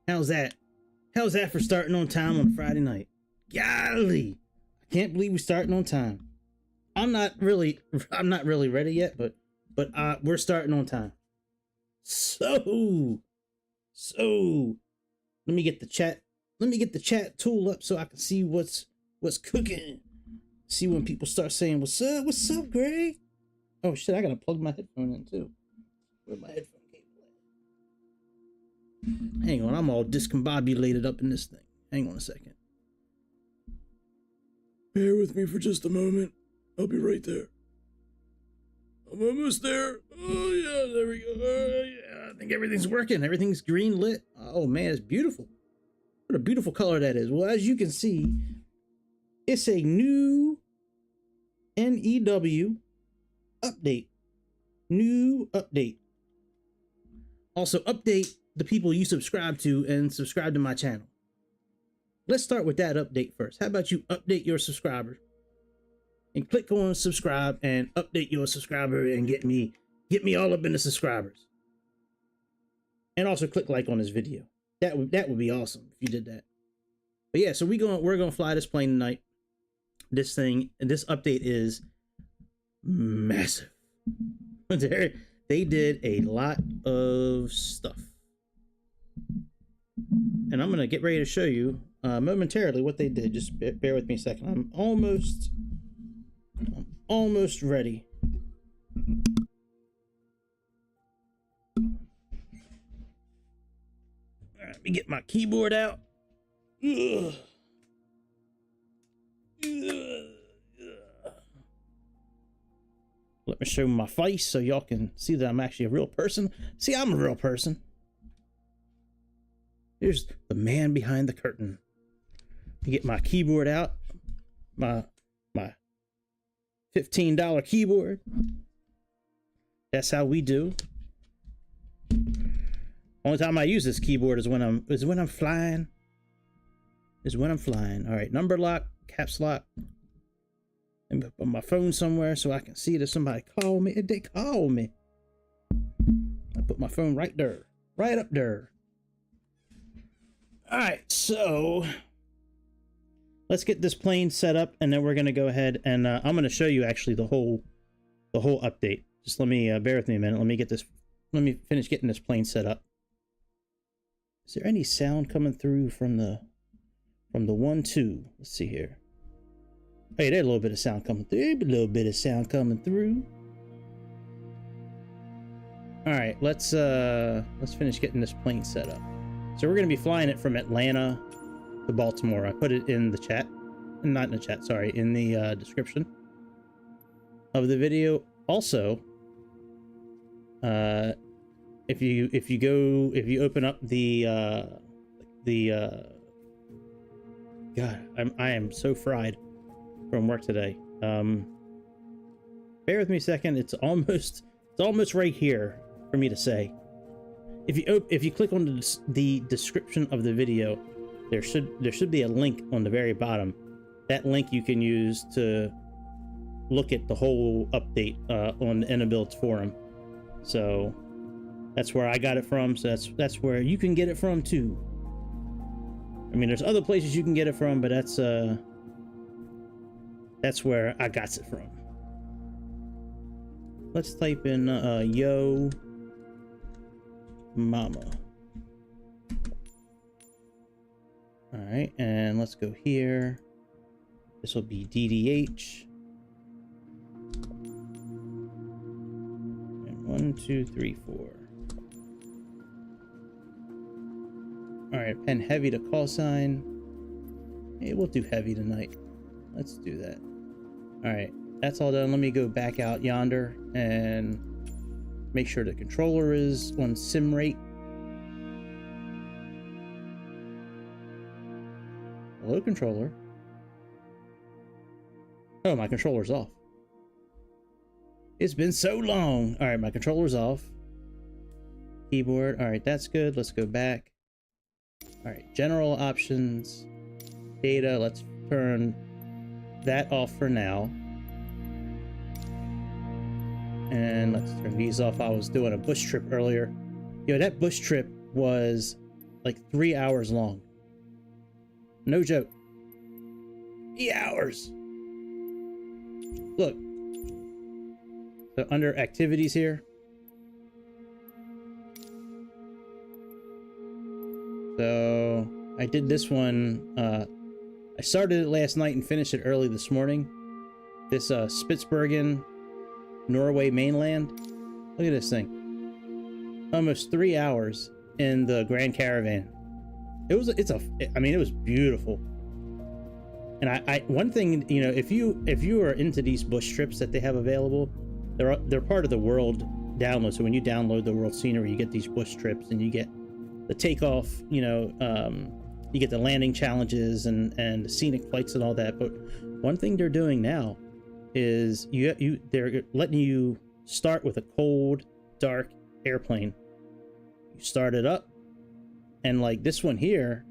How's that? How's that for starting on time on Friday night? Golly, I can't believe we're starting on time. I'm not really ready yet, but we're starting on time. So let me get the chat tool up so I can see what's cooking. See when people start saying what's up, Greg. Oh shit, I gotta plug my headphone in too. Where's my headphone cable at? Hang on, I'm all discombobulated up in this thing. Hang on a second. Bear with me for just a moment. I'll be right there. I'm almost there. Oh yeah, there we go. Yeah, I think everything's working. Everything's green lit. Oh man, it's beautiful. What a beautiful color that is. Well, as you can see, it's a new NEW update. New update. Also, update the people you subscribe to and subscribe to my channel. Let's start with that update first. How about you update your subscriber? And click on subscribe and update your subscriber and get me all up in the subscribers. And also click like on this video. That would be awesome if you did that. But yeah, so we're gonna fly this plane tonight. This update is massive. They did a lot of stuff. And I'm gonna get ready to show you momentarily what they did. Just bear with me a second. I'm almost ready. All right, let me get my keyboard out. Ugh. Let me show my face so y'all can see that I'm actually a real person. See, I'm a real person. Here's the man behind the curtain. Get my keyboard out. My $15 keyboard. That's how we do. Only time I use this keyboard is when I'm flying. All right, number lock, caps lock. And put my phone somewhere so I can see it if somebody call me. If they call me, I put my phone right there, right up there. All right, so let's get this plane set up, and then we're gonna go ahead and I'm gonna show you actually the whole update. Just let me bear with me a minute. Let me finish getting this plane set up. Is there any sound coming through from the 1-2? Let's see here. Hey, there's a little bit of sound coming through. All right, let's finish getting this plane set up. So we're gonna be flying it from Atlanta to Baltimore. I put it in the chat, not in the chat, sorry, in the description of the video. Also, if you open up the God, I am so fried from work today. Bear with me a second. It's almost right here for me to say. If you click on the description of the video, there should be a link on the very bottom. That link you can use to look at the whole update on the Inibuilds forum. So that's where I got it from. So that's where you can get it from too. I mean, there's other places you can get it from, but that's where I got it from. Let's type in yo mama. All right, and let's go here. This will be DDH. And 1, 2, 3, 4. All right, pen heavy to call sign. Hey, we'll do heavy tonight. Let's do that. All right, that's all done. Let me go back out yonder and make sure the controller is on sim rate. Hello, controller. Oh, my controller's off. It's been so long. All right, my controller's off. Keyboard. All right, that's good. Let's go back. All right, general options, data. Let's turn that off for now. And let's turn these off. I was doing a bush trip earlier. Yo, that bush trip was like 3 hours long. No joke. 3 hours. Look. So under activities here. So I did this one. I started it last night and finished it early this morning. This Spitsbergen, Norway mainland. Look at this thing. Almost 3 hours in the Grand Caravan. It was beautiful. And I one thing, you know, if you are into these bush trips that they have available, they're part of the world download. So when you download the world scenery, you get these bush trips and you get the takeoff, you know, you get the landing challenges and the scenic flights and all that. But one thing they're doing now is they're letting you start with a cold, dark airplane. You start it up, and like this one here,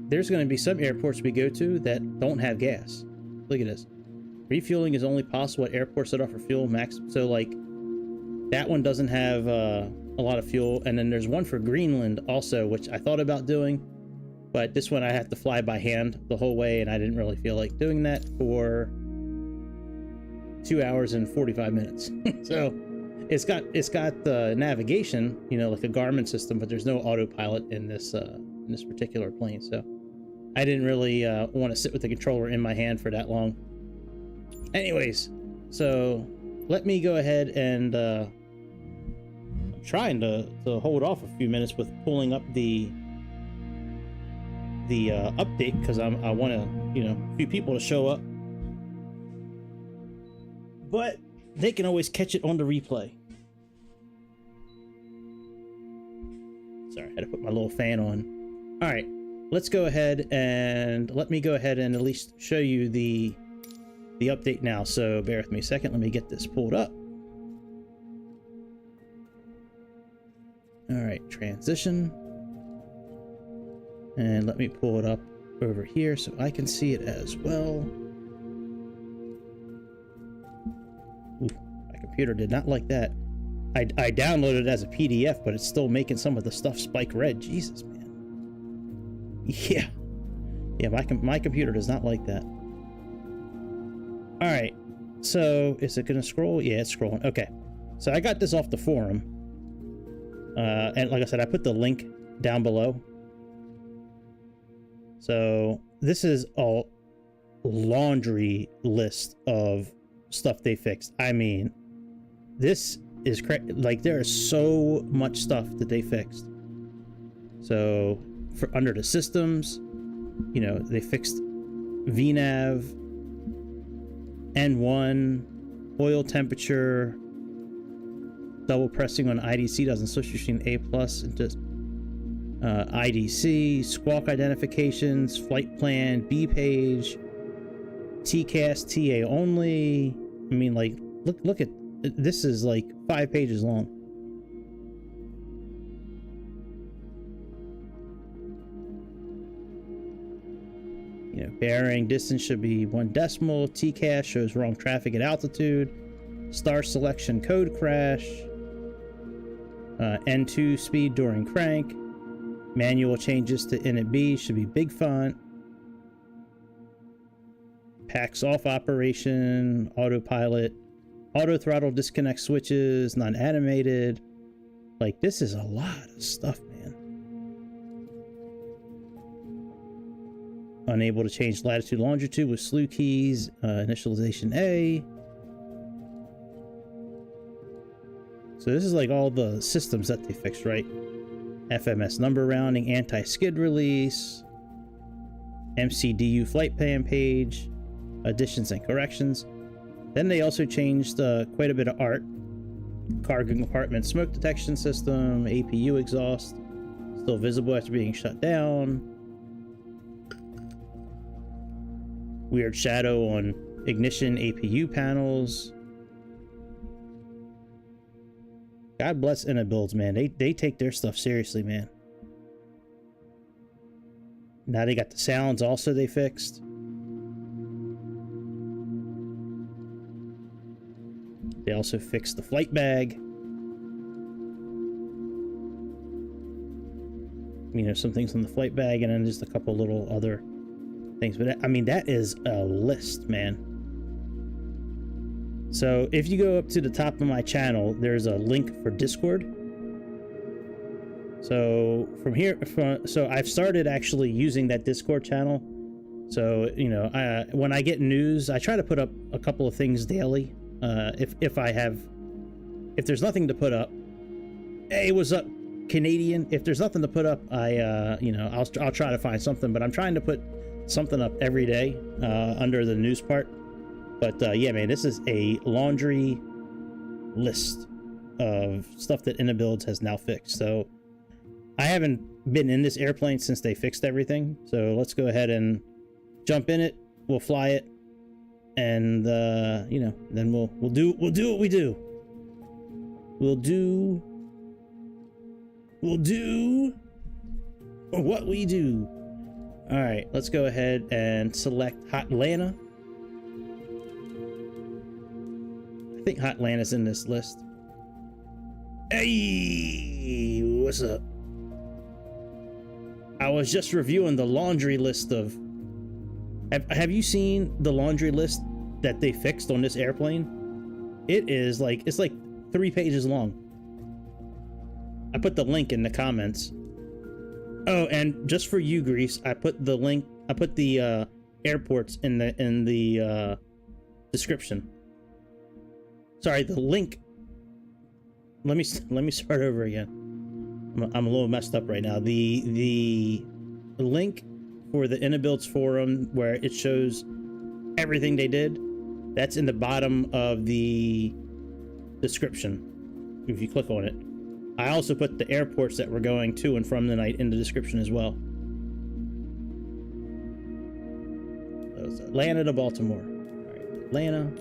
there's going to be some airports we go to that don't have gas. Look at this. Refueling is only possible at airports that offer fuel max. So like that one doesn't have a lot of fuel. And then there's one for Greenland also, which I thought about doing, but this one I have to fly by hand the whole way, and I didn't really feel like doing that for 2 hours and 45 minutes. So it's got the navigation, you know, like a Garmin system, but there's no autopilot in this particular plane. So I didn't really want to sit with the controller in my hand for that long. Anyways, so let me go ahead and I'm trying to hold off a few minutes with pulling up the update, because I want to, you know, a few people to show up, but they can always catch it on the replay. Sorry, I had to put my little fan on. All right, let's go ahead and let me go ahead and at least show you the update now. So bear with me a second. Let me get this pulled up. All right, transition. And let me pull it up over here so I can see it as well. Ooh, my computer did not like that. I downloaded it as a PDF, but it's still making some of the stuff spike red. Jesus, man. Yeah. Yeah, my computer does not like that. All right. So is it going to scroll? Yeah, it's scrolling. Okay. So I got this off the forum. And like I said, I put the link down below. So this is a laundry list of stuff they fixed. I mean, this is like there is so much stuff that they fixed. So for under the systems, you know, they fixed VNAV, N1, oil temperature, double pressing on IDC doesn't switch between A+ and just IDC, squawk identifications, flight plan, B page, TCAS, TA only. I mean, like, look at this, is like 5 pages long. You know, bearing distance should be 1 decimal. TCAS shows wrong traffic at altitude. Star selection code crash. N2 speed during crank. Manual changes to Init should be big font. Packs off operation, autopilot, auto throttle disconnect switches, non-animated. Like, this is a lot of stuff, man. Unable to change latitude, longitude with slew keys, initialization A. So this is like all the systems that they fixed, right? FMS number rounding, anti-skid release, MCDU flight plan page, additions and corrections. Then they also changed quite a bit of art. Cargo compartment smoke detection system, APU exhaust, still visible after being shut down. Weird shadow on ignition APU panels. God bless Inibuilds, man. They take their stuff seriously, man. Now they got the sounds also they fixed. They also fixed the flight bag. you know, some things on the flight bag, and then just a couple little other things. But I mean, that is a list, man. So if you go up to the top of my channel, there's a link for Discord. So from here, so I've started actually using that Discord channel. So, you know, when I get news, I try to put up a couple of things daily. If there's nothing to put up, hey, what's up, Canadian? If there's nothing to put up, you know, I'll try to find something. But I'm trying to put something up every day under the news part. But yeah, man, this is a laundry list of stuff that Inibuilds has now fixed. So I haven't been in this airplane since they fixed everything. So let's go ahead and jump in it. We'll fly it, and you know, then we'll do what we do. We'll do what we do. All right, let's go ahead and select Hotlanta. I think Hotlanta's in this list. Hey, what's up? I was just reviewing the laundry list of... Have you seen the laundry list that they fixed on this airplane? It is like... It's like 3 pages long. I put the link in the comments. Oh, and just for you, Greece, I put the link... I put the airports in the description. Sorry, the link... Let me start over again. I'm a little messed up right now. The link for the Inibuilds forum where it shows everything they did, that's in the bottom of the description if you click on it. I also put the airports that we're going to and from tonight in the description as well. So it's Atlanta to Baltimore. All right, Atlanta.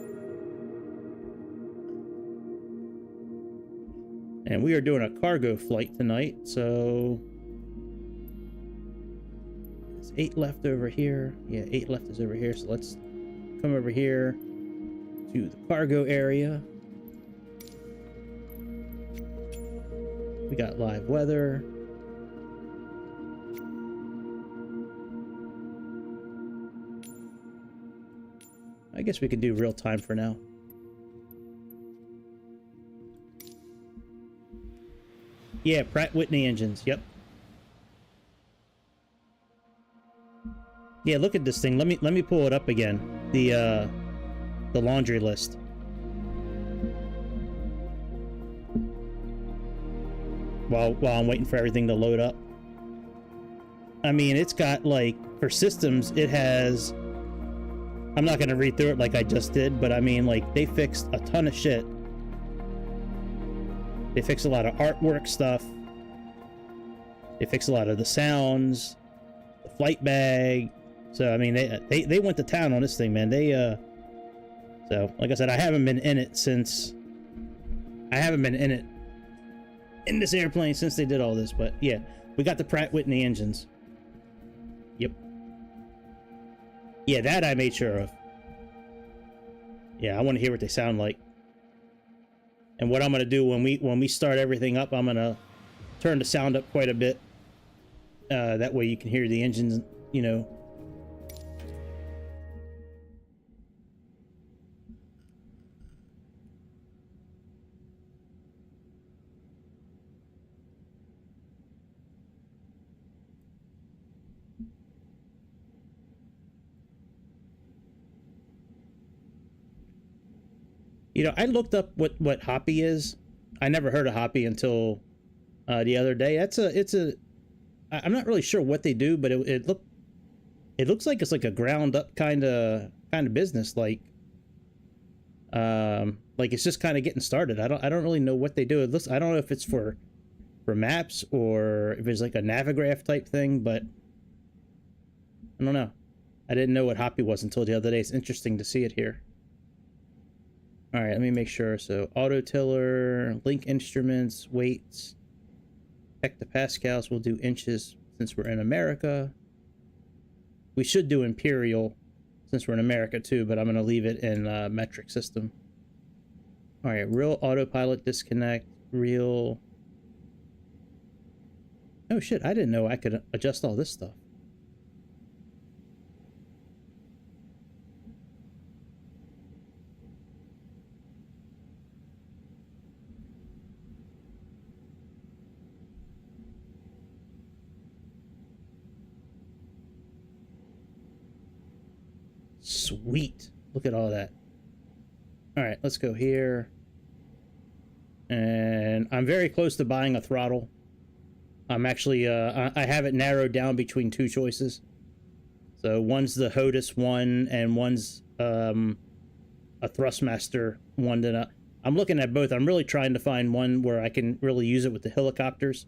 And we are doing a cargo flight tonight, so there's 8 left over here. Yeah, 8 left is over here, so let's come over here to the cargo area. We got live weather. I guess we could do real time for now. Yeah, Pratt Whitney engines. Yep. Yeah, look at this thing. Let me pull it up again. The laundry list. While I'm waiting for everything to load up. I mean, it's got, like, for systems, it has... I'm not gonna read through it like I just did, but I mean, like, they fixed a ton of shit. They fixed a lot of artwork stuff. They fixed a lot of the sounds, the flight bag. So I mean, they went to town on this thing, man. So like I said, I haven't been in it since. I haven't been in this airplane since they did all this. But yeah, we got the Pratt Whitney engines. Yep. Yeah, that I made sure of. Yeah, I want to hear what they sound like. And what I'm going to do when we start everything up, I'm going to turn the sound up quite a bit. That way you can hear the engines, you know. You know, I looked up what Hoppy is. I never heard of Hoppy until the other day. I'm not really sure what they do, but it looks like it's like a ground up kind of business, like it's just kind of getting started. I don't really know what they do. I don't know if it's for maps or if it's like a Navigraph type thing, but I don't know. I didn't know what Hoppy was until the other day. It's interesting to see it here. All right, let me make sure. So auto tiller, link instruments, weights, hectopascals. We'll do inches since we're in America. We should do imperial since we're in America too, but I'm going to leave it in metric system. All right, real autopilot disconnect, real. Oh shit, I didn't know I could adjust all this stuff. Sweet. Look at all that. All right, let's go here. And I'm very close to buying a throttle. I'm actually, I have it narrowed down between two choices. So one's the HOTUS one, and one's a Thrustmaster one. That I'm looking at both. I'm really trying to find one where I can really use it with the helicopters.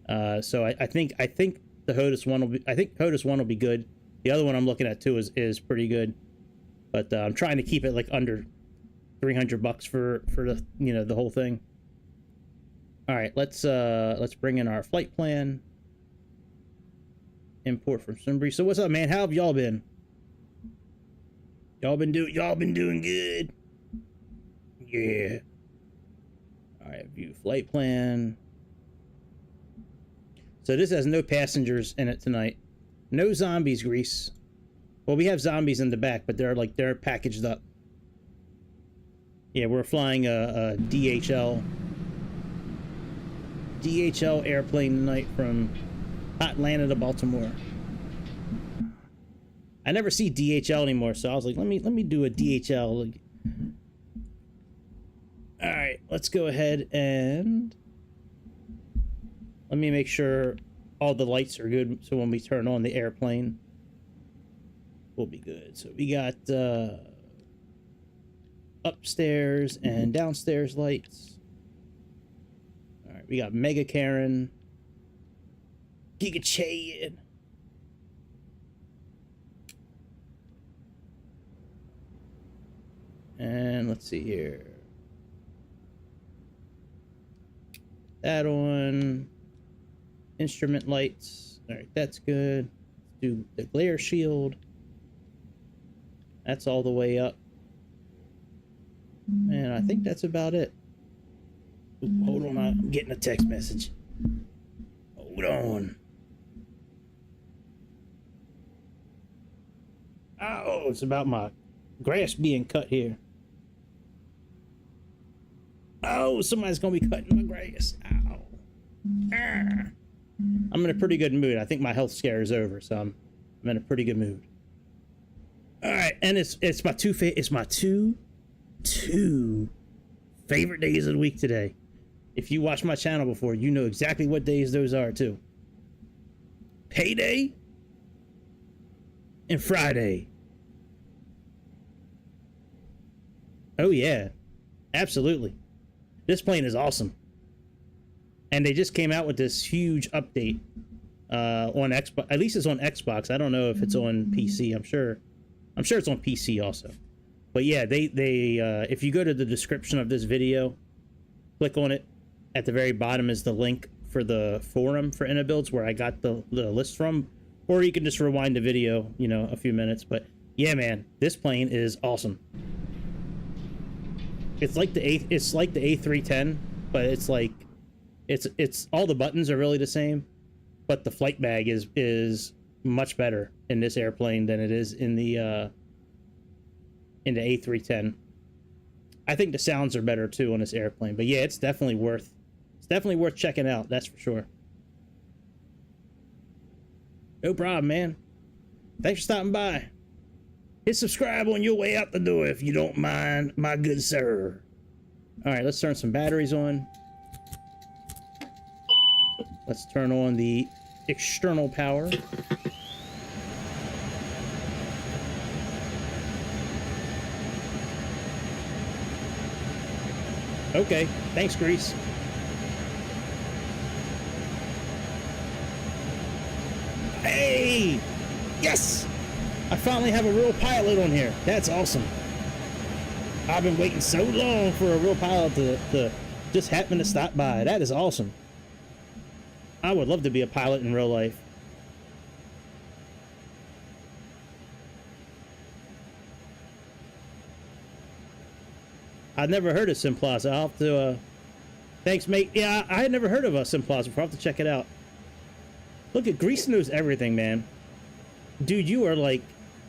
So I think the HOTUS one will be. I think HOTUS one will be good. The other one I'm looking at too is pretty good, but I'm trying to keep it like under $300 for the the whole thing. All right, let's bring in our flight plan. Import from Sunbury. So what's up, man? How have y'all been? Y'all been doing good. Yeah. All right, view flight plan. So this has no passengers in it tonight. No zombies, Grease. Well, we have zombies in the back, but they're packaged up. Yeah, we're flying a DHL airplane tonight from Atlanta to Baltimore. I never see DHL anymore, so I was like, let me do a DHL. All right, let's go ahead and let me make sure all the lights are good, so when we turn on the airplane, we'll be good. So we got upstairs and downstairs lights. All right, we got Mega Karen, Giga Chad, and let's see here. That on. Instrument lights. All right, that's good. Let's do the glare shield. That's all the way up. And I think that's about it. Ooh, hold on, I'm getting a text message. Hold on. Oh, it's about my grass being cut here. Oh, somebody's gonna be cutting my grass. Ow. Ah. I'm in a pretty good mood. I think my health scare is over, so I'm in a pretty good mood. All right, and it's my two favorite days of the week today. If you watch my channel before, you know exactly what days those are too. Payday and Friday. Oh yeah, absolutely. This plane is awesome. And they just came out with this huge update on Xbox. At least it's on Xbox. I don't know if it's on PC. I'm sure it's on PC also. But yeah, they if you go to the description of this video, click on it. At the very bottom is the link for the forum for Inibuilds where I got the list from. Or you can just rewind the video, a few minutes. But yeah, man, this plane is awesome. It's like the A310, but it's like it's all the buttons are really the same, but the flight bag is much better in this airplane than it is in the A310. I think the sounds are better too on this airplane, but yeah, it's definitely worth checking out, that's for sure. No problem, man. Thanks for stopping by. Hit subscribe on your way out the door if you don't mind, my good sir. All right, let's turn some batteries on. Let's turn on the external power. Okay, thanks, Grease. Hey! Yes! I finally have a real pilot on here. That's awesome. I've been waiting so long for a real pilot to just happen to stop by. That is awesome. I would love to be a pilot in real life. I'd never heard of Simplaza. I'll have to, thanks, mate. Yeah, I had never heard of Simplaza before. I'll have to check it out. Look at Grease knows everything, man. Dude, you are like,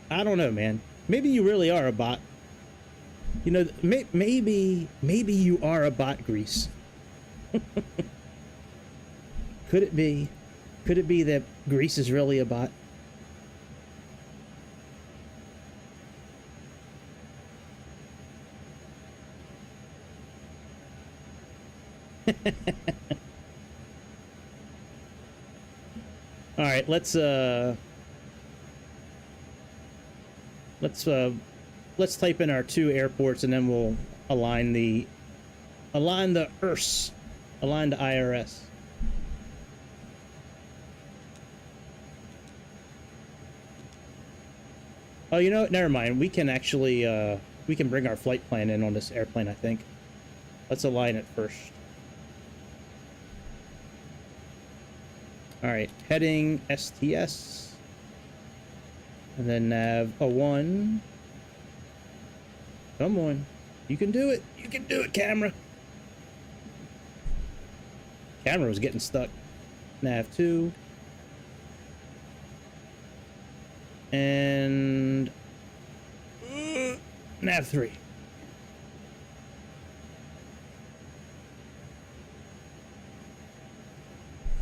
I don't know, man. Maybe you really are a bot. You know, maybe you are a bot, Grease. Could it be? Could it be that Grease is really a bot? All right, let's type in our 2 airports, and then we'll align the IRS. Align the IRS. Oh, you know what? Never mind. We can actually we can bring our flight plan in on this airplane, I think. Let's align it first. All right, heading STS, and then nav a 1. Come on, you can do it. You can do it, camera. Camera was getting stuck. Nav 2. And nav 3.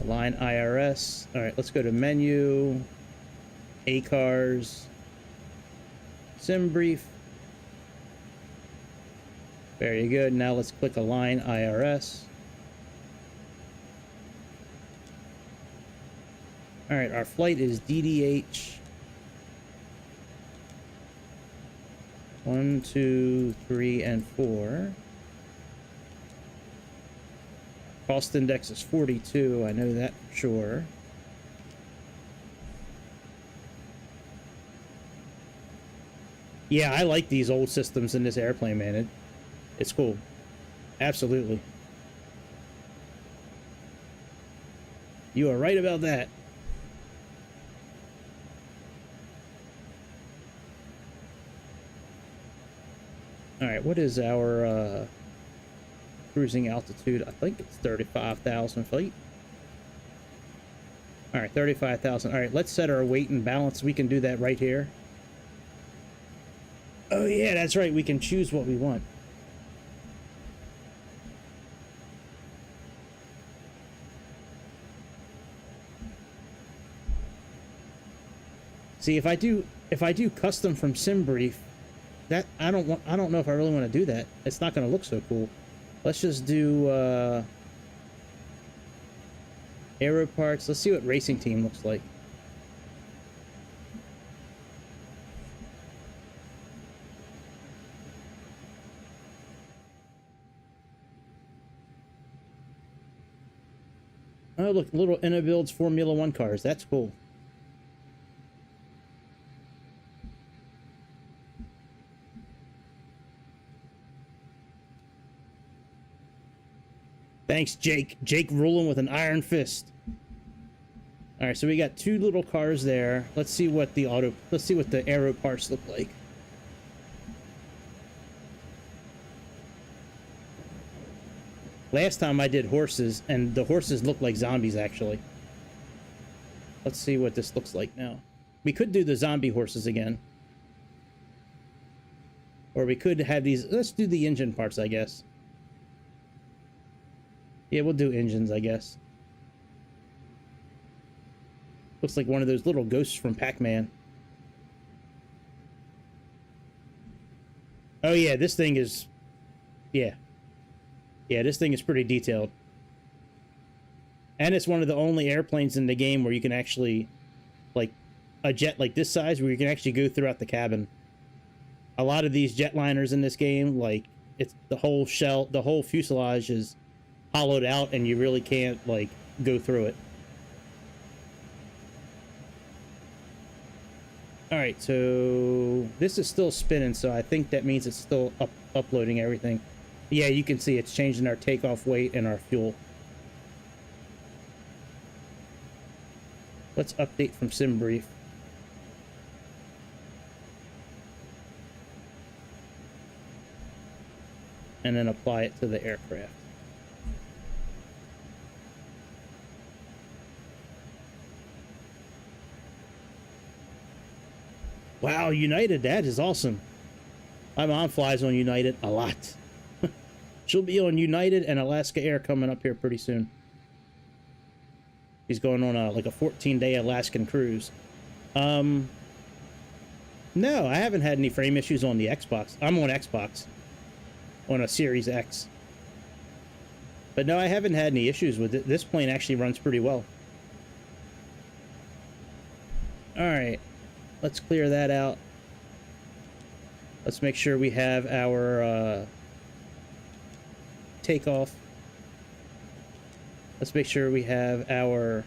Align IRS. All right, let's go to menu, ACARS, sim brief. Very good. Now let's click Align IRS. All right, our flight is DDH 1, 2, 3, and 4. Cost index is 42. I know that for sure. Yeah, I like these old systems in this airplane, man. It's cool. Absolutely. You are right about that. All right, what is our cruising altitude? I think it's 35,000 feet. All right, 35,000. All right, let's set our weight and balance. We can do that right here. Oh yeah, that's right. We can choose what we want. See, if I do custom from SimBrief, that I don't know if I really want to do that. It's not going to look so cool. Let's just do aero parts. Let's see what racing team looks like. Oh, look, little Inibuilds Formula 1 cars. That's cool. Thanks, Jake. Jake ruling with an iron fist. All right, so we got 2 little cars there. Let's see what the aero parts look like. Last time I did horses, and the horses look like zombies, actually. Let's see what this looks like now. We could do the zombie horses again. Or we could have these... Let's do the engine parts, I guess. Yeah, we'll do engines, I guess. Looks like one of those little ghosts from Pac-Man. Oh, yeah, this thing is... Yeah. Yeah, this thing is pretty detailed. And it's one of the only airplanes in the game where you can actually... Like, a jet like this size, where you can actually go throughout the cabin. A lot of these jetliners in this game, like, it's the whole shell, the whole fuselage is hollowed out, and you really can't, like, go through it. Alright, so this is still spinning, so I think that means it's still uploading everything. Yeah, you can see it's changing our takeoff weight and our fuel. Let's update from SimBrief. And then apply it to the aircraft. Wow, United, that is awesome. My mom flies on United a lot. She'll be on United and Alaska Air coming up here pretty soon. She's going on like a 14-day Alaskan cruise. No, I haven't had any frame issues on the Xbox. I'm on Xbox. On a Series X. But no, I haven't had any issues with it. This plane actually runs pretty well. Alright. Let's clear that out. Let's make sure we have our takeoff. Let's make sure we have our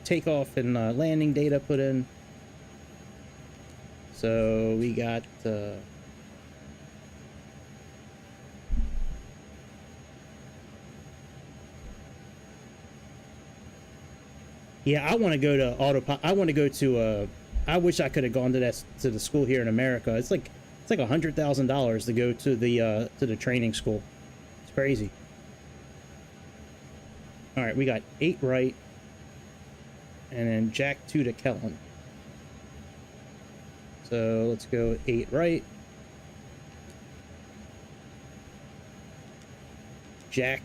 takeoff and landing data put in. So we got yeah, I want to go to autopilot. I want to go to I wish I could have gone to the school here in America. It's like $100,000 to go to the training school. It's crazy. All right, we got 8 right, and then Jack 2 to Kellen. So let's go 8 right. Jack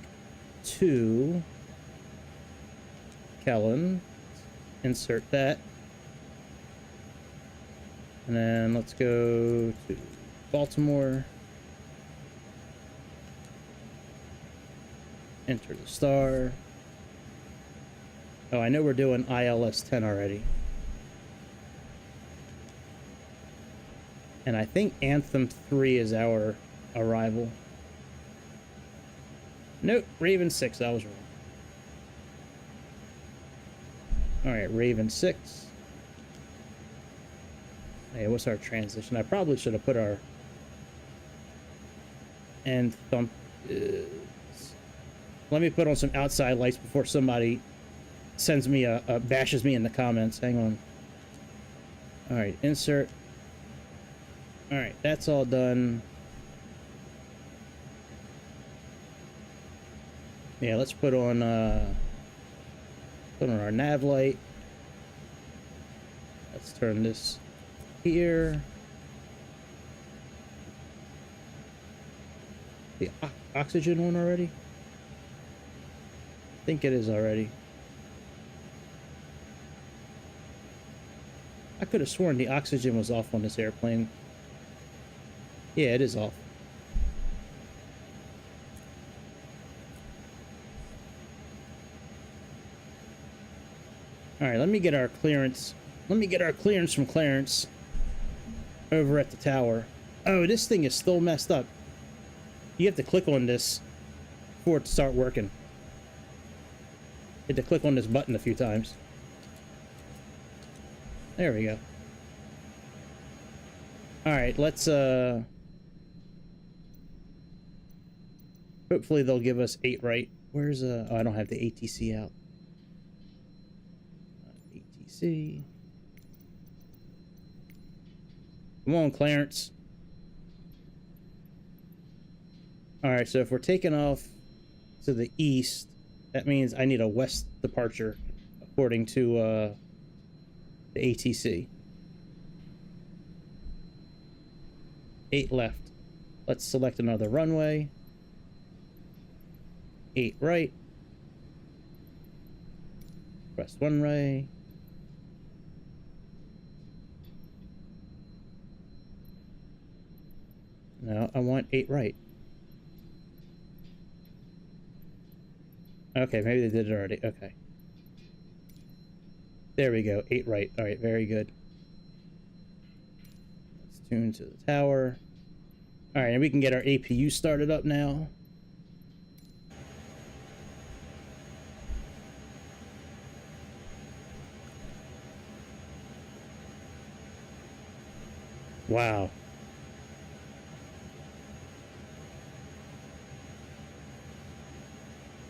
2 Kellen. Insert that. And then let's go to Baltimore. Enter the star. Oh, I know we're doing ILS 10 already. And I think Anthem 3 is our arrival. Nope, Raven 6, I was wrong. Alright, Raven 6. Hey, what's our transition? I probably should have put our Anthem. Let me put on some outside lights before somebody sends me bashes me in the comments. Hang on. Alright, insert. Alright, that's all done. Yeah, let's put on our nav light. Let's turn this here. The oxygen on already? I think it is already. I could have sworn the oxygen was off on this airplane. Yeah, it is off. Alright, let me get our clearance. Let me get our clearance from Clarence over at the tower. Oh, this thing is still messed up. You have to click on this for it to start working. You have to click on this button a few times. There we go. Alright, let's hopefully they'll give us 8 right. Where's oh, I don't have the ATC out. ATC. Come on, Clarence. Alright, so if we're taking off to the east, that means I need a west departure according to the ATC. 8 left. Let's select another runway. 8 right. Press runway. No, I want 8 right. Okay, maybe they did it already. Okay. There we go. 8 right. Alright, very good. Let's tune to the tower. Alright, and we can get our APU started up now. Wow.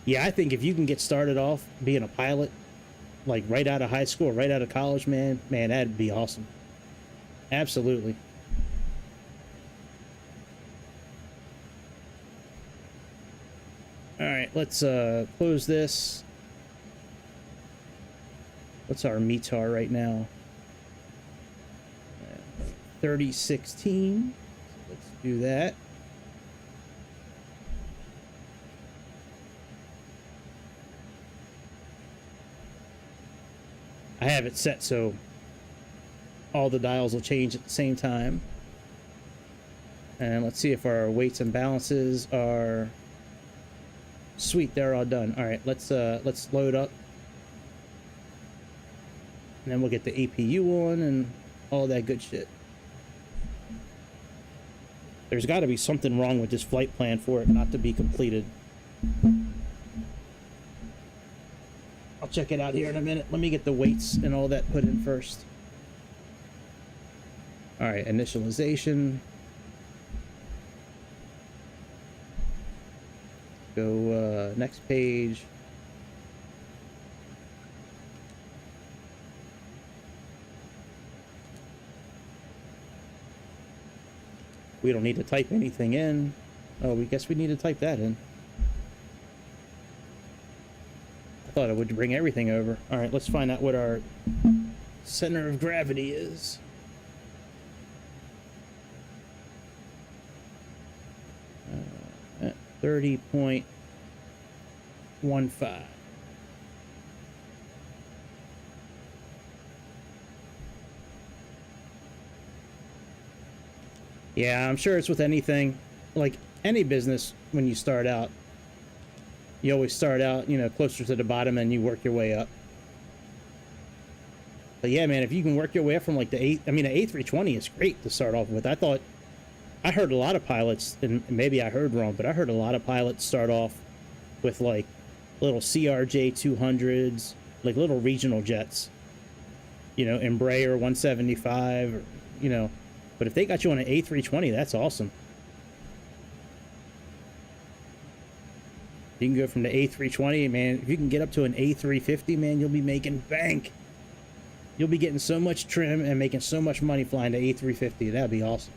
Yeah, I think if you can get started off being a pilot, like right out of high school, right out of college, man, that'd be awesome. Absolutely. All right, let's close this. What's our METAR right now? 3016. So let's do that. I have it set so all the dials will change at the same time. And let's see if our weights and balances are sweet. They're all done. All right, let's load up. And then we'll get the APU on and all that good shit. There's got to be something wrong with this flight plan for it not to be completed. I'll check it out here in a minute. Let me get the weights and all that put in first. All right, initialization. Go next page. We don't need to type anything in. Oh, we guess we need to type that in. I thought it would bring everything over. All right, let's find out what our center of gravity is. At 30.15. Yeah, I'm sure it's with anything, like any business. When you start out, you always start out, you know, closer to the bottom and you work your way up. But yeah, man, if you can work your way up from like the the A320 is great to start off with. I heard a lot of pilots, and maybe I heard wrong, but I heard a lot of pilots start off with like little CRJ 200s, like little regional jets, you know, Embraer 175, or, you know. But if they got you on an A320, that's awesome. You can go from the A320, man. If you can get up to an A350, man, you'll be making bank. You'll be getting so much trim and making so much money flying the A350. That'd be awesome.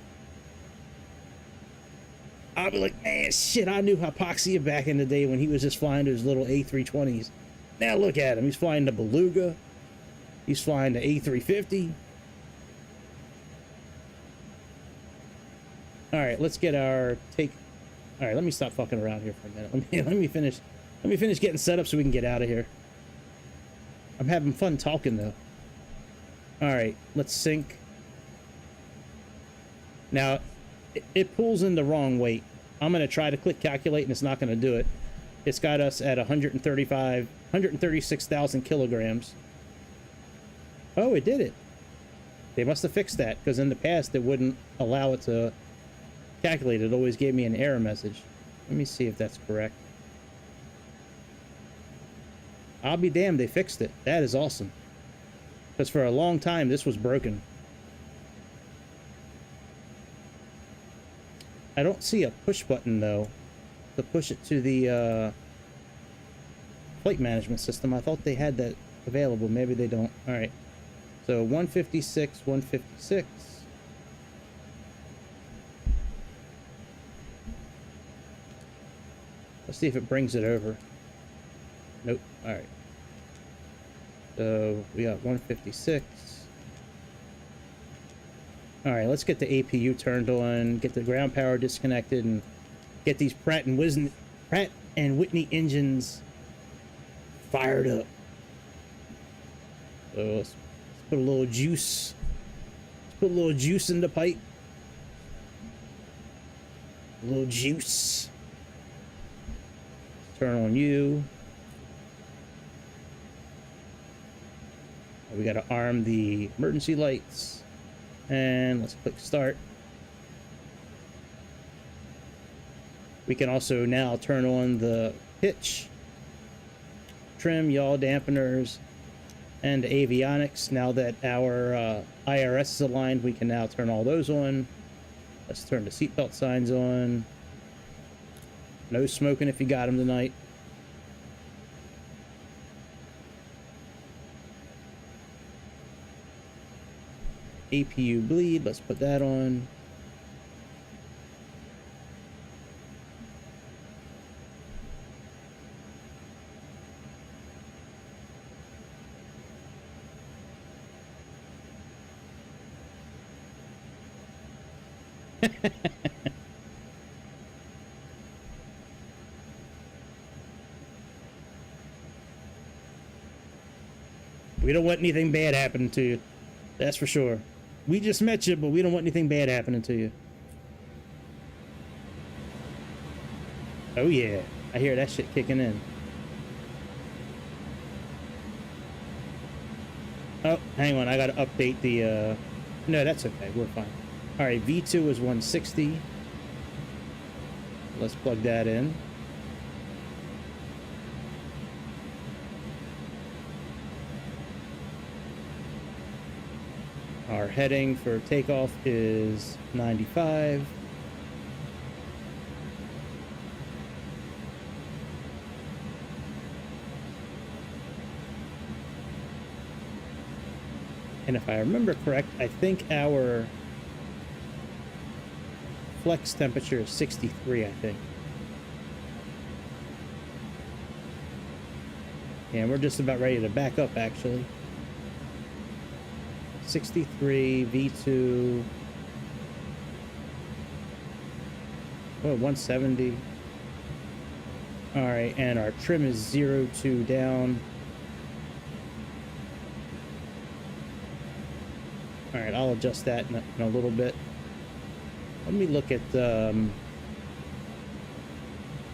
I'll be like, man, shit, I knew Hypoxia back in the day when he was just flying those little A320s. Now look at him. He's flying the Beluga. He's flying the A350. All right, let's get our take. All right, let me stop fucking around here for a minute. Let me finish getting set up so we can get out of here. I'm having fun talking though. All right, let's sync. Now, it pulls in the wrong weight. I'm gonna try to click calculate and it's not gonna do it. It's got us at 136,000 kilograms. Oh, it did it. They must have fixed that, because in the past it wouldn't allow it to calculate. It always gave me an error message. Let me see if that's correct. I'll be damned, they fixed it. That is awesome. Because for a long time this was broken. I don't see a push button though to push it to the flight management system. I thought they had that available. Maybe they don't. All right, so 156, 156. Let's see if it brings it over. Nope. All right, so we got 156. All right, let's get the APU turned on, get the ground power disconnected, and get these Pratt and Whitney engines fired up. So let's put a little juice. Let's put a little juice in the pipe. A little juice. Turn on you. We got to arm the emergency lights. And let's click start. We can also now turn on the pitch, trim, yaw dampeners, and avionics. Now that our IRS is aligned, we can now turn all those on. Let's turn the seatbelt signs on. No smoking if you got them tonight. APU bleed, let's put that on. We don't want anything bad happening to you. That's for sure. We just met you, but we don't want anything bad happening to you. Oh yeah, I hear that shit kicking in. Oh, hang on, I gotta update the, no, that's okay, we're fine. Alright, V2 is 160. Let's plug that in. Our heading for takeoff is 95. And if I remember correct, I think our flex temperature is 63, I think. And we're just about ready to back up, actually. 63, V2. Oh, 170. Alright, and our trim is 02 down. Alright, I'll adjust that in a little bit. Let me look at,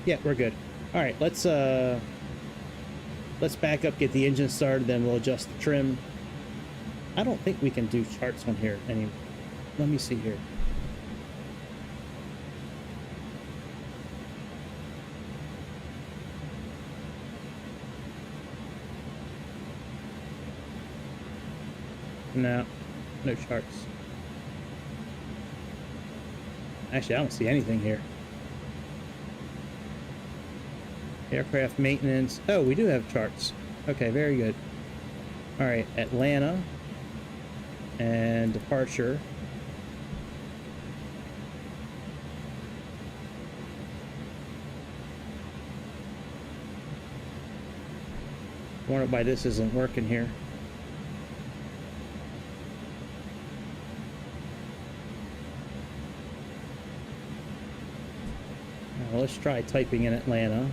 yeah, we're good. Alright, let's back up, get the engine started, then we'll adjust the trim. I don't think we can do charts on here anymore. Let me see here. No, no charts. Actually, I don't see anything here. Aircraft maintenance. Oh, we do have charts. Okay, very good. All right, Atlanta and departure. I wonder why this isn't working here. Now, let's try typing in Atlanta.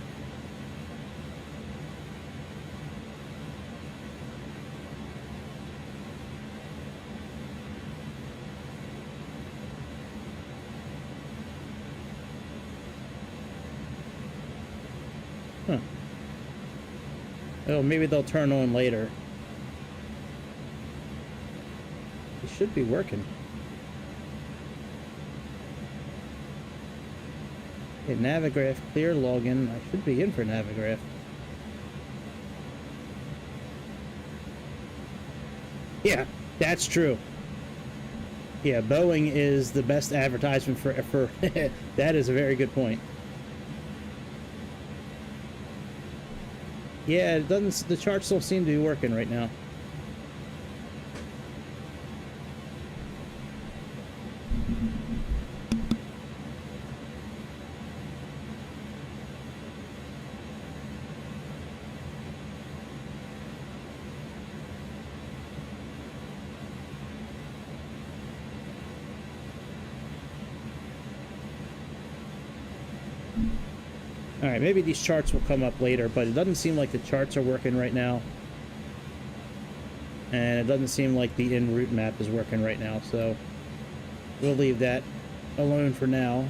Huh. Oh, maybe they'll turn on later. It should be working. Okay, Navigraph, clear login. I should be in for Navigraph. Yeah, that's true. Yeah, Boeing is the best advertisement for that is a very good point. Yeah, it doesn't. The charts don't seem to be working right now. Alright, maybe these charts will come up later, but it doesn't seem like the charts are working right now. And it doesn't seem like the en route map is working right now, so we'll leave that alone for now.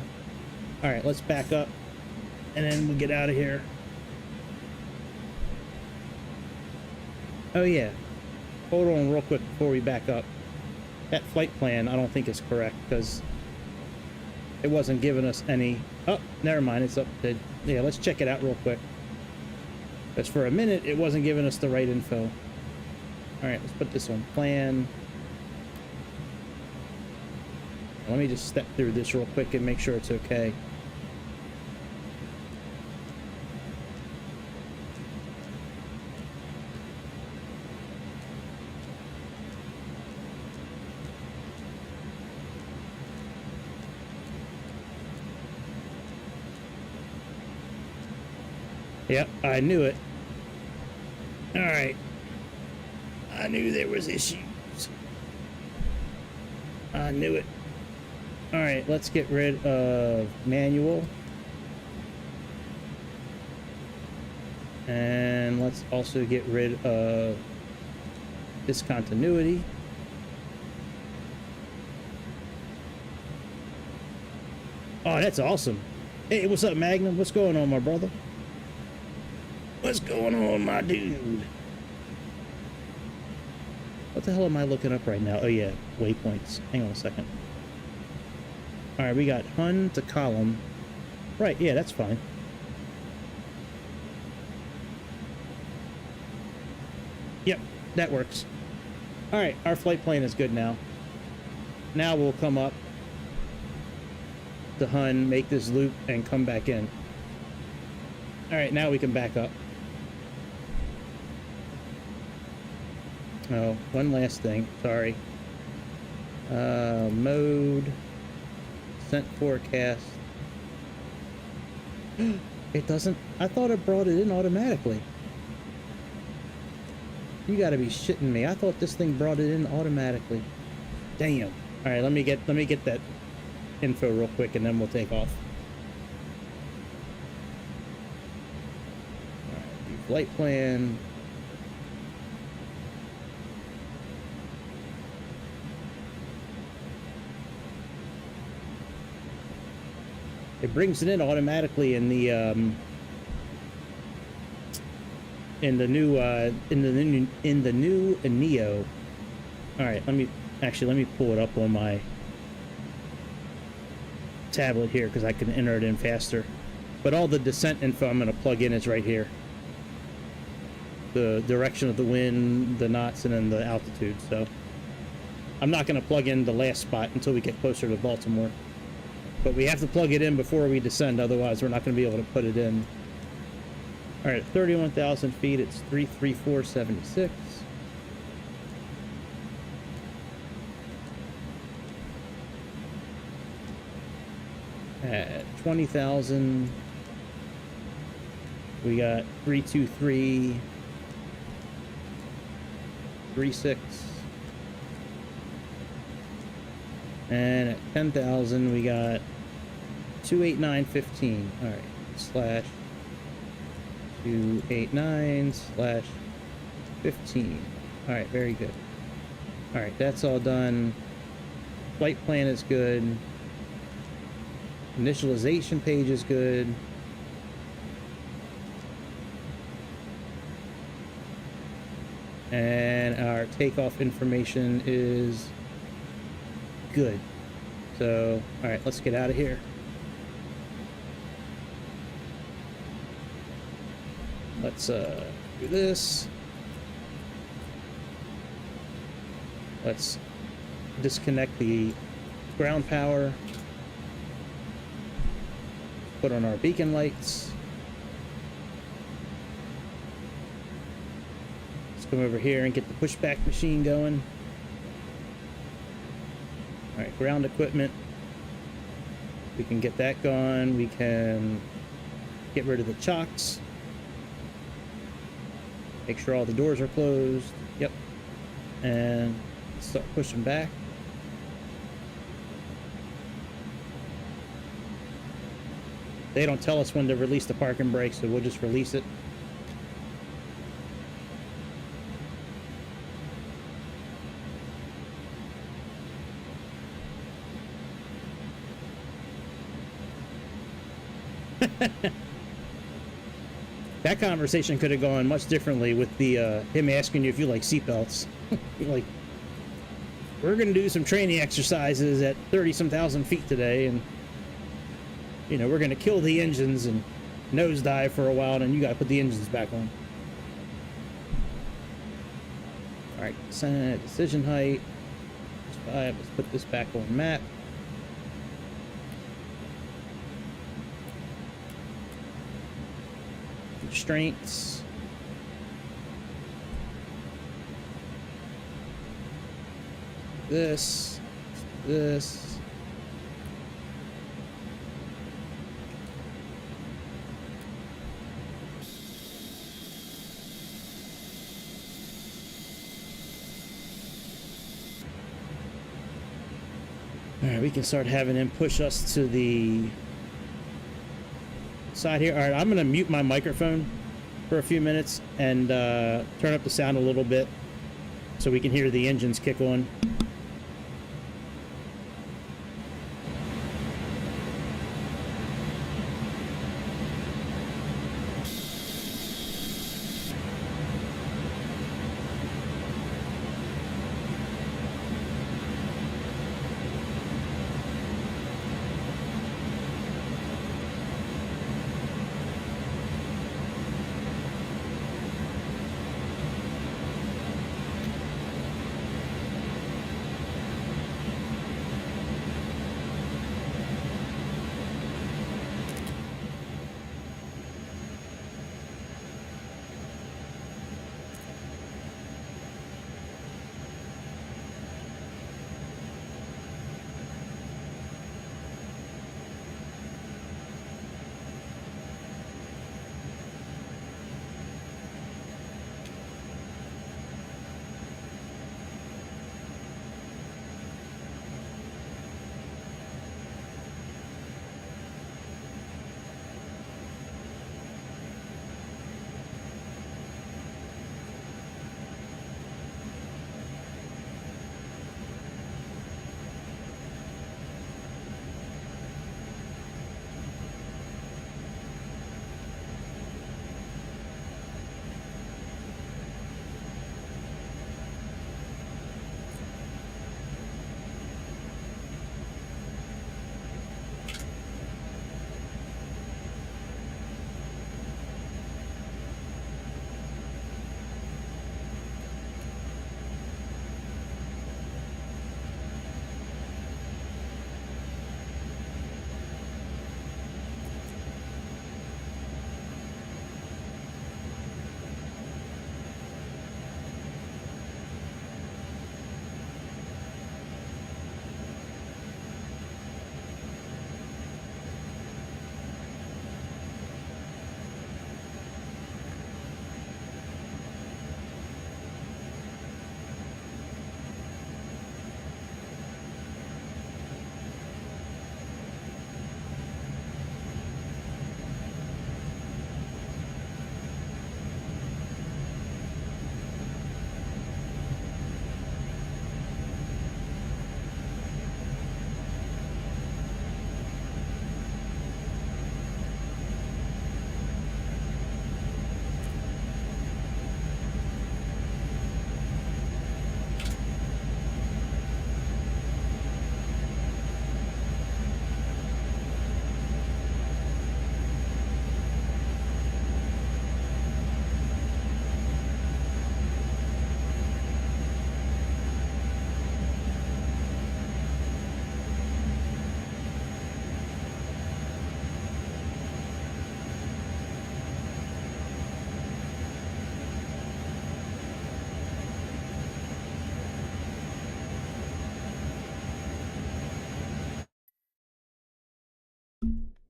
Alright, let's back up, and then we'll get out of here. Oh yeah, hold on real quick before we back up. That flight plan I don't think is correct, because it wasn't giving us any... Oh, never mind, it's up to... Yeah, let's check it out real quick. Because for a minute, it wasn't giving us the right info. Alright, let's put this on plan. Let me just step through this real quick and make sure it's okay. Yep, I knew it. Alright. I knew there was issues. I knew it. All right, let's get rid of manual. And let's also get rid of discontinuity. Oh, that's awesome. Hey, what's up, Magnum? What's going on, my brother? What's going on, my dude? What the hell am I looking up right now? Oh, yeah, waypoints. Hang on a second. All right, we got Hun to column. Right, yeah, that's fine. Yep, that works. All right, our flight plan is good now. Now we'll come up to Hun, make this loop, and come back in. All right, now we can back up. Oh, one last thing. Sorry. Mode. Descent forecast. It doesn't... I thought it brought it in automatically. You gotta be shitting me. I thought this thing brought it in automatically. Damn. All right, let me get that info real quick, and then we'll take off. All right, flight plan. It brings it in automatically in the new Neo. All right, let me pull it up on my tablet here because I can enter it in faster. But all the descent info I'm going to plug in is right here. The direction of the wind, the knots, and then the altitude. So I'm not going to plug in the last spot until we get closer to Baltimore. But we have to plug it in before we descend, otherwise we're not going to be able to put it in. All right, 31,000 feet, it's 33476. At 20,000, we got 32336. And at 10,000, we got 28915. All right, slash 289 slash 15. All right, very good. All right, that's all done. Flight plan is good. Initialization page is good. And our takeoff information is good. So, all right, let's get out of here. Let's do this. Let's disconnect the ground power. Put on our beacon lights. Let's come over here and get the pushback machine going. All right, ground equipment. We can get that going. We can get rid of the chocks. Make sure all the doors are closed. Yep. And start pushing back. They don't tell us when to release the parking brake, so we'll just release it. That conversation could have gone much differently with the him asking you if you like seatbelts. Like, we're gonna do some training exercises at 30-some thousand feet today, and you know, we're gonna kill the engines and nosedive for a while, and you gotta put the engines back on. All right, decision height 5. Let's put this back on map. Constraints. This. All right, we can start having him push us to the side here. All right, I'm gonna mute my microphone for a few minutes and turn up the sound a little bit so we can hear the engines kick on.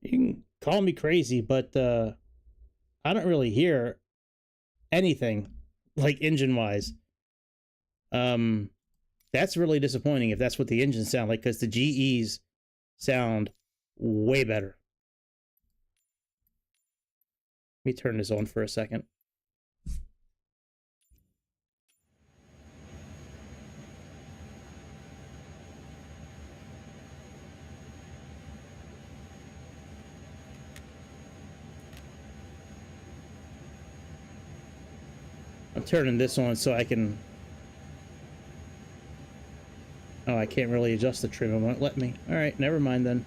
You can call me crazy, but I don't really hear anything like engine wise. That's really disappointing if that's what the engines sound like, because the GEs sound way better. Let me turn this on for a second. I'm turning this on so I can... Oh, I can't really adjust the trim. It won't let me. All right, never mind then.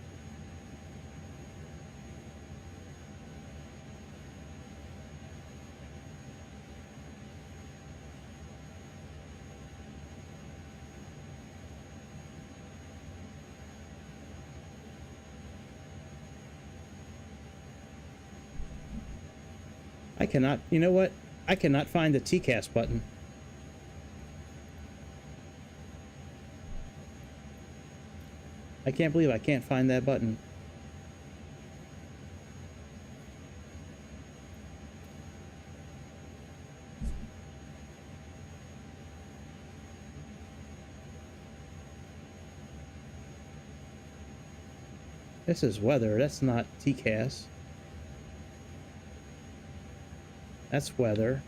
I cannot... You know what? I cannot find the TCAS button. I can't believe I can't find that button. This is weather. That's not TCAS. That's weather.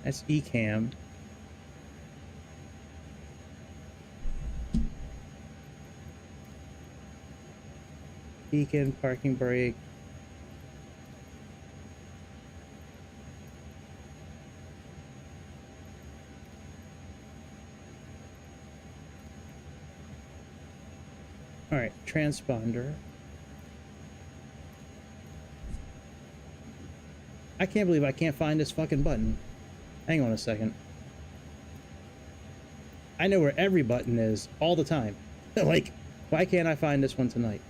That's eCam. Beacon, parking brake. All right, transponder. I can't believe I can't find this fucking button. Hang on a second. I know where every button is all the time. Like, why can't I find this one tonight?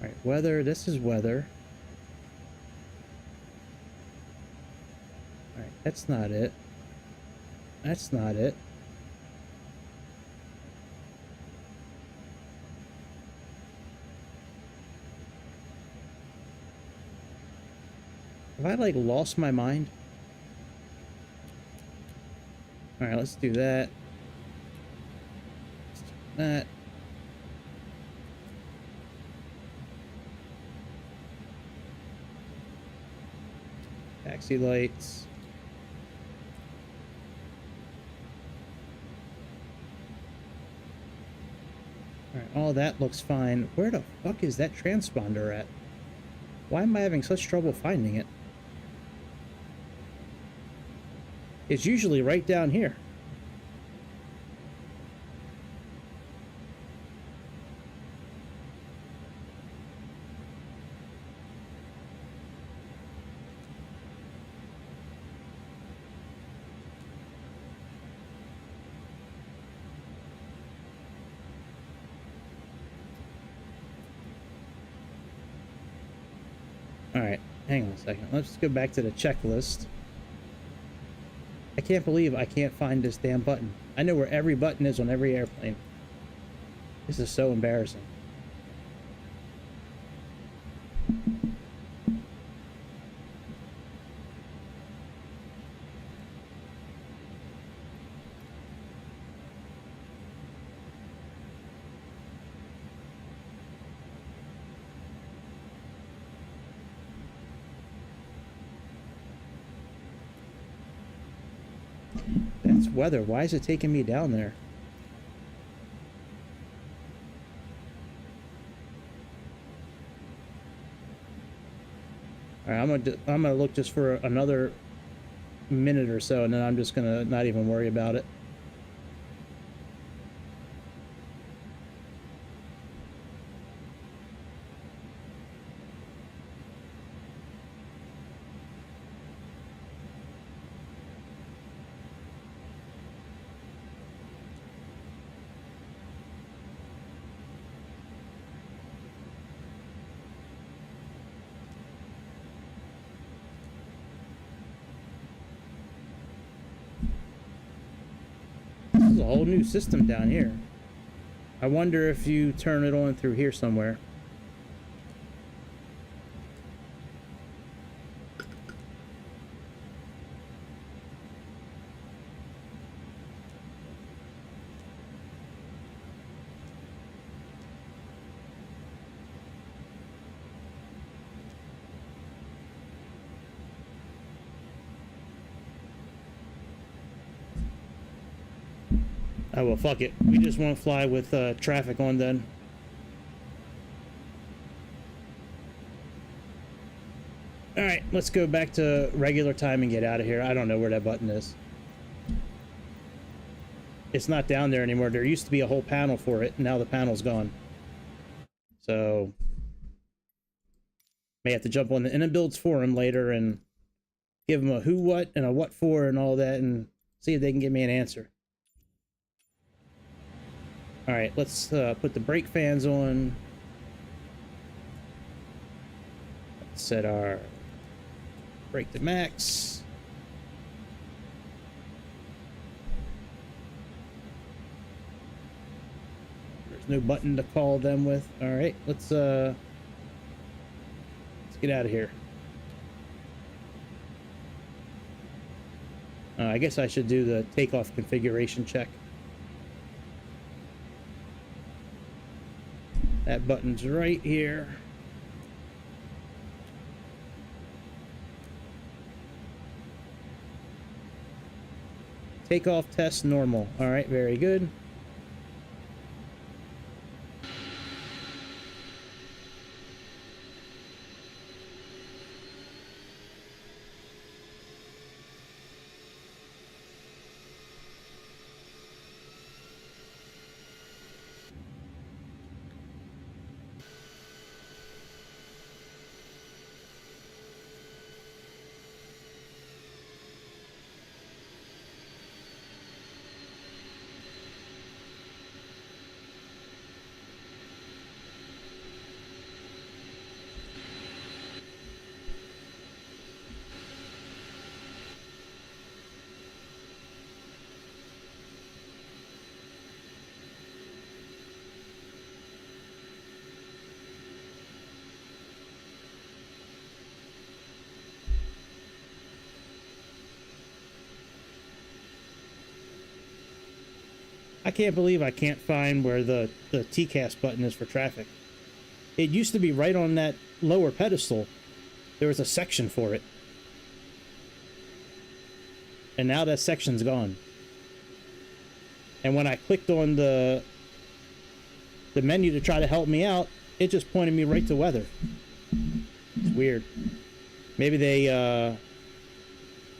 All right, weather. This is weather. All right, that's not it. That's not it. Have I, like, lost my mind? All right, let's do that. Let's do that. Taxi lights. All right, all that looks fine. Where the fuck is that transponder at? Why am I having such trouble finding it? It's usually right down here. Alright, hang on a second. Let's go back to the checklist. I can't believe I can't find this damn button. I know where every button is on every airplane. This is so embarrassing. That's weather. Why is it taking me down there? All right, I'm gonna look just for another minute or so, and then I'm just gonna not even worry about it. This is a whole new system down here. I wonder if you turn it on through here somewhere. Oh well, fuck it. We just won't fly with traffic on then. Alright, let's go back to regular time and get out of here. I don't know where that button is. It's not down there anymore. There used to be a whole panel for it, and now the panel's gone. So, may have to jump on the Inibuilds forum later and give them a who, what, and a what for and all that, and see if they can give me an answer. All right, let's put the brake fans on. Let's set our brake to max. There's no button to call them with. All right, let's get out of here. I guess I should do the takeoff configuration check. That button's right here. Takeoff test normal. All right, very good. I can't believe I can't find where the TCAS button is for traffic. It used to be right on that lower pedestal. There was a section for it. And now that section's gone. And when I clicked on the menu to try to help me out, it just pointed me right to weather. It's weird. Maybe they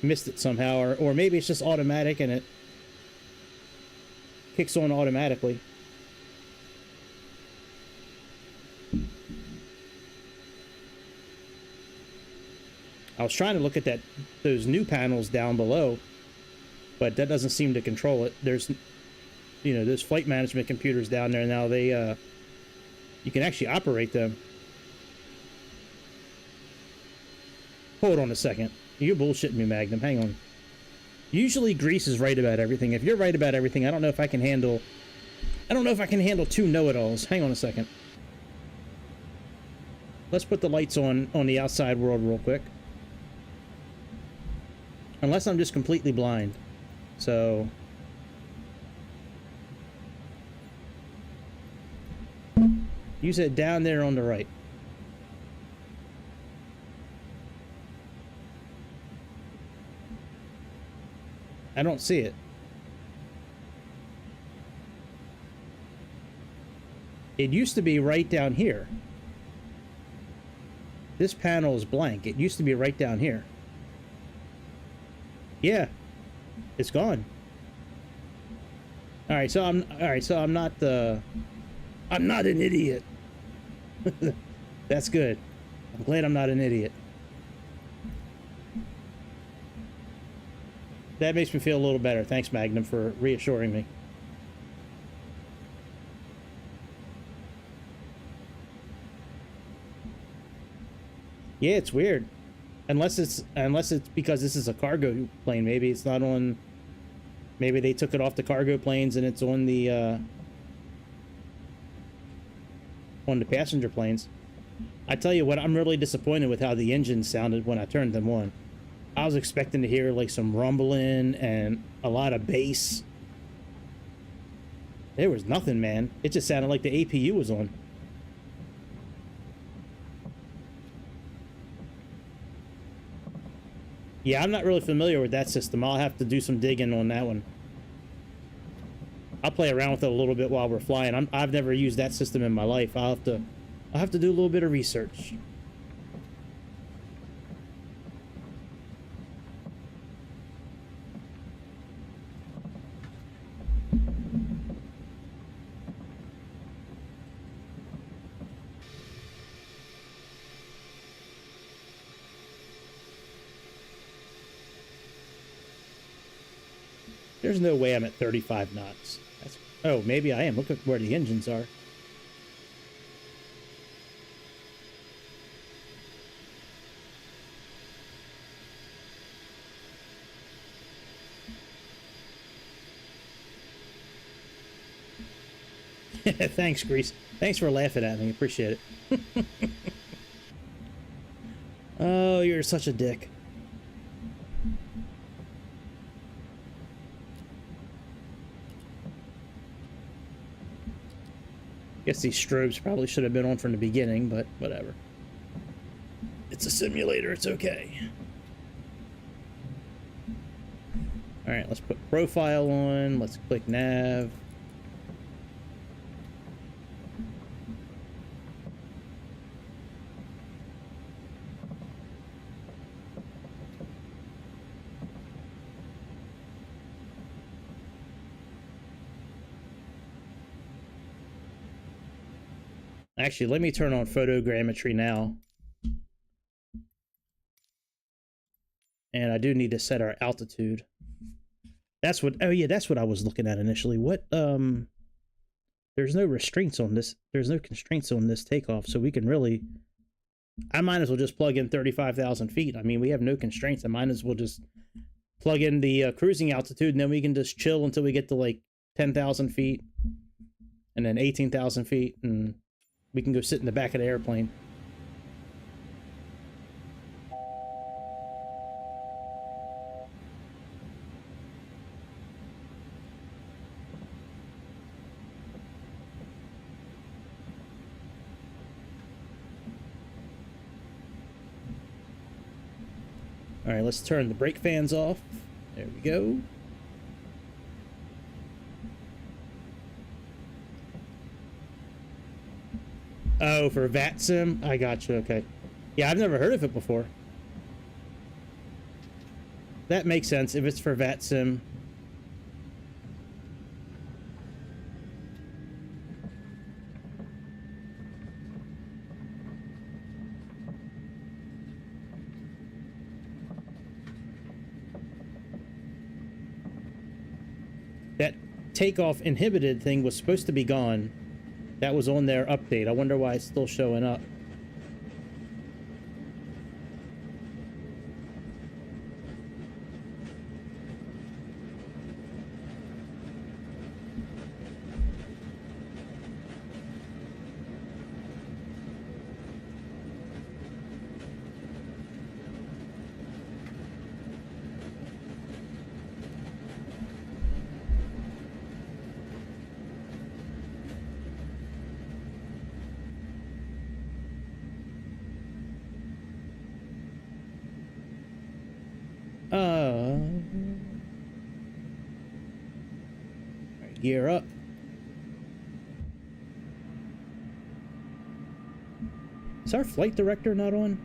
missed it somehow, or maybe it's just automatic and it kicks on automatically. I was trying to look at those new panels down below, but that doesn't seem to control it. There's, you know, there's flight management computers down there now. They, you can actually operate them. Hold on a second. You're bullshitting me, Magnum. Hang on. Usually Grease is right about everything. If you're right about everything, I don't know if I can handle two know-it-alls. Hang on a second. Let's put the lights on the outside world real quick. Unless I'm just completely blind. So you said down there on the right. I don't see it. It used to be right down here. This panel is blank. It used to be right down here. Yeah. It's gone. All right, so I'm not an idiot. That's good. I'm glad I'm not an idiot. That makes me feel a little better. Thanks, Magnum, for reassuring me. Yeah, it's weird. Unless it's because this is a cargo plane. Maybe it's not on. Maybe they took it off the cargo planes and it's on the passenger planes. I tell you what, I'm really disappointed with how the engines sounded when I turned them on. I was expecting to hear like some rumbling and a lot of bass. There was nothing, man. It just sounded like the APU was on. Yeah, I'm not really familiar with that system. I'll have to do some digging on that one. I'll play around with it a little bit while we're flying. I've never used that system in my life. I'll have to do a little bit of research. There's no way I'm at 35 knots. Oh, maybe I am. Look at where the engines are. Thanks, Grease. Thanks for laughing at me. Appreciate it. Oh, you're such a dick. Guess these strobes probably should have been on from the beginning, but whatever. It's a simulator, it's okay. Alright, let's put profile on, let's click nav. Actually, let me turn on photogrammetry now. And I do need to set our altitude. That's what, oh yeah, that's what I was looking at initially. What, there's no restraints on this. There's no constraints on this takeoff, so we can really, I might as well just plug in 35,000 feet. I mean, we have no constraints. I might as well just plug in the cruising altitude, and then we can just chill until we get to like 10,000 feet, and then 18,000 feet, and we can go sit in the back of the airplane. All right, let's turn the brake fans off. There we go. Oh, for VATSIM? I got you, okay. Yeah, I've never heard of it before. That makes sense if it's for VATSIM. That takeoff inhibited thing was supposed to be gone. That was on their update. I wonder why it's still showing up. Gear up. Is our flight director not on?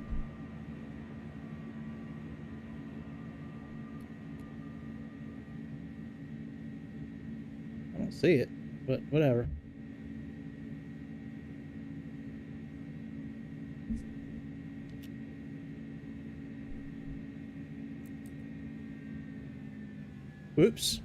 I don't see it, but whatever. Whoops.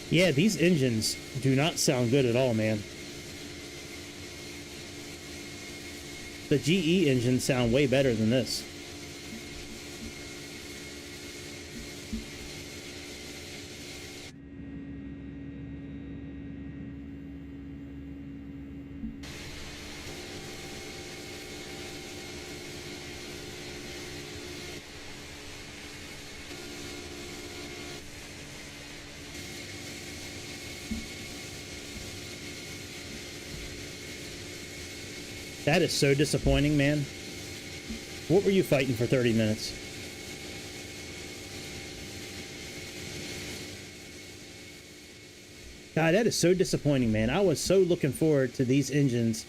Yeah, these engines do not sound good at all, man. The GE engines sound way better than this. That is so disappointing, man. What were you fighting for 30 minutes? God, that is so disappointing, man. I was so looking forward to these engines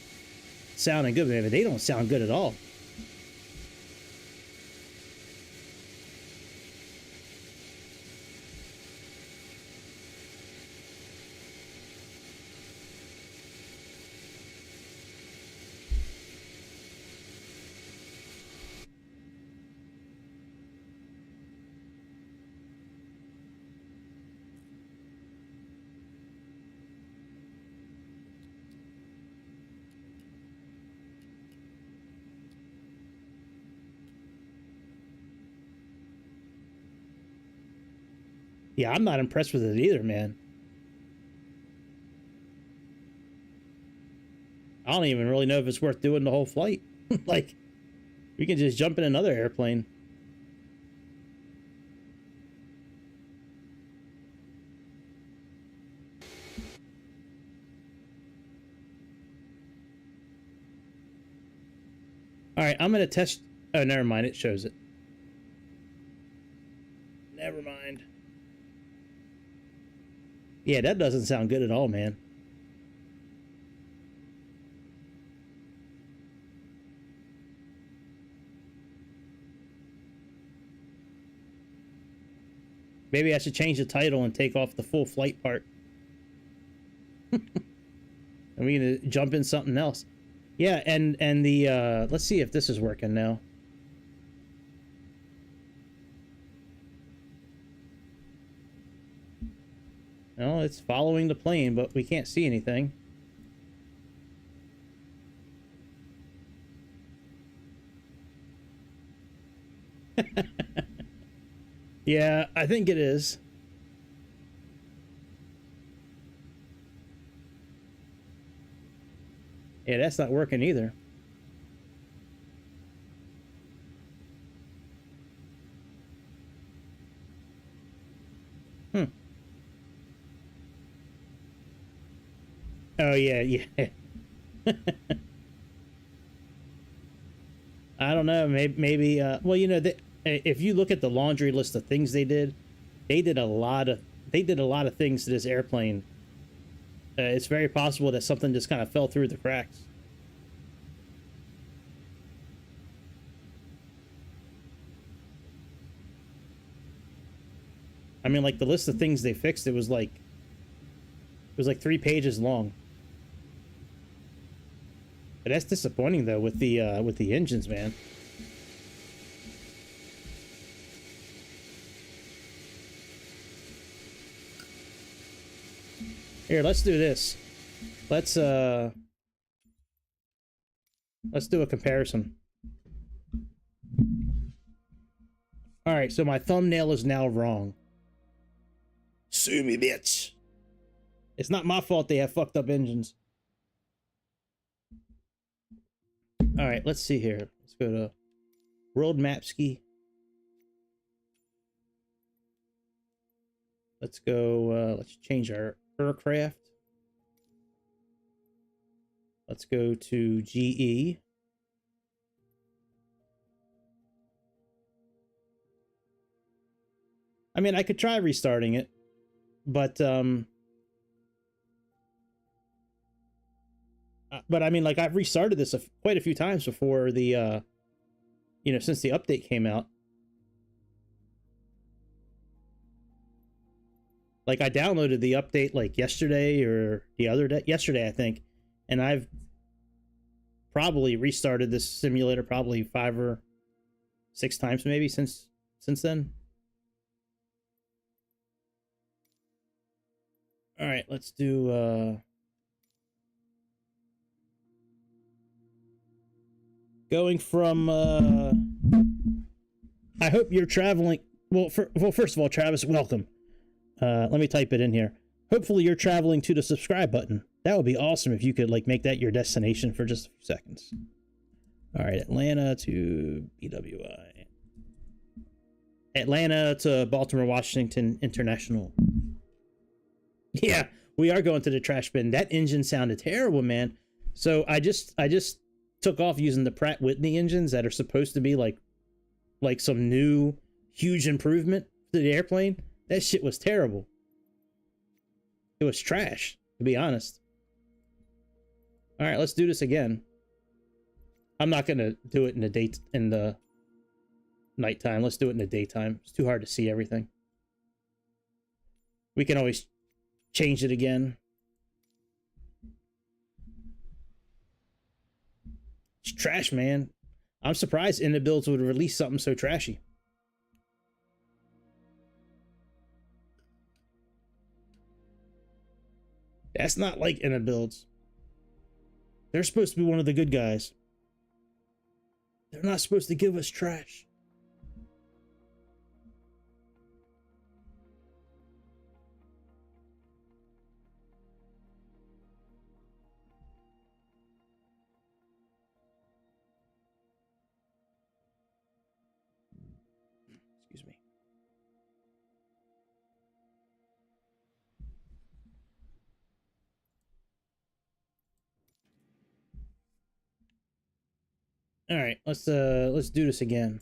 sounding good, man, but they don't sound good at all. Yeah, I'm not impressed with it either, man. I don't even really know if it's worth doing the whole flight. Like, we can just jump in another airplane. All right, I'm going to test... Oh, never mind. It shows it. Never mind. Yeah, that doesn't sound good at all, man. Maybe I should change the title and take off the full flight part. And we can jump in something else. Yeah, and the let's see if this is working now. No, it's following the plane, but we can't see anything. Yeah, I think it is. Yeah, that's not working either. Oh, yeah, yeah. I don't know, maybe well, you know, if you look at the laundry list of things they did a lot of things to this airplane. It's very possible that something just kind of fell through the cracks. I mean, like, the list of things they fixed, it was like 3 pages long. But that's disappointing, though, with the engines, man. Here, let's do this. Let's do a comparison. All right, so my thumbnail is now wrong. Sue me, bitch. It's not my fault they have fucked up engines. All right, let's see here. Let's go to World Map Ski. Let's go, let's change our aircraft. Let's go to GE. I mean, I could try restarting it, but I mean, like, I've restarted this quite a few times before the, you know, since the update came out. Like, I downloaded the update, like, yesterday or the other day. Yesterday, I think. And I've probably restarted this simulator probably 5 or 6 times maybe since then. All right, let's do, going from, I hope you're traveling. Well, first of all, Travis, welcome. Let me type it in here. Hopefully you're traveling to the subscribe button. That would be awesome if you could, like, make that your destination for just a few seconds. All right, Atlanta to BWI. Atlanta to Baltimore, Washington International. Yeah, we are going to the trash bin. That engine sounded terrible, man. So I just took off using the Pratt Whitney engines that are supposed to be like some new huge improvement to the airplane. That shit was terrible. It was trash, to be honest. All right, let's do this again. I'm not gonna do it in the nighttime. Let's do it in the daytime. It's too hard to see everything. We can always change it again. It's trash, man. I'm surprised Inibuilds would release something so trashy. That's not like Inibuilds. They're supposed to be one of the good guys. They're not supposed to give us trash. Excuse me. All right, let's do this again.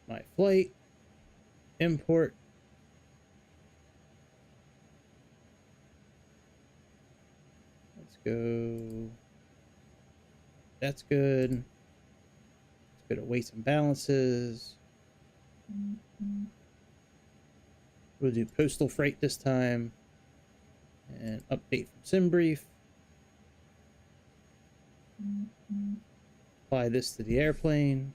My flight, import. Let's go. That's good. Let's go to weights and balances. We'll do postal freight this time. And update from SimBrief. Apply this to the airplane.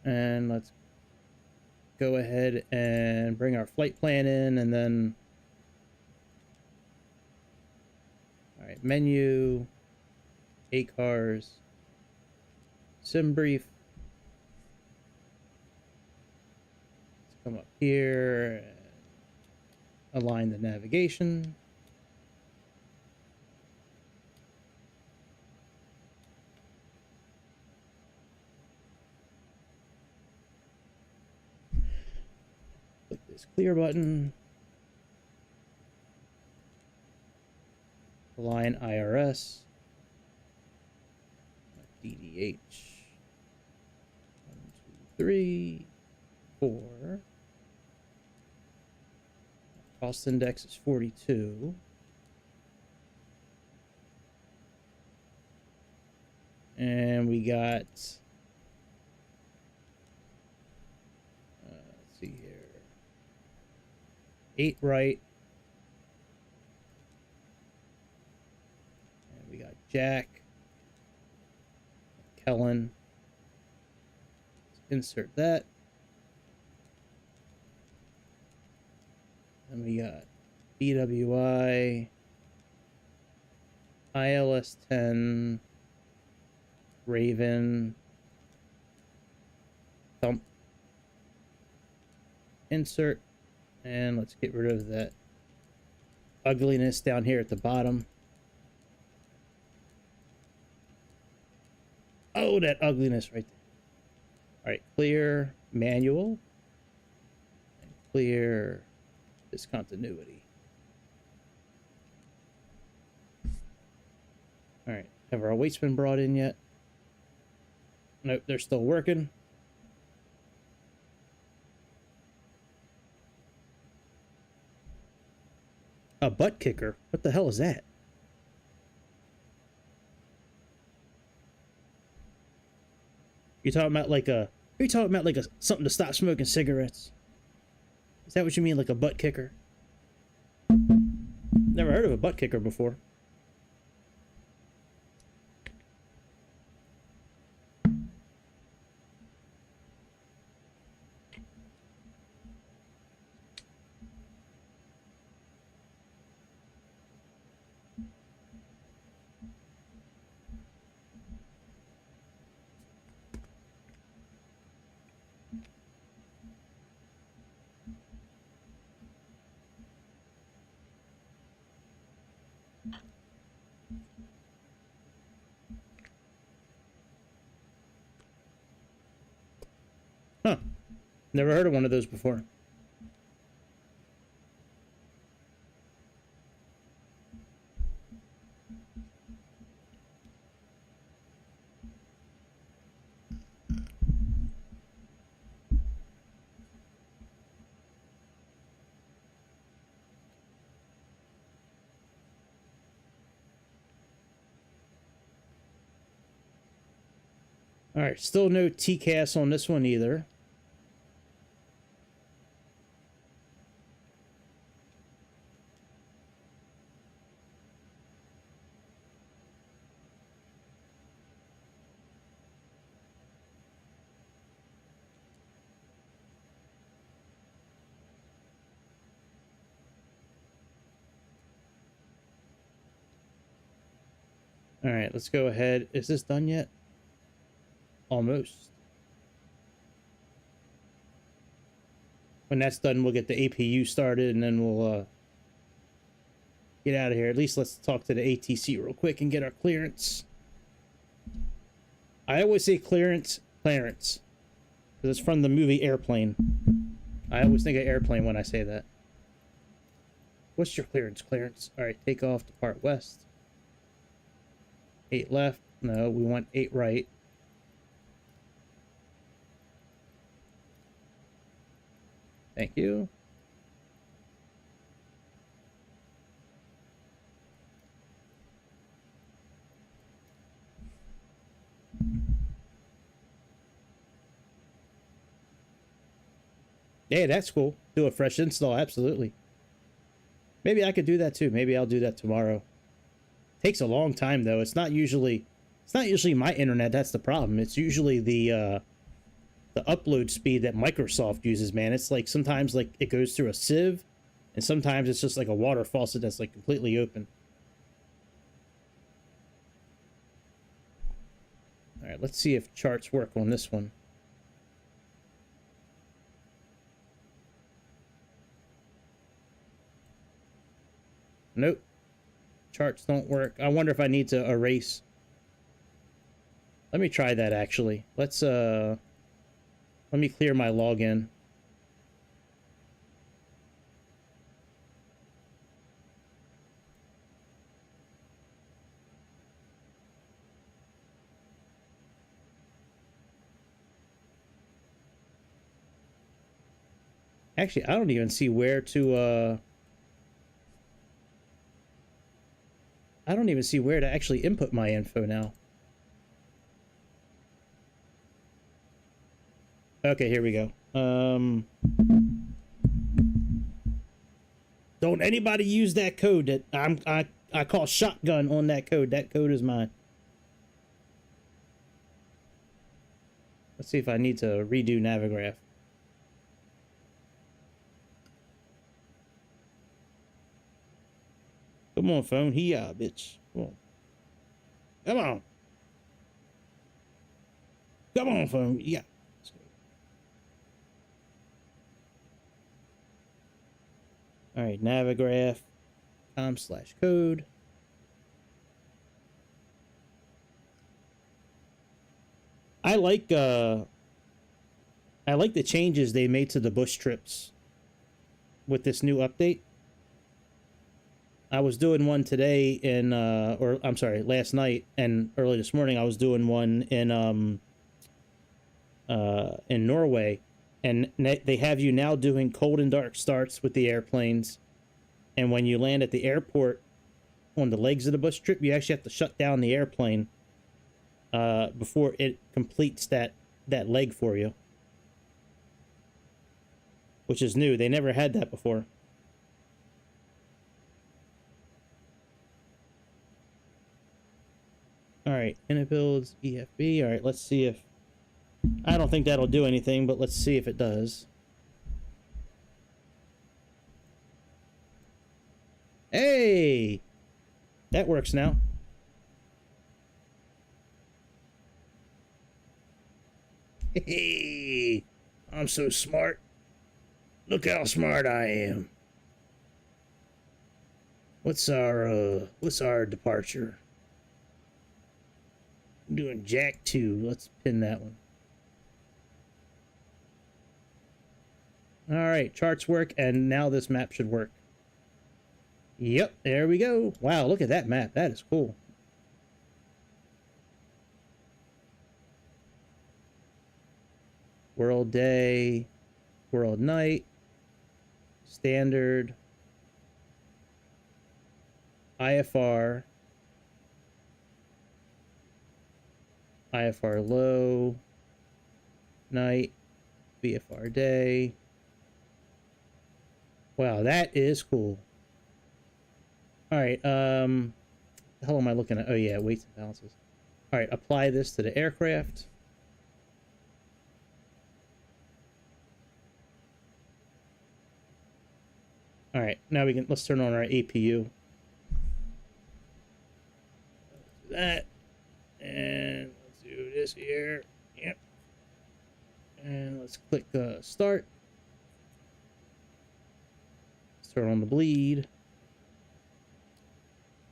And let's go ahead and bring our flight plan in, and then all right, menu, ACARS, SimBrief. Let's come up here and align the navigation. Click this clear button. Align IRS. DDH. 1, 2, 3, 4. Cost index is 42. And we got, let's see here, 8 right. And we got Jack, Kellen. Let's insert that. And we got BWI, ILS 10, Raven, Thump, insert, and let's get rid of that ugliness down here at the bottom. Oh, that ugliness right there. All right, clear manual and clear discontinuity. All right, have our weights been brought in yet? Nope, they're still working. A butt kicker? What the hell is that? You talking about like a? Are you talking about like a something to stop smoking cigarettes? Is that what you mean, like a butt kicker? Never heard of a butt kicker before. Never heard of one of those before. All right, still no TCAS on this one either. All right, let's go ahead. Is this done yet? Almost. When that's done, we'll get the APU started, and then we'll get out of here. At least let's talk to the ATC real quick and get our clearance. I always say clearance, because it's from the movie Airplane. I always think of airplane when I say that. What's your clearance? Clearance. All right, take off, depart west. 8 left. No, we want 8 right. Thank you. Yeah, that's cool. Do a fresh install, absolutely. Maybe I could do that too. Maybe I'll do that tomorrow. Takes a long time though. It's not usually my internet that's the problem. It's usually the upload speed that Microsoft uses, man. It's like sometimes like it goes through a sieve, and sometimes it's just like a water faucet that's like completely open. All right, let's see if charts work on this one. Nope. Charts don't work. I wonder if I need to erase. Let me try that actually. Let's let me clear my login. Actually, I don't even see where to I don't even see where to actually input my info now. Okay, here we go. Don't anybody use that code that I call shotgun on that code. That code is mine. Let's see if I need to redo Navigraph. Come on, phone. Bitch. Come on. Come on. Come on, phone. Yeah. All right, Navigraph .com/code. I like the changes they made to the bush trips with this new update. I was doing one today in or I'm sorry, last night and early this morning I was doing one in Norway, and they have you now doing cold and dark starts with the airplanes, and when you land at the airport on the legs of the bush trip, you actually have to shut down the airplane before it completes that leg for you, which is new. They never had that before. All right, Inibuilds EFB. All right, let's see if... I don't think that'll do anything, but let's see if it does. Hey! That works now. Hey! I'm so smart. Look how smart I am. What's our departure? I'm doing Jack 2. Let's pin that one. All right, charts work, and now this map should work. Yep, there we go. Wow, look at that map. That is cool. World day, world night, standard, IFR, IFR low, night, VFR day. Wow, that is cool. All right, the hell am I looking at? Oh yeah, weights and balances. All right, apply this to the aircraft. All right, now let's turn on our APU. That, and let's do this here. Yep. And let's click start. Let's turn on the bleed.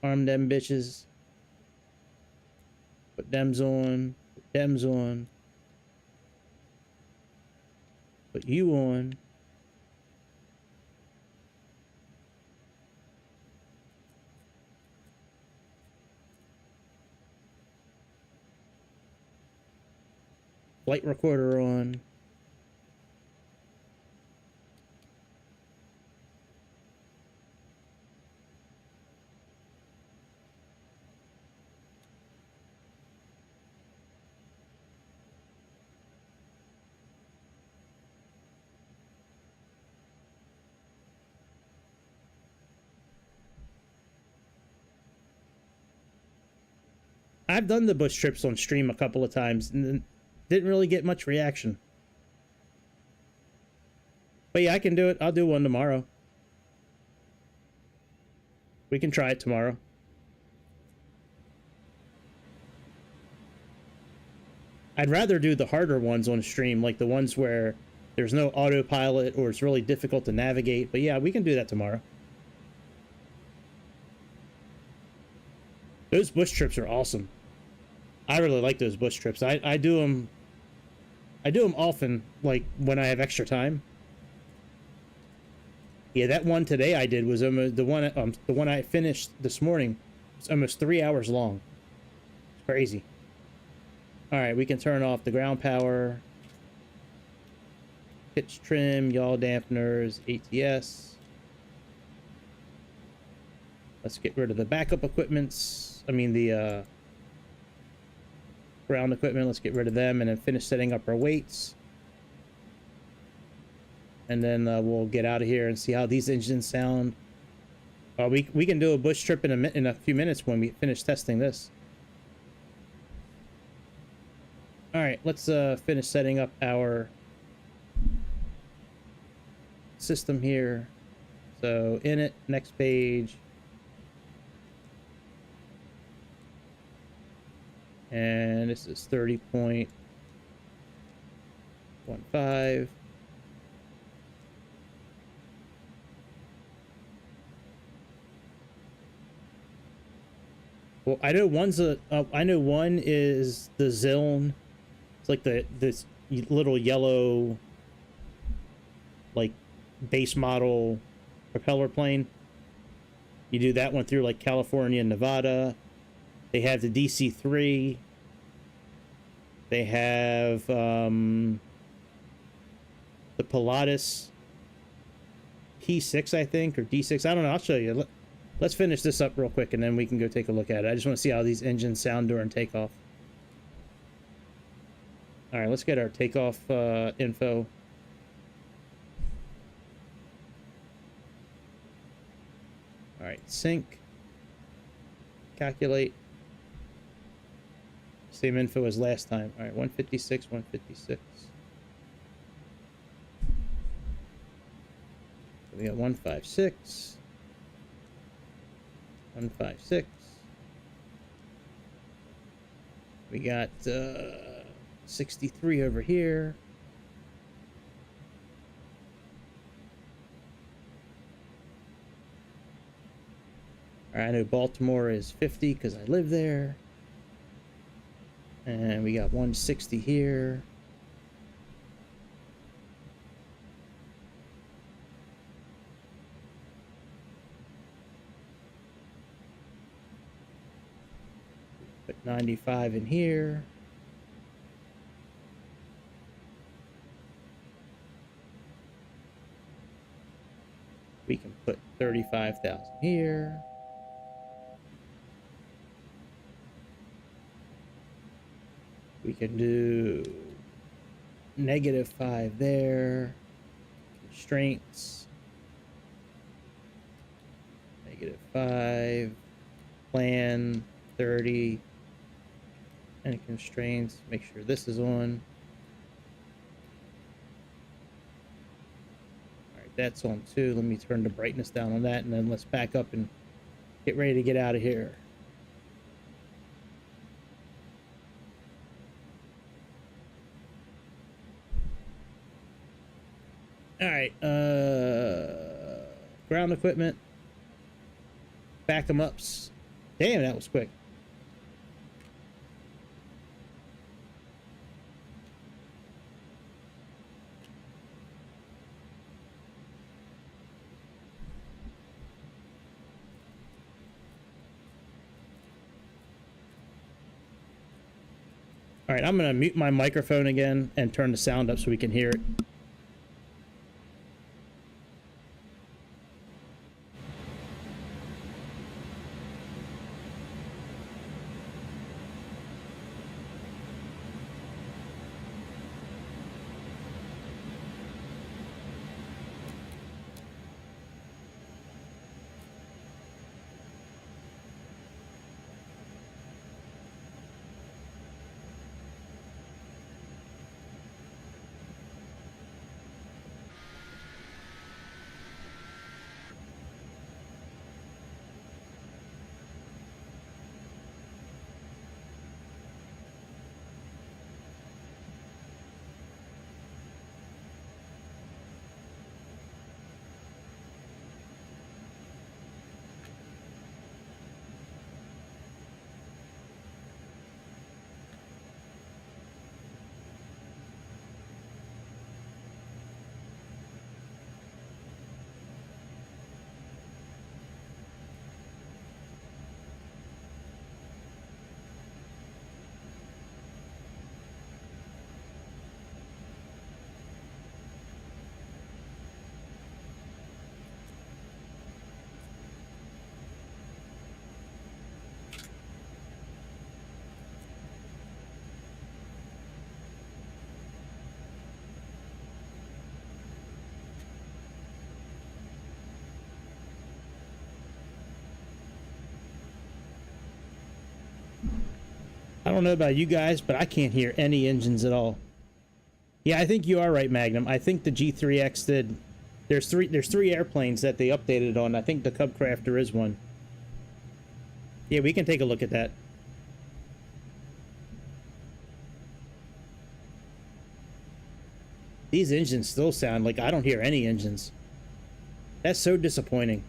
Arm them bitches. Put dems on. Put dems on. Put you on. Flight recorder on. I've done the bush trips on stream a couple of times and didn't really get much reaction. But yeah, I can do it. I'll do one tomorrow. We can try it tomorrow. I'd rather do the harder ones on stream, like the ones where there's no autopilot or it's really difficult to navigate. But yeah, we can do that tomorrow. Those bush trips are awesome. I really like those bush trips. I do them often, like when I have extra time. Yeah, that one today I did was almost the one I finished this morning. It's almost 3 hours long. It's crazy. All right, we can turn off the ground power, pitch trim, yaw dampeners, ATS. Let's get rid of the backup equipments. I mean the ground equipment. Let's get rid of them and then finish setting up our weights. And then we'll get out of here and see how these engines sound. We can do a bush trip in a few minutes when we finish testing this. All right, let's finish setting up our system here. So in it, next page. And this is 30.15. Well, I know I know one is the Ziln. It's like this little yellow, like base model propeller plane. You do that one through like California and Nevada. They have the DC-3. They have the Pilatus P6, I think, or D6. I don't know. I'll show you. Let's finish this up real quick, and then we can go take a look at it. I just want to see how these engines sound during takeoff. All right, let's get our takeoff info. All right, sync. Calculate. Same info as last time. All right, 156, 156. So we got 156. 156. We got 63 over here. All right, I know Baltimore is 50 because I live there. And we got 160 here. put 95 in here. We can put 35,000 here. We can do -5 there. Constraints. -5. Plan 30. And constraints. Make sure this is on. Alright, that's on too. Let me turn the brightness down on that, and then let's back up and get ready to get out of here. Alright, ground equipment. Back them ups. Damn, that was quick. Alright, I'm gonna mute my microphone again and turn the sound up so we can hear it. I don't know about you guys, but I can't hear any engines at all. Yeah, I think you are right, Magnum. I think the G3X did. There's three airplanes that they updated on. I think the Cub Crafter is one. Yeah, we can take a look at that. These engines still sound like I don't hear any engines. That's so disappointing.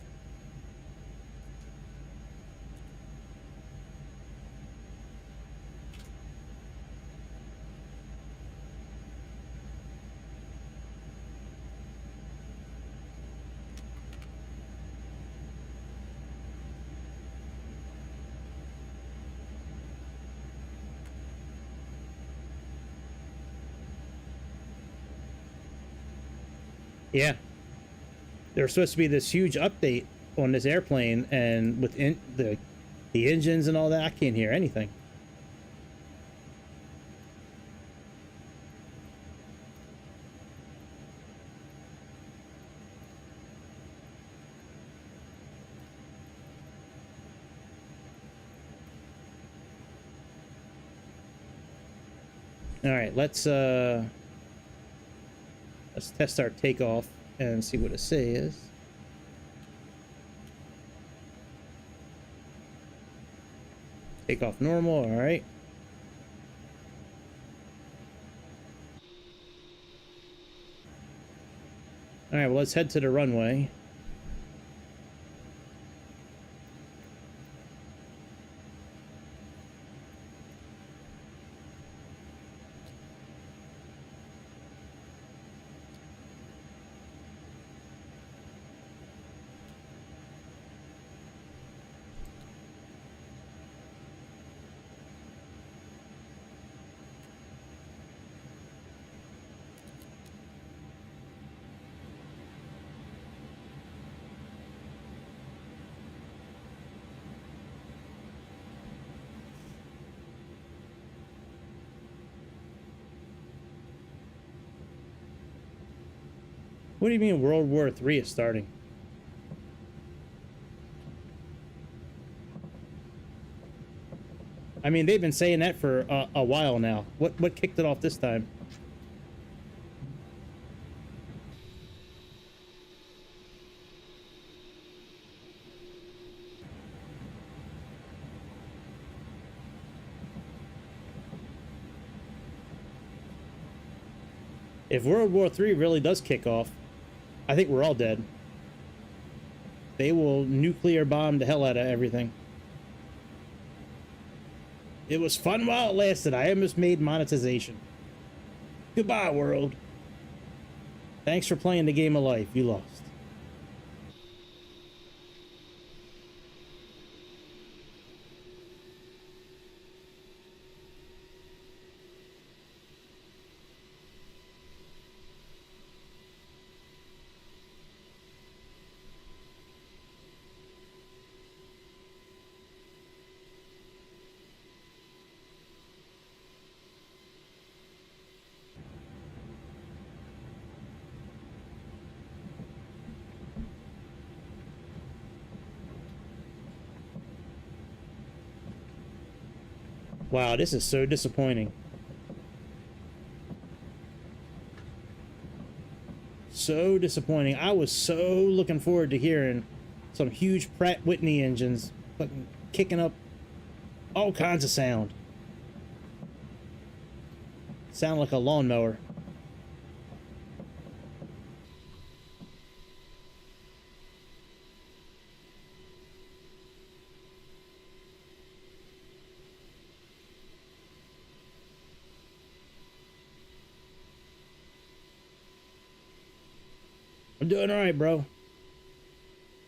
Yeah. There's supposed to be this huge update on this airplane, and with the engines and all that, I can't hear anything. All right, let's test our takeoff and see what it says. Takeoff normal, all right. All right, well, let's head to the runway. What do you mean World War III is starting? I mean, they've been saying that for a while now. What kicked it off this time? If World War III really does kick off, I think we're all dead. They will nuclear bomb the hell out of everything. It was fun while it lasted. I almost made monetization. Goodbye, world. Thanks for playing the game of life. You lost. Wow, this is so disappointing. So disappointing. I was so looking forward to hearing some huge Pratt Whitney engines fucking kicking up all kinds of sound. Sound like a lawnmower. I'm doing all right, bro.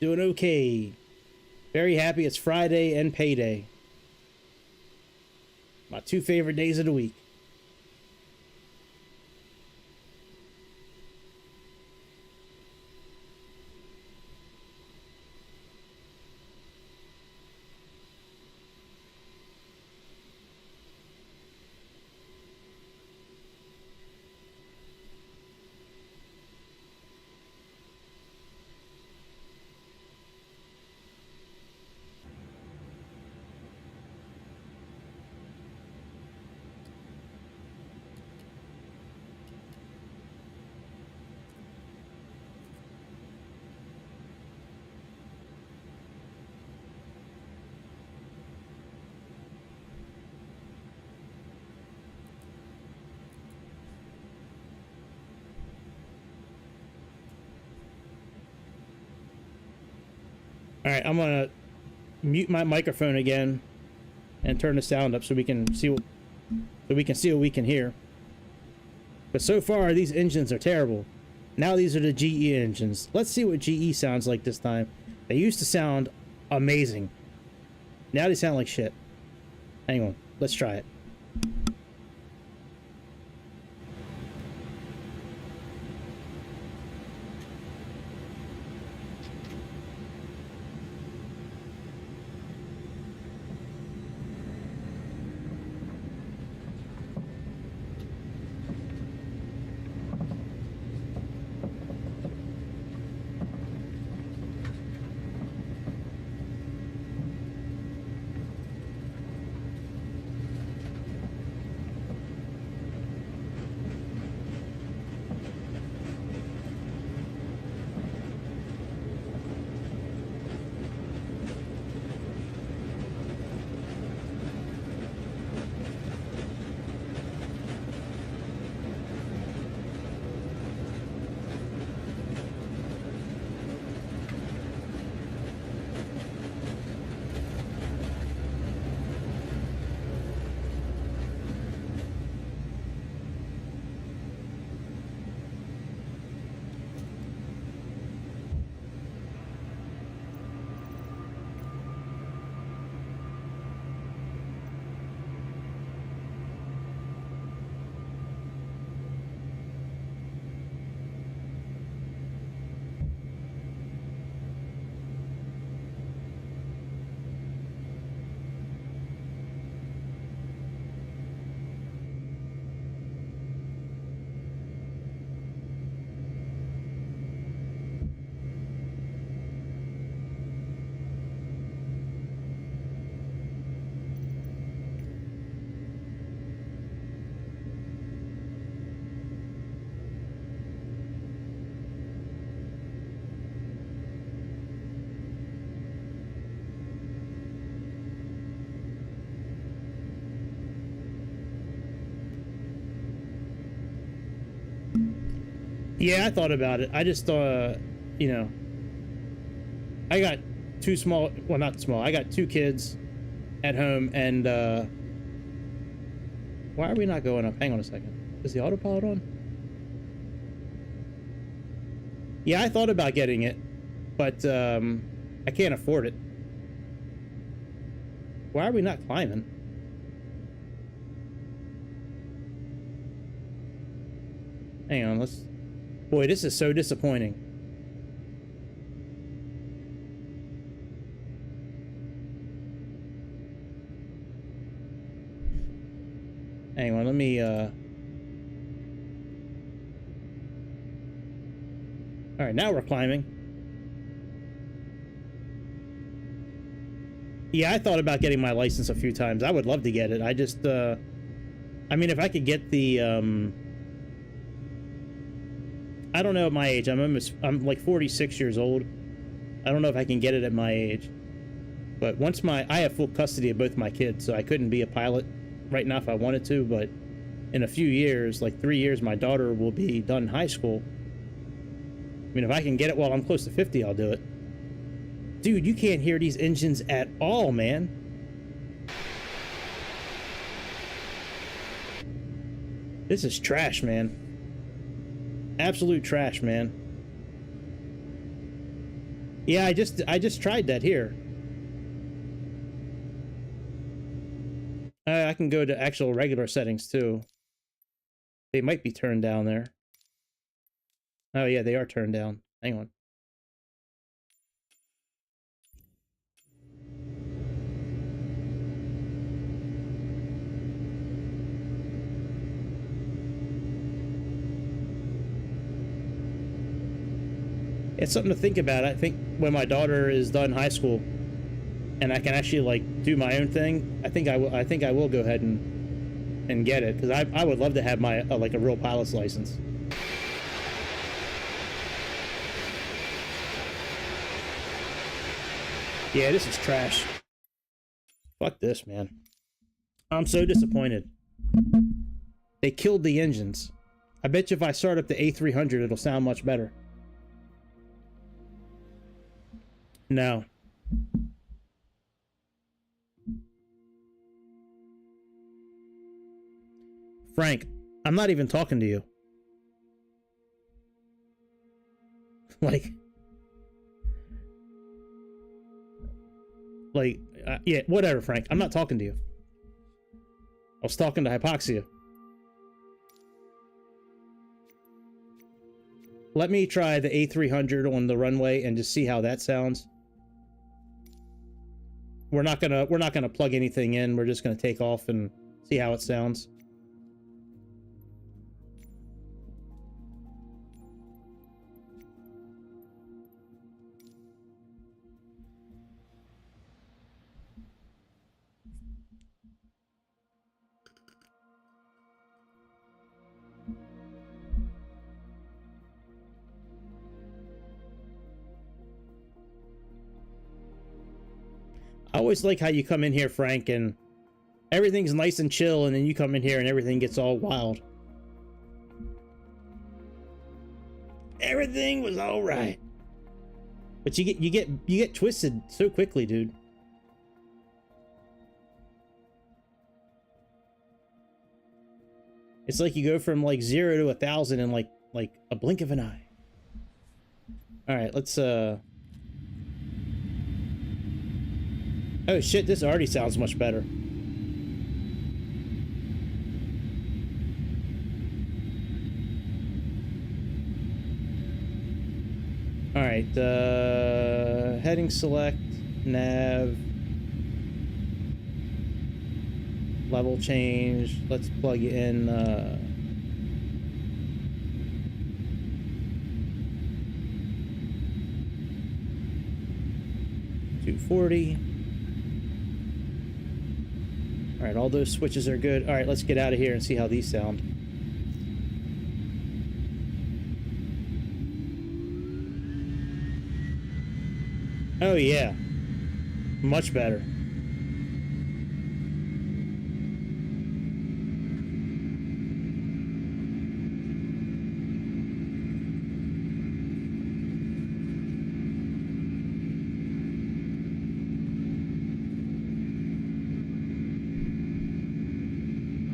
Doing okay. Very happy it's Friday and payday. My two favorite days of the week. All right, I'm gonna mute my microphone again and turn the sound up so we can see what we can hear. But so far these engines are terrible. Now these are the GE engines. Let's see what GE sounds like this time. They used to sound amazing. Now they sound like shit. Hang on, let's try it. Yeah, I thought about it. I just you know, I got two small, well, not small, I got two kids at home, and why are we not going up? Hang on a second. Is the autopilot on? Yeah, I thought about getting it, but I can't afford it. Why are we not climbing? Hang on, let's... Boy, this is so disappointing. Hang on, let me, Alright, now we're climbing. Yeah, I thought about getting my license a few times. I would love to get it. I just, I mean, if I could get the, I don't know at my age. I'm like 46 years old. I don't know if I can get it at my age. But once I have full custody of both my kids, so I couldn't be a pilot right now if I wanted to, but in a few years, like 3 years, my daughter will be done high school. I mean, if I can get it while I'm close to 50, I'll do it. Dude, you can't hear these engines at all, man. This is trash, man. Absolute trash, man. Yeah, I just tried that here. I can go to actual regular settings too. They might be turned down there. Oh yeah, they are turned down. Hang on. It's something to think about. I think when my daughter is done high school and I can actually like do my own thing, I think I will go ahead and get it, because I would love to have my like a real pilot's license. Yeah, this is trash. Fuck this, man. I'm so disappointed. They killed the engines. I bet you if I start up the A300, it'll sound much better. No. Frank, I'm not even talking to you. Yeah, whatever, Frank. I'm not talking to you. I was talking to Hypoxia. Let me try the A300 on the runway and just see how that sounds. We're not gonna plug anything in. We're just gonna take off and see how it sounds. I always like how you come in here, Frank, and everything's nice and chill, and then you come in here and everything gets all wild. Everything was all right, but you get twisted so quickly, dude. It's like you go from like 0 to 1,000 in like a blink of an eye. All right, let's Oh shit, this already sounds much better. Alright, heading select, nav, level change, let's plug in, 240. Alright, all those switches are good. Alright, let's get out of here and see how these sound. Oh yeah. Much better.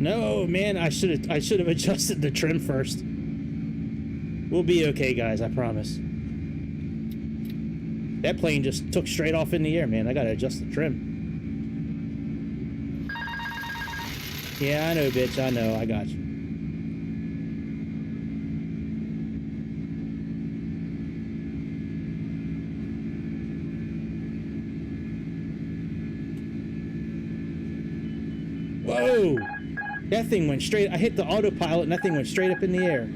No, man, I should have adjusted the trim first. We'll be okay, guys, I promise. That plane just took straight off in the air, man. I gotta adjust the trim. Yeah, I know, bitch. I know. I got you. Whoa! That thing went straight. I hit the autopilot and that thing went straight up in the air.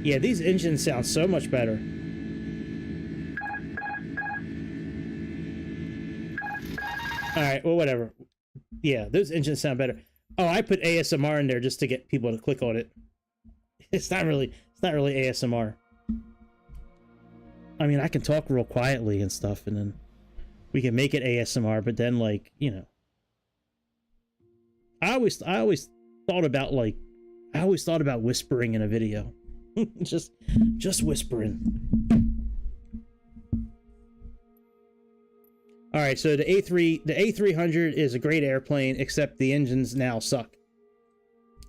Yeah, these engines sound so much better. Alright, well, whatever. Yeah, those engines sound better. Oh, I put ASMR in there just to get people to click on it. It's not really ASMR. I mean, I can talk real quietly and stuff, and then we can make it ASMR, but then, like, you know. I always thought about, like, whispering in a video. just whispering. All right, so the A300 is a great airplane, except the engines now suck,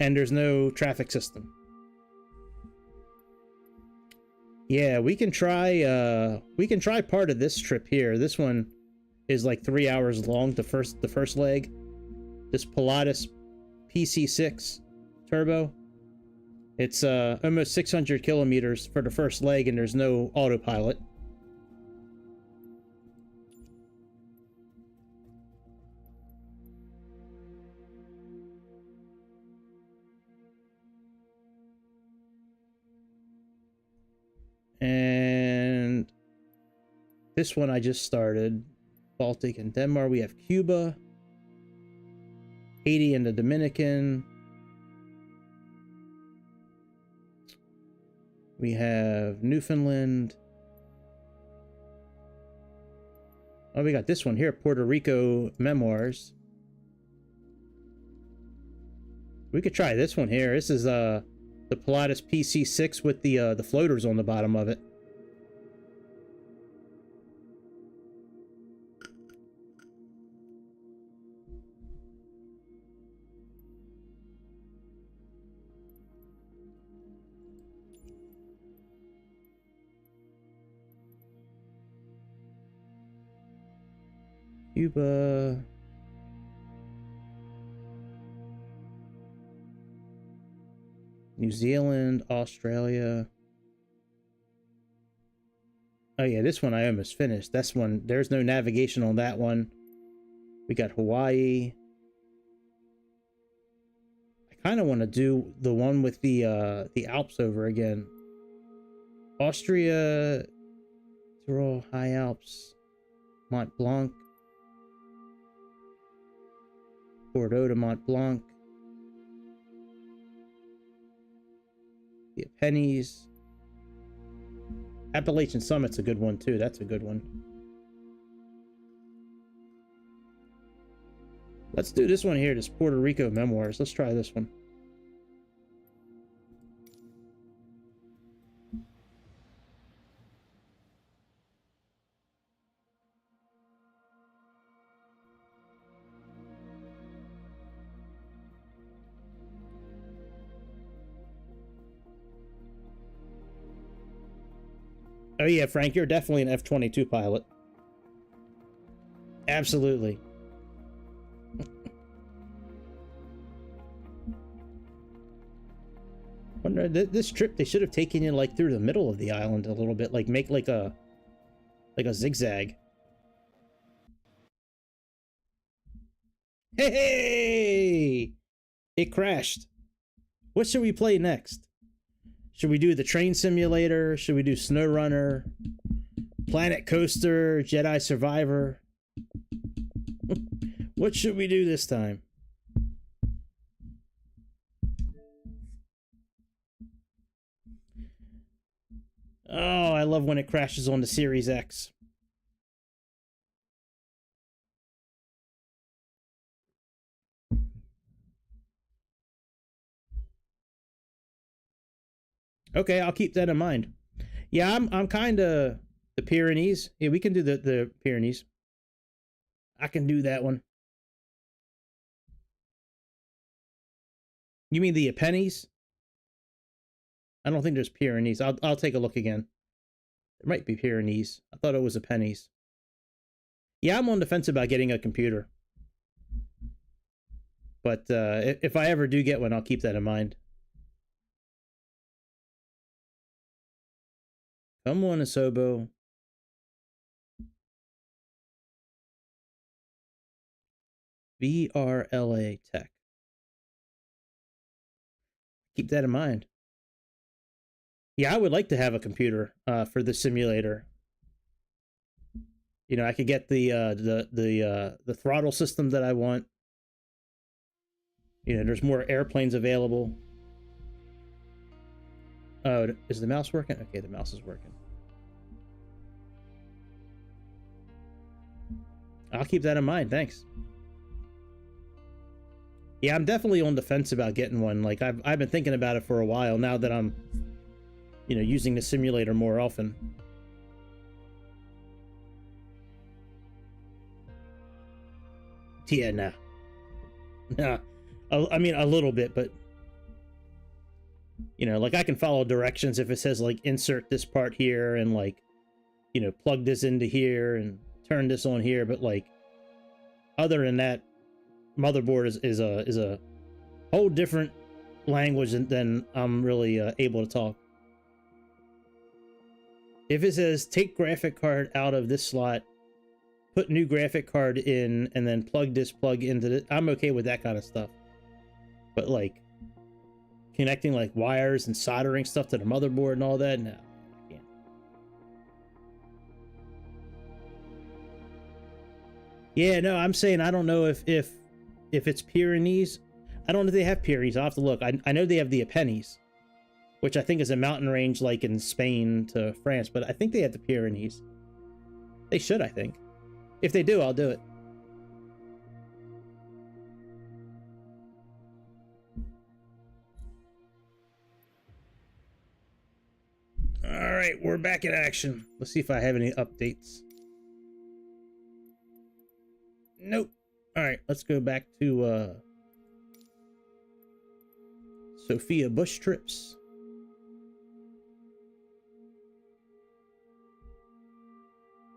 and there's no traffic system. Yeah, we can try part of this trip here. This one is like 3 hours long. The first leg, this Pilatus PC6 turbo. It's almost 600 kilometers for the first leg, and there's no autopilot. And this one I just started. Baltic and Denmark. We have Cuba, Haiti and the Dominican. We have Newfoundland. Oh, we got this one here, Puerto Rico Memoirs. We could try this one here. This is the Pilatus PC6 with the floaters on the bottom of it. Cuba. New Zealand, Australia. Oh yeah, this one I almost finished. This one, there's no navigation on that one. We got Hawaii. I kind of want to do the one with the Alps over again. Austria, Tyrol, High Alps, Mont Blanc, Bordeaux to Mont Blanc. The Pennies. Appalachian Summit's a good one too. That's a good one. Let's do this one here, this Puerto Rico Memoirs. Let's try this one. Oh yeah, Frank, you're definitely an F-22 pilot. Absolutely. Wonder this trip they should have taken you like through the middle of the island a little bit, like make like a zigzag. Hey! It crashed. What should we play next? Should we do the train simulator? Should we do Snow Runner? Planet Coaster? Jedi Survivor? What should we do this time? Oh, I love when it crashes on the Series X. Okay, I'll keep that in mind. Yeah, I'm kind of the Pyrenees. Yeah, we can do the Pyrenees. I can do that one. You mean the Apennines? I don't think there's Pyrenees. I'll take a look again. There might be Pyrenees. I thought it was Apennines. Yeah, I'm on the fence about getting a computer. But if I ever do get one, I'll keep that in mind. Come on, Asobo. VRLA Tech. Keep that in mind. Yeah, I would like to have a computer for the simulator. You know, I could get the throttle system that I want. You know, there's more airplanes available. Oh, is the mouse working? Okay, the mouse is working. I'll keep that in mind. Thanks. Yeah, I'm definitely on the fence about getting one. Like I've been thinking about it for a while now that I'm, you know, using the simulator more often. Yeah, nah. Nah. I mean, a little bit, but you know, like I can follow directions if it says like insert this part here and like, you know, plug this into here and turn this on here, but like other than that, motherboard is a whole different language than I'm really able to talk. If it says take graphic card out of this slot, put new graphic card in, and then plug this plug into it, I'm okay with that kind of stuff. But like connecting like wires and soldering stuff to the motherboard and all that, no, I can't. Yeah, no, I'm saying I don't know if it's Pyrenees. I don't know if they have Pyrenees. I'll have to look. I know they have the Apennines, which I think is a mountain range like in Spain to France, but I think they have the Pyrenees. They should, I think. If they do, I'll do it. All right, we're back in action. Let's see if I have any updates. Nope. All right, let's go back to Sophia Bush trips.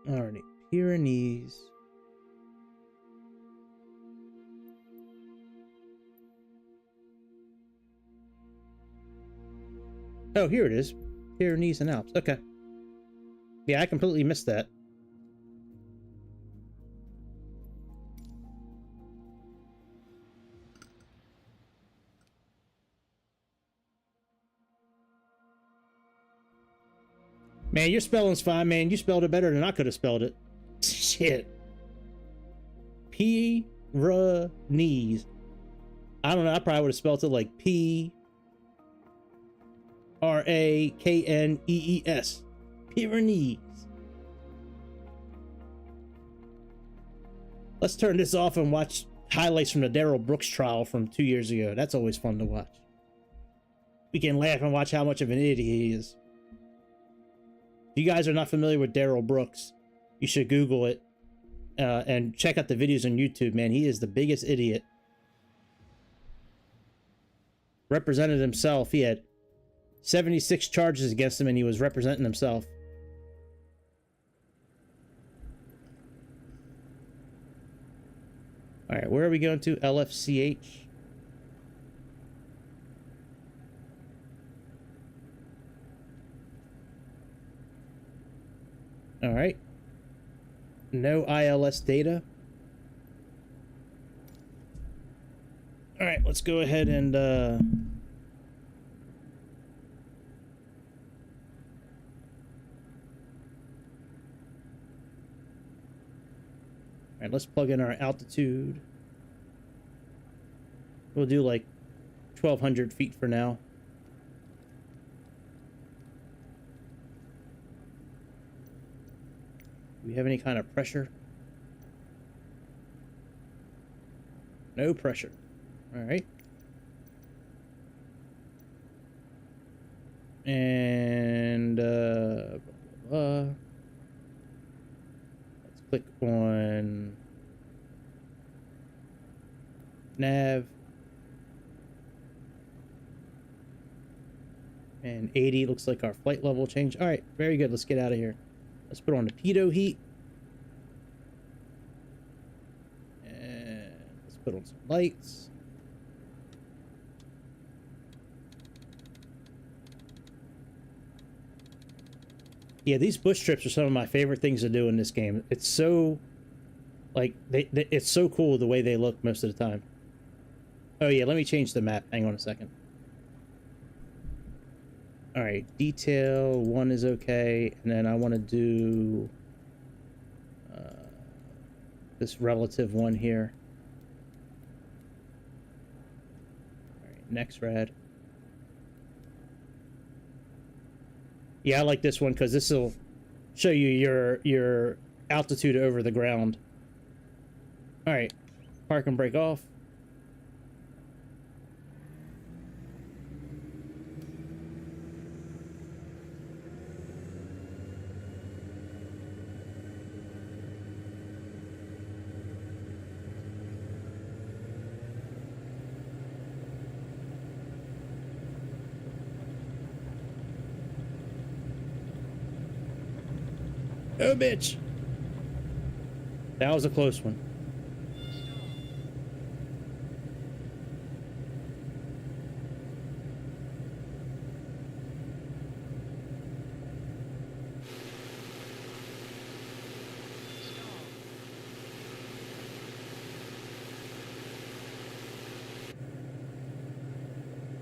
All right, Pyrenees. Oh, here it is. Pyrenees and Alps. Okay. Yeah, I completely missed that. Man, your spelling's fine, man. You spelled it better than I could have spelled it. Shit. Pyrenees. I don't know. I probably would have spelled it like P-R-A-K-N-E-E-S. Pyrenees. Let's turn this off and watch highlights from the Daryl Brooks trial from 2 years ago. That's always fun to watch. We can laugh and watch how much of an idiot he is. If you guys are not familiar with Daryl Brooks, you should Google it and check out the videos on YouTube, man. He is the biggest idiot. Represented himself. He had 76 charges against him and he was representing himself. All right, where are we going to? LFCH. All right. No ILS data. All right, let's go ahead and all right, let's plug in our altitude. We'll do like 1,200 feet for now. Do we have any kind of pressure? No pressure. All right. And Click on nav. And 80 looks like our flight level change. All right, very good. Let's get out of here. Let's put on the pitot heat. And let's put on some lights. Yeah, these bush trips are some of my favorite things to do in this game. It's so, like, it's so cool the way they look most of the time. Oh yeah, let me change the map. Hang on a second. All right, detail 1 is okay, and then I want to do this relative one here. All right, next rad. Yeah, I like this one because this will show you your altitude over the ground. All right, park and brake off. Oh, bitch. That was a close one.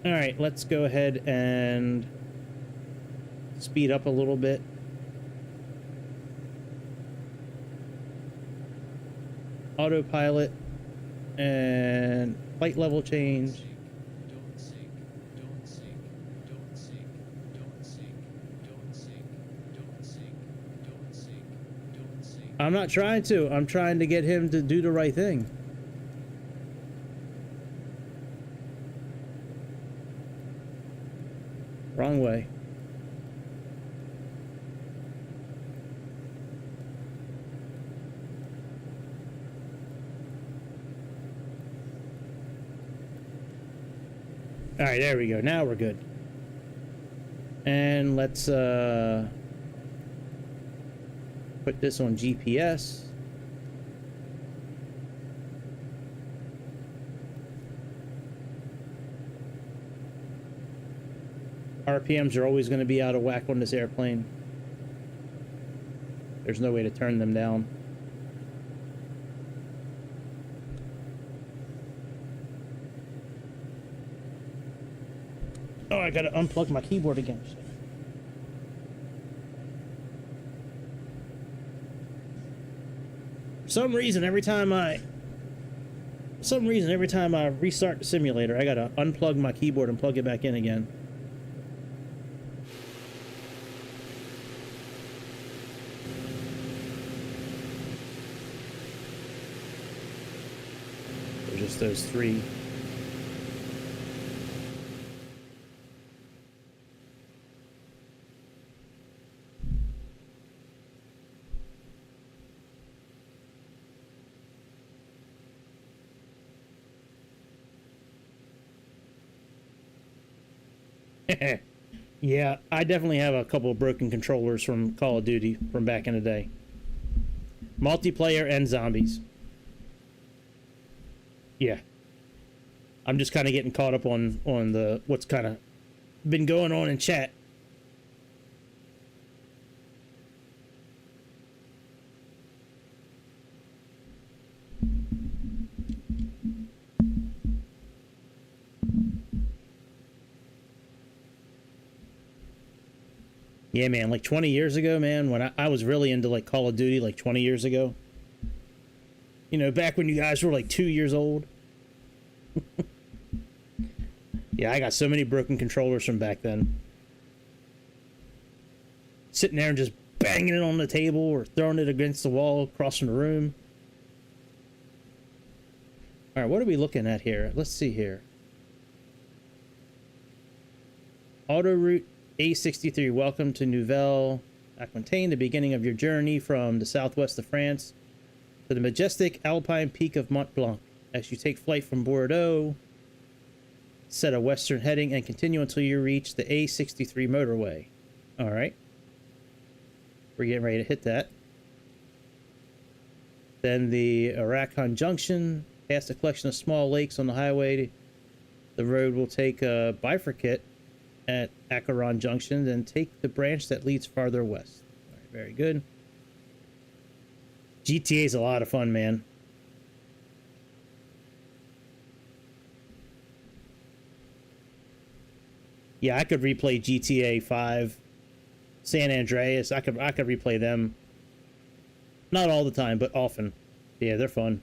All right, let's go ahead and speed up a little bit. Autopilot and flight level change. I'm not trying to. I'm trying to get him to do the right thing. Wrong way. All right, there we go. Now we're good. And let's put this on GPS. RPMs are always going to be out of whack on this airplane. There's no way to turn them down. Oh, I gotta unplug my keyboard again. For some reason, every time I restart the simulator, I gotta unplug my keyboard and plug it back in again. There's just those three. Yeah, I definitely have a couple of broken controllers from Call of Duty from back in the day. Multiplayer and zombies. Yeah. I'm just kind of getting caught up on the what's kind of been going on in chat. Yeah, man, like 20 years ago, man, when I was really into like Call of Duty, like 20 years ago. You know, back when you guys were like 2 years old. Yeah, I got so many broken controllers from back then. Sitting there and just banging it on the table or throwing it against the wall across from the room. All right, what are we looking at here? Let's see here. Auto route A63, welcome to Nouvelle Aquitaine, the beginning of your journey from the southwest of France to the majestic alpine peak of Mont Blanc. As you take flight from Bordeaux, set a western heading and continue until you reach the A63 motorway. All right. We're getting ready to hit that. Then the Arakan Junction, past a collection of small lakes on the highway. The road will take a bifurcate at Acheron Junction, then take the branch that leads farther west. All right, very good. GTA is a lot of fun, man. Yeah, I could replay GTA 5, San Andreas. I could replay them. Not all the time, but often. Yeah, they're fun.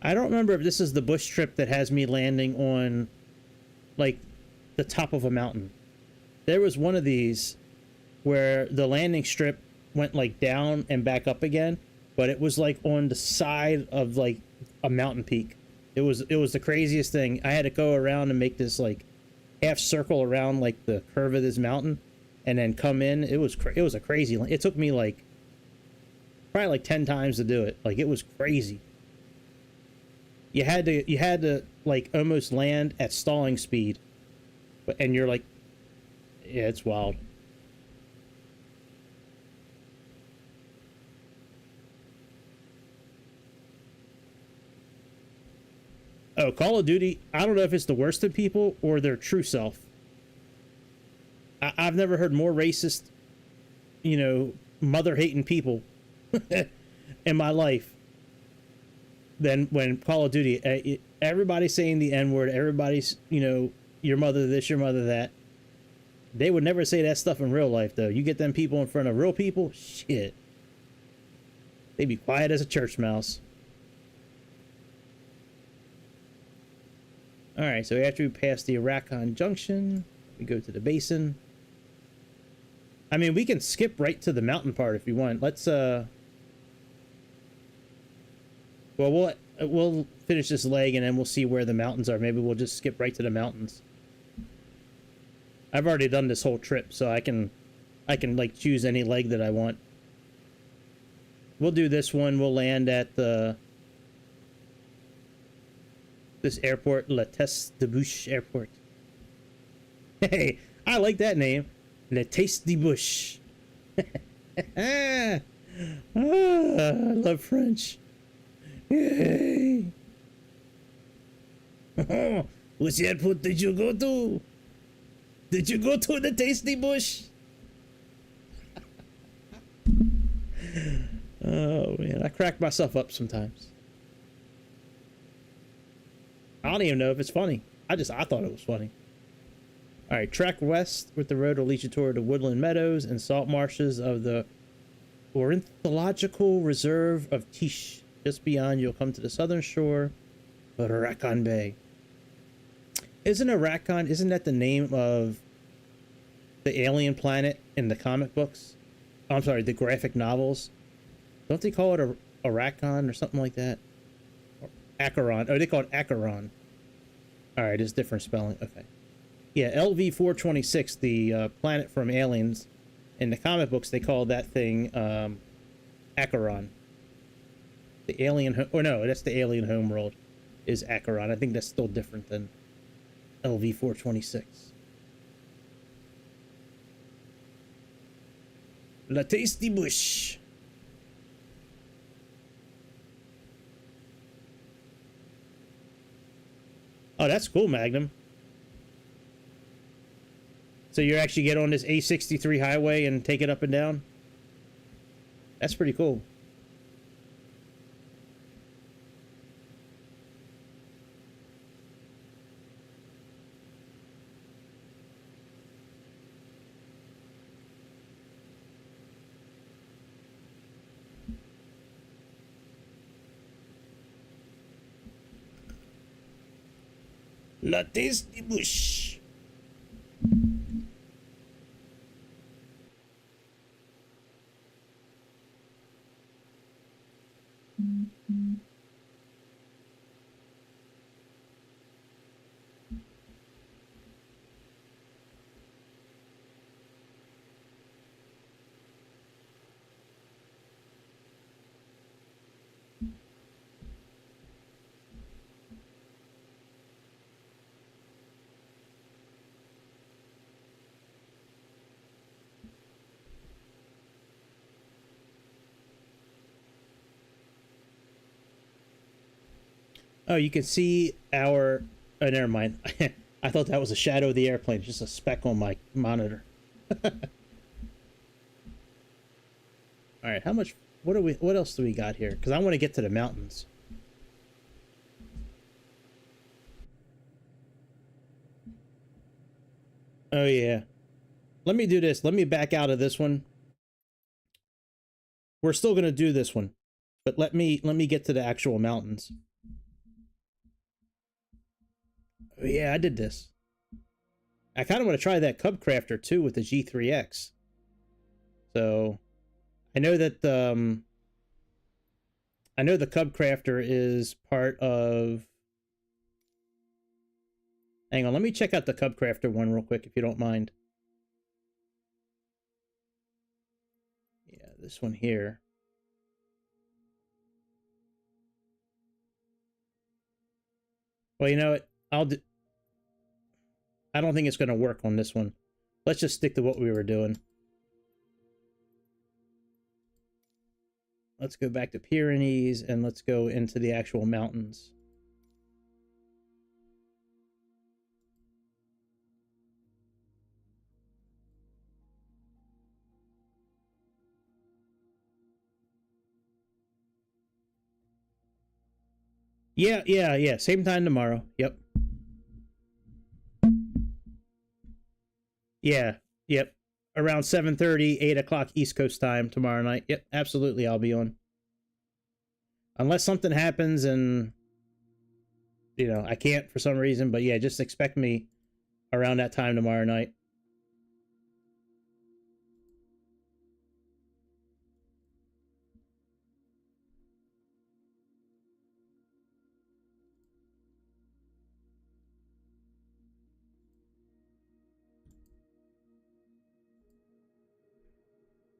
I don't remember if this is the bush trip that has me landing on, like, the top of a mountain. There was one of these where the landing strip went, like, down and back up again, but it was, like, on the side of, like, a mountain peak. It was the craziest thing. I had to go around and make this, like, half circle around, like, the curve of this mountain and then come in. It was a crazy... It took me, like, probably, like, 10 times to do it. Like, it was crazy. You had to like almost land at stalling speed, and you're like, yeah, it's wild. Oh, Call of Duty, I don't know if it's the worst of people or their true self. I've never heard more racist, you know, mother-hating people in my life than when Call of Duty. Everybody's saying the N-word, everybody's, you know, your mother this, your mother that. They would never say that stuff in real life, though. You get them people in front of real people, shit. They'd be quiet as a church mouse. Alright, so after we pass the Arakan Junction, we go to the basin. I mean, we can skip right to the mountain part if you want. Let's, well, we'll finish this leg and then we'll see where the mountains are. Maybe we'll just skip right to the mountains. I've already done this whole trip, so I can like choose any leg that I want. We'll do this one. We'll land at the this airport, La Teste de Bouche Airport. Hey, I like that name, La Teste de Bouche. I love French. Yay! Which airport did you go to? Did you go to the Tasty Bush? Oh man, I crack myself up sometimes. I don't even know if it's funny. I thought it was funny. Alright, track west with the road will lead you toward the woodland meadows and salt marshes of the Ornithological Reserve of Tiche. Just beyond, you'll come to the southern shore of Arakan Bay. Isn't that the name of the alien planet in the comic books? Oh, I'm sorry, the graphic novels. Don't they call it Arakan or something like that? Or Acheron. Oh, they call it Acheron. Alright, it's different spelling. Okay. Yeah, LV-426, the planet from Aliens. In the comic books, they call that thing Acheron. The alien... Or no, that's the alien homeworld is Acheron. I think that's still different than LV-426. La Tasty Bush. Oh, that's cool, Magnum. So you actually get on this A63 highway and take it up and down? That's pretty cool. La Tasty Bush. Oh, you can see our... Oh, never mind. I thought that was a shadow of the airplane. It's just a speck on my monitor. Alright, how much... What else do we got here? Because I want to get to the mountains. Oh, yeah. Let me do this. Let me back out of this one. We're still going to do this one. But let me get to the actual mountains. Oh, yeah, I did this. I kind of want to try that Cub Crafter, too, with the G3X. So... I know that I know the Cub Crafter is part of... Hang on, let me check out the Cub Crafter one real quick, if you don't mind. Yeah, this one here. Well, you know what? I don't think it's going to work on this one. Let's just stick to what we were doing. Let's go back to Pyrenees, and let's go into the actual mountains. Yeah. Same time tomorrow. Yep. Yep. Around 7:30, 8 o'clock East Coast time tomorrow night. Yep, absolutely, I'll be on. Unless something happens and, you know, I can't for some reason. But yeah, just expect me around that time tomorrow night.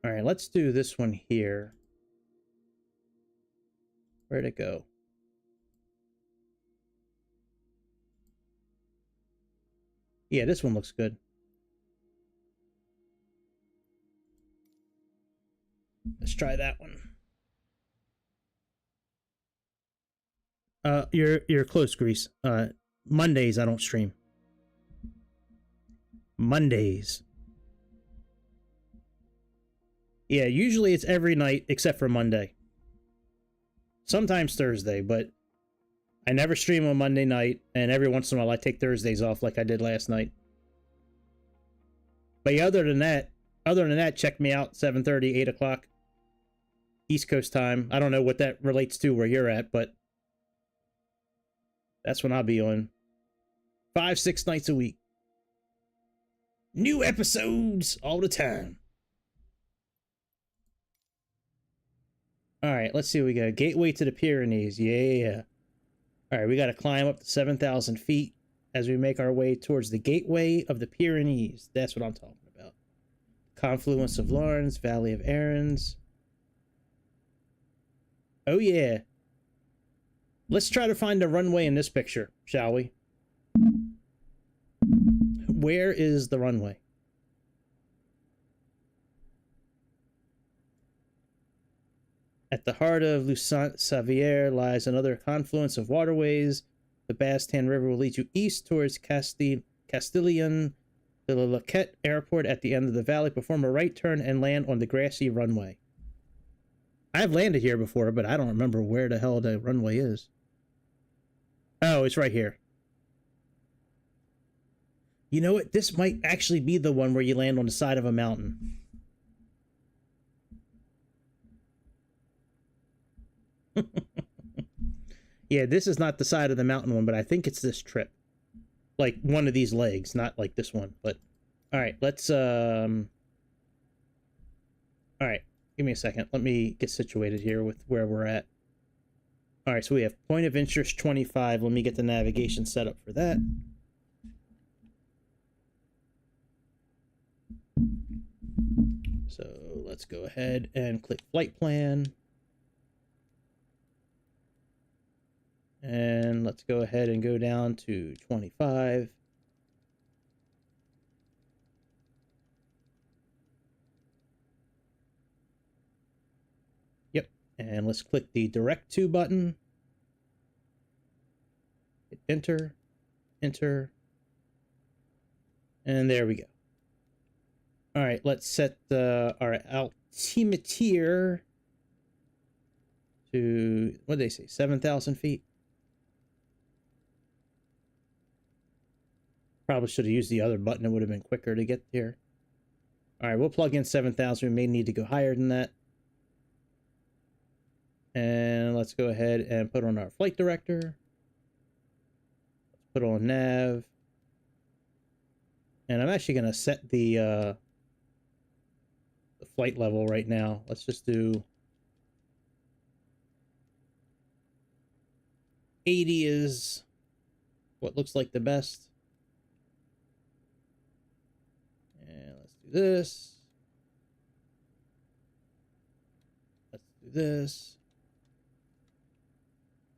All right, let's do this one here. Where'd it go? Yeah, this one looks good. Let's try that one. You're close, Grease. Mondays I don't stream. Mondays. Yeah, usually it's every night except for Monday. Sometimes Thursday, but I never stream on Monday night, and every once in a while I take Thursdays off like I did last night. But yeah, other than that, check me out 7:30, 8 o'clock East Coast time. I don't know what that relates to where you're at, but that's when I'll be on. 5-6 nights a week. New episodes all the time. All right, let's see what we got. Gateway to the Pyrenees. Yeah. All right, we got to climb up to 7,000 feet as we make our way towards the Gateway of the Pyrenees. That's what I'm talking about. Confluence of Lawrence, Valley of Arons. Oh, yeah. Let's try to find a runway in this picture, shall we? Where is the runway? At the heart of Lusant-Savière lies another confluence of waterways. The Bastan River will lead you east towards Castillon, the Laquette Airport at the end of the valley. Perform a right turn and land on the grassy runway. I've landed here before, but I don't remember where the hell the runway is. Oh, it's right here. You know what? This might actually be the one where you land on the side of a mountain. Yeah, this is not the side of the mountain one, but I think it's this trip. Like one of these legs, not like this one, but all right, let's all right, give me a second. Let me get situated here with where we're at. All right, so we have point of interest 25. Let me get the navigation set up for that. So let's go ahead and click flight plan. And let's go ahead and go down to 25. Yep. And let's click the direct to button. enter, enter, and there we go. All right, let's set our altimeter to, what did they say, 7,000 feet? Probably should have used the other button. It would have been quicker to get there. All right, we'll plug in 7,000. We may need to go higher than that. And let's go ahead and put on our flight director. Let's put on nav. And I'm actually going to set the flight level right now. Let's just do 80 is what looks like the best. And let's do this. Let's do this.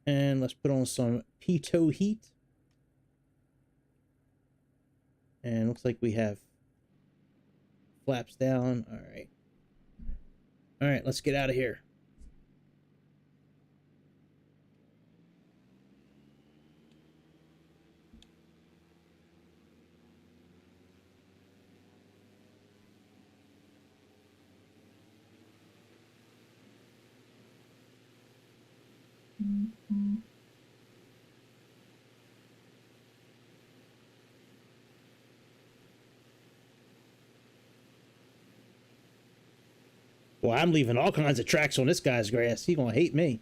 And let's put on some pitot heat. And looks like we have flaps down. All right. All right, let's get out of here. Well, I'm leaving all kinds of tracks on this guy's grass. He gonna hate me.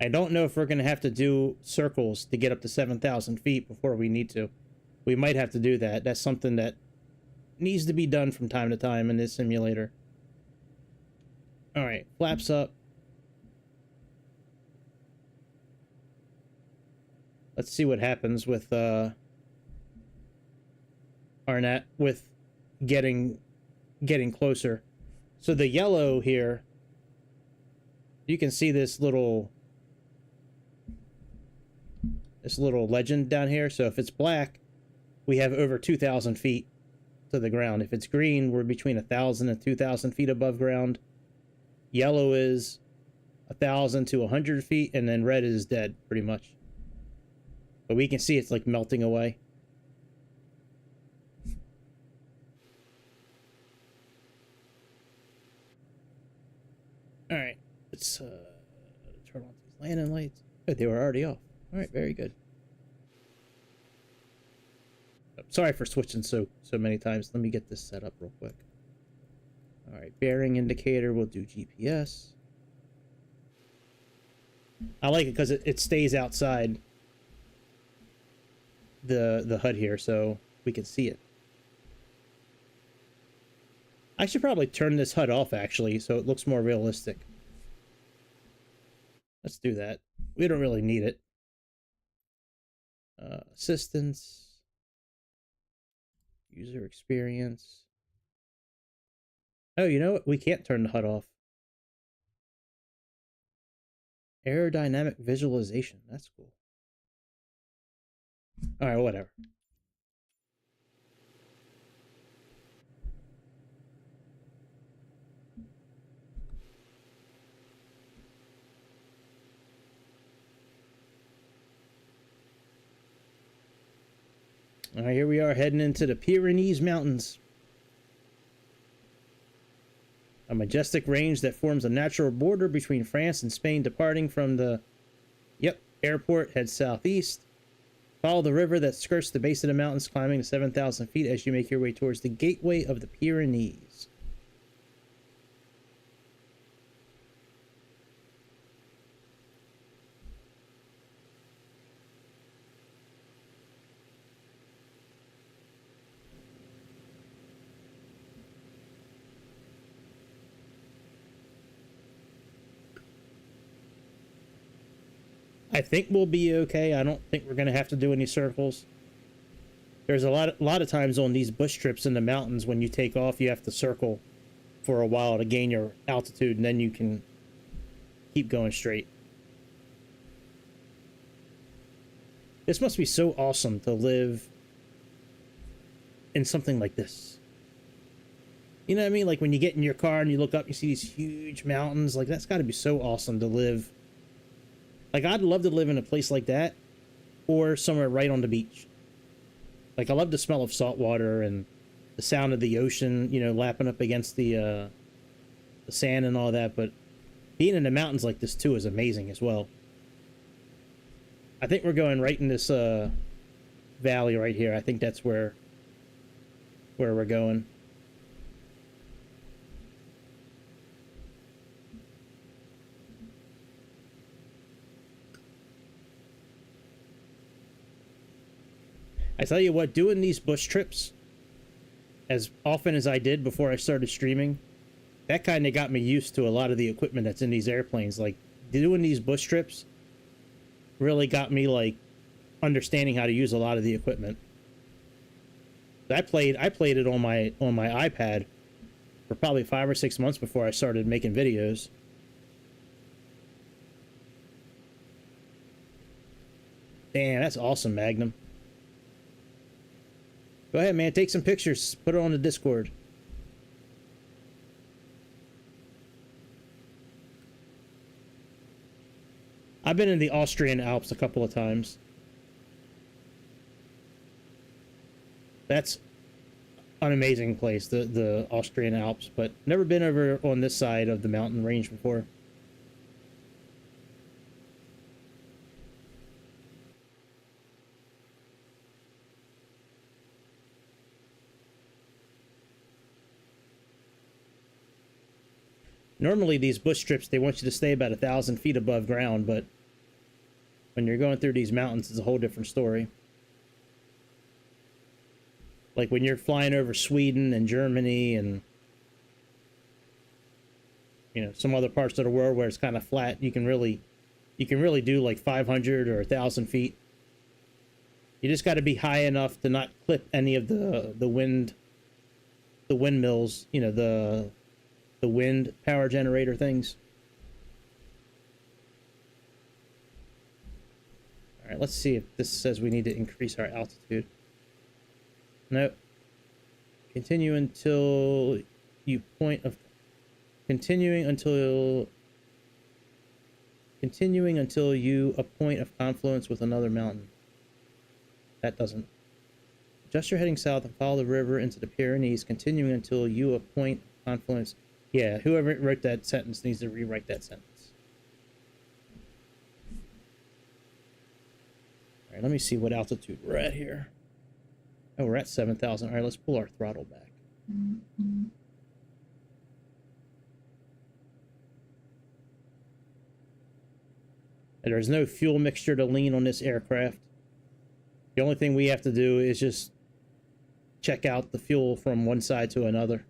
I don't know if we're gonna have to do circles to get up to 7,000 feet before we need to. We might have to do that. That's something that needs to be done from time to time in this simulator. All right, flaps up. Let's see what happens with Arnett with getting closer. So the yellow here, you can see this little legend down here. So if it's black, we have over 2,000 feet to the ground. If it's green, we're between 1,000 and 2,000 feet above ground. Yellow is 1,000 to 100 feet, and then red is dead, pretty much. But we can see it's like melting away. All right, let's turn on these landing lights. Oh, they were already off. All right, very good. Oh, sorry for switching so many times. Let me get this set up real quick. All right, bearing indicator, we'll do GPS. I like it because it stays outside the HUD here, so we can see it. I should probably turn this HUD off, actually, so it looks more realistic. Let's do that. We don't really need it. Assistance. User experience. Oh, you know what? We can't turn the HUD off. Aerodynamic visualization. That's cool. All right, whatever. All right, here we are heading into the Pyrenees Mountains. A majestic range that forms a natural border between France and Spain. Departing from the airport, head southeast. Follow the river that skirts the base of the mountains, climbing to 7,000 feet as you make your way towards the gateway of the Pyrenees. I think we'll be okay. I don't think we're going to have to do any circles. There's a lot of times on these bush trips in the mountains, when you take off, you have to circle for a while to gain your altitude, and then you can keep going straight. This must be so awesome to live in something like this. You know what I mean? Like when you get in your car and you look up, you see these huge mountains. Like that's got to be so awesome to live. Like I'd love to live in a place like that, or somewhere right on the beach. Like I love the smell of salt water and the sound of the ocean, you know, lapping up against the sand and all that. But being in the mountains like this too is amazing as well. I think we're going right in this valley right here. I think that's where we're going. I tell you what, doing these bush trips as often as I did before I started streaming, that kind of got me used to a lot of the equipment that's in these airplanes. Like doing these bush trips really got me like understanding how to use a lot of the equipment. I played it on my iPad for probably 5 or 6 months before I started making videos. Damn, that's awesome, Magnum. Go ahead, man. Take some pictures. Put it on the Discord. I've been in the Austrian Alps a couple of times. That's an amazing place, the Austrian Alps, but never been over on this side of the mountain range before. Normally these bush trips, they want you to stay about 1,000 feet above ground, but when you're going through these mountains, it's a whole different story. Like when you're flying over Sweden and Germany and, you know, some other parts of the world where it's kind of flat, you can really do like 500 or 1,000 feet. You just got to be high enough to not clip any of the windmills, you know, the wind power generator things. All right, let's see if this says we need to increase our altitude. Nope. Continuing until you point of continuing until you a point of confluence with another mountain. That doesn't. Adjust your heading south and follow the river into the Pyrenees, continuing until you a point of confluence. Yeah, whoever wrote that sentence needs to rewrite that sentence. All right, let me see what altitude we're at here. Oh, we're at 7,000. All right, let's pull our throttle back. And there's no fuel mixture to lean on this aircraft. The only thing we have to do is just check out the fuel from one side to another.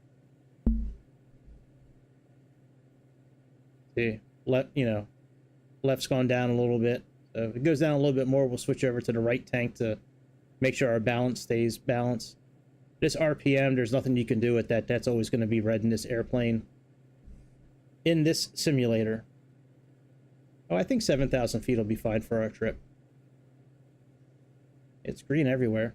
See, left's gone down a little bit. So if it goes down a little bit more, we'll switch over to the right tank to make sure our balance stays balanced. This RPM, there's nothing you can do with that. That's always going to be red in this airplane. In this simulator. Oh, I think 7,000 feet will be fine for our trip. It's green everywhere.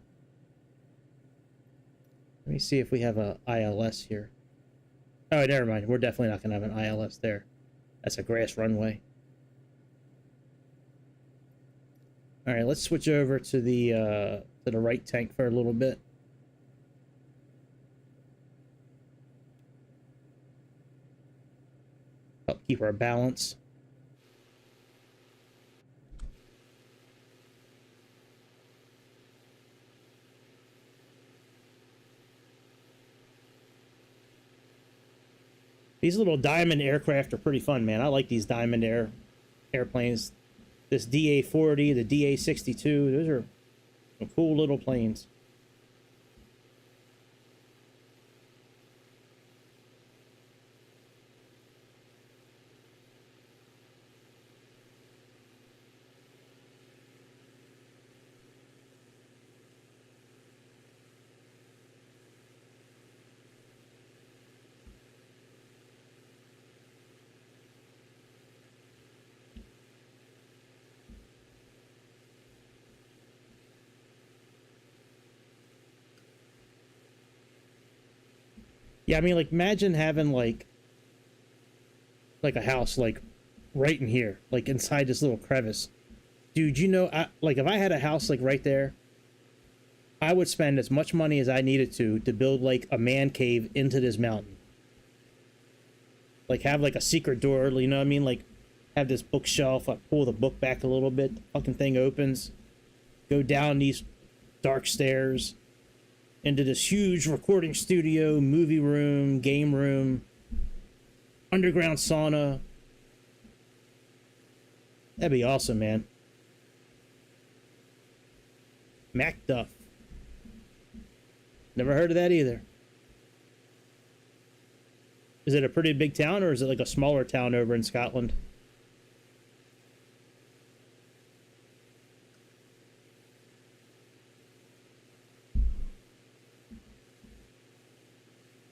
Let me see if we have a ILS here. Oh, never mind. We're definitely not going to have an ILS there. That's a grass runway. All right, let's switch over to the right tank for a little bit. Help keep our balance. These little diamond aircraft are pretty fun, man. I like these diamond airplanes. This DA-40, the DA-62, those are some cool little planes. Yeah, I mean, like, imagine having, like a house, like, right in here, like, inside this little crevice. Dude, you know, like, if I had a house, like, right there, I would spend as much money as I needed to build, like, a man cave into this mountain. Like, have, like, a secret door, you know what I mean? Like, have this bookshelf, I pull the book back a little bit, the fucking thing opens, go down these dark stairs into this huge recording studio, movie room, game room, underground sauna. That'd be awesome, man. Macduff. Never heard of that either. Is it a pretty big town, or is it like a smaller town over in Scotland?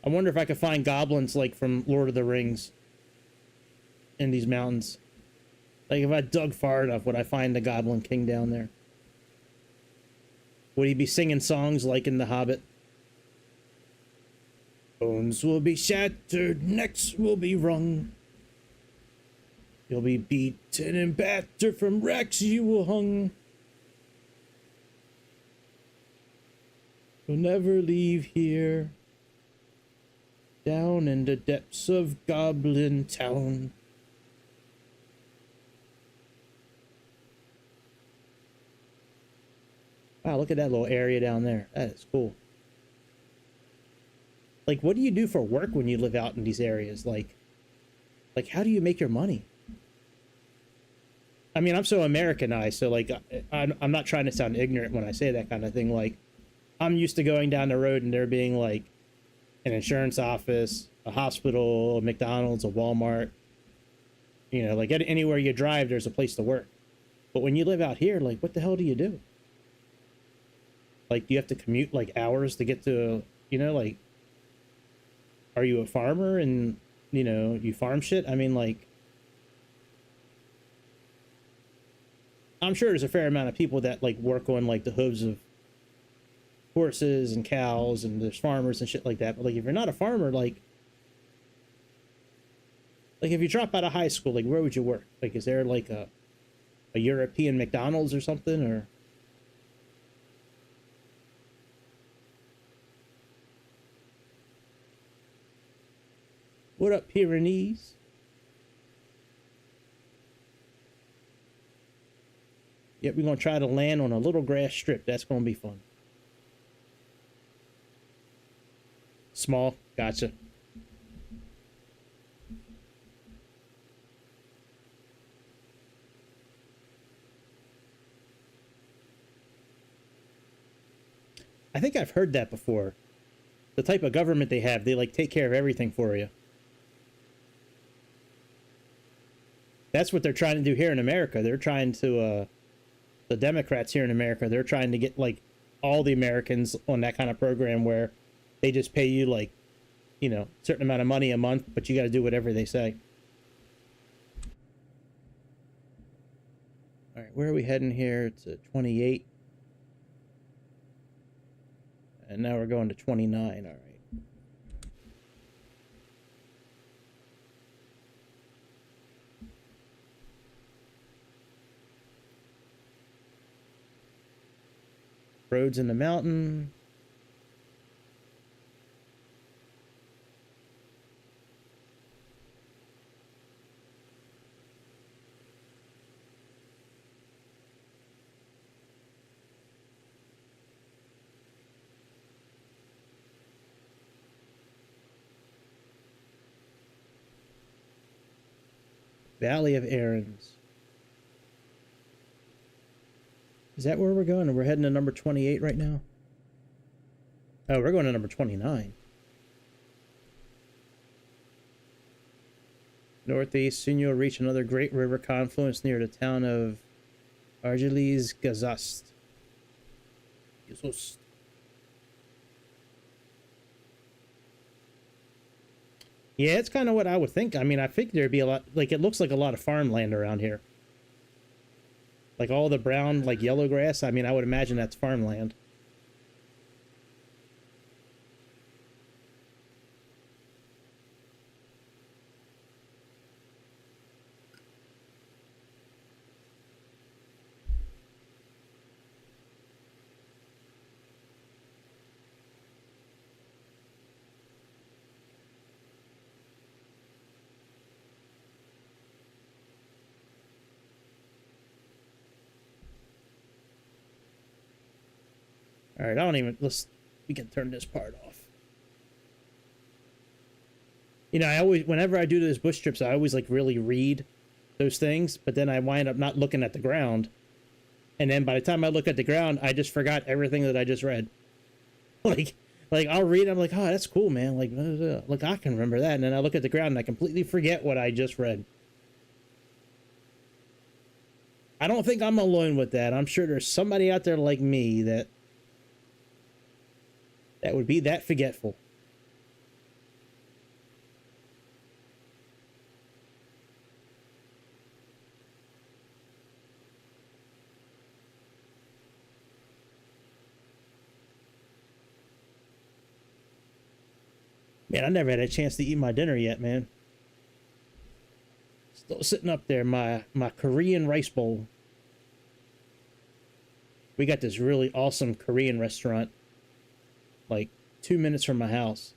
I wonder if I could find goblins like from Lord of the Rings in these mountains. Like, if I dug far enough, would I find the Goblin King down there? Would he be singing songs like in The Hobbit? Bones will be shattered, necks will be wrung. You'll be beaten and battered, from wrecks you will hung. You'll never leave here. Down in the depths of Goblin Town. Wow, look at that little area down there. That is cool. Like, what do you do for work when you live out in these areas? Like how do you make your money? I mean, I'm so Americanized, so, like, I'm not trying to sound ignorant when I say that kind of thing. Like, I'm used to going down the road and there being, like, an insurance office, a hospital, a McDonald's, a Walmart. You know, like, anywhere you drive, there's a place to work. But when you live out here, like, what the hell do you do? Like, do you have to commute, like, hours to get to, you know, like, are you a farmer and, you know, you farm shit? I mean, like, I'm sure there's a fair amount of people that, like, work on, like, the hooves of horses and cows, and there's farmers and shit like that. But, like, if you're not a farmer, like, if you drop out of high school, like, where would you work? Like, is there, like, a European McDonald's or something, or... What up, Pyrenees? Yep, we're going to try to land on a little grass strip. That's going to be fun. Small. Gotcha. I think I've heard that before. The type of government they have, they, like, take care of everything for you. That's what they're trying to do here in America. They're trying to, the Democrats here in America, they're trying to get, like, all the Americans on that kind of program where they just pay you, like, you know, a certain amount of money a month, but you got to do whatever they say. All right, where are we heading here? To 28. And now we're going to 29, all right. Roads in the mountain. Valley of Errands. Is that where we're going? We're heading to number 28 right now? Oh, we're going to number 29. Northeast, soon you'll reach another great river confluence near the town of Argelis Gazast. Yeah, it's kind of what I would think. I mean, I think there'd be a lot, like, it looks like a lot of farmland around here. Like, all the brown, like, yellow grass, I mean, I would imagine that's farmland. All right, I don't even, we can turn this part off. You know, I always, whenever I do those bush trips, I always like really read those things, but then I wind up not looking at the ground. And then by the time I look at the ground, I just forgot everything that I just read. like I'll read, I'm like, oh, that's cool, man. Like I can remember that. And then I look at the ground and I completely forget what I just read. I don't think I'm alone with that. I'm sure there's somebody out there like me that would be that forgetful. Man, I never had a chance to eat my dinner yet, man. Still sitting up there, my Korean rice bowl. We got this really awesome Korean restaurant, like 2 minutes from my house.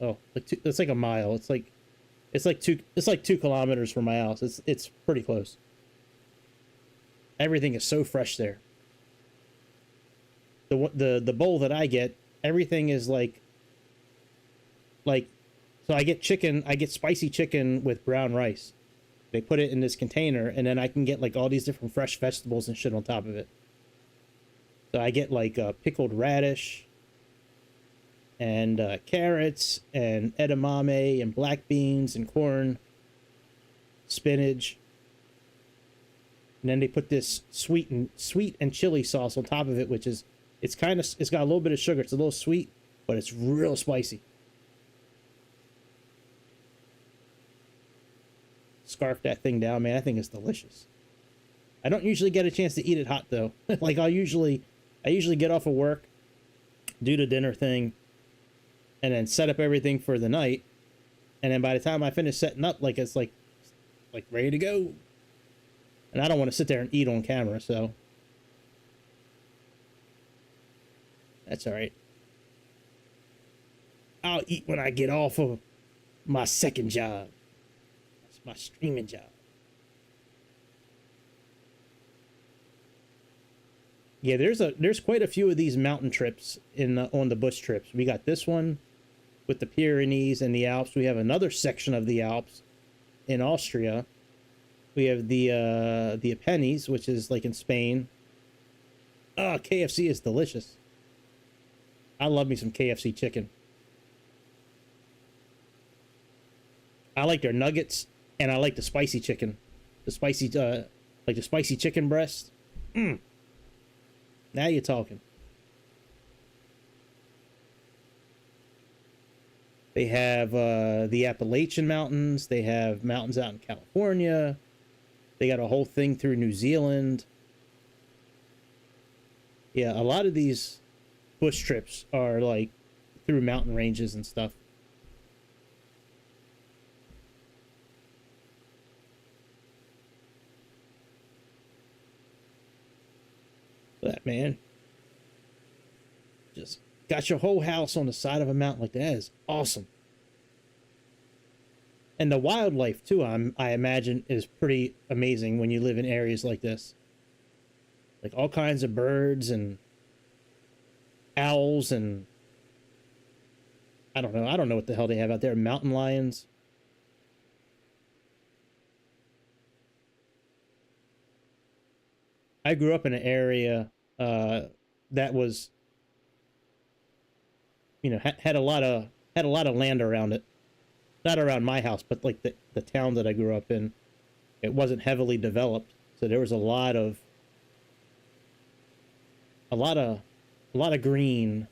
Oh, it's like a mile. It's like 2 kilometers from my house. It's pretty close. Everything is so fresh there. The bowl that I get, everything is like, so I get chicken, I get spicy chicken with brown rice. They put it in this container, and then I can get like all these different fresh vegetables and shit on top of it. So I get like pickled radish and carrots and edamame and black beans and corn, spinach. And then they put this sweet and chili sauce on top of it, which is, it's got a little bit of sugar. It's a little sweet, but it's real spicy. Scarf that thing down, man. I think it's delicious. I don't usually get a chance to eat it hot though. Like I usually get off of work, do the dinner thing, and then set up everything for the night. And then by the time I finish setting up, like it's like ready to go. And I don't want to sit there and eat on camera, so that's all right. I'll eat when I get off of my second job. That's my streaming job. Yeah, there's quite a few of these mountain trips on the bush trips. We got this one with the Pyrenees and the Alps. We have another section of the Alps in Austria. We have the Apennines, which is like in Spain. Oh, KFC is delicious. I love me some KFC chicken. I like their nuggets, and I like the spicy chicken. The spicy, like the spicy chicken breast. Mmm. Now you're talking. They have the Appalachian Mountains. They have mountains out in California. They got a whole thing through New Zealand. Yeah, a lot of these bush trips are like through mountain ranges and stuff. That man, just got your whole house on the side of a mountain like that is awesome. And the wildlife too, I imagine, is pretty amazing when you live in areas like this. Like all kinds of birds and owls and I don't know what the hell they have out there. Mountain lions. I grew up in an area that was, you know, had a lot of land around it. Not around my house, but like the town that I grew up in, it wasn't heavily developed, so there was a lot of green,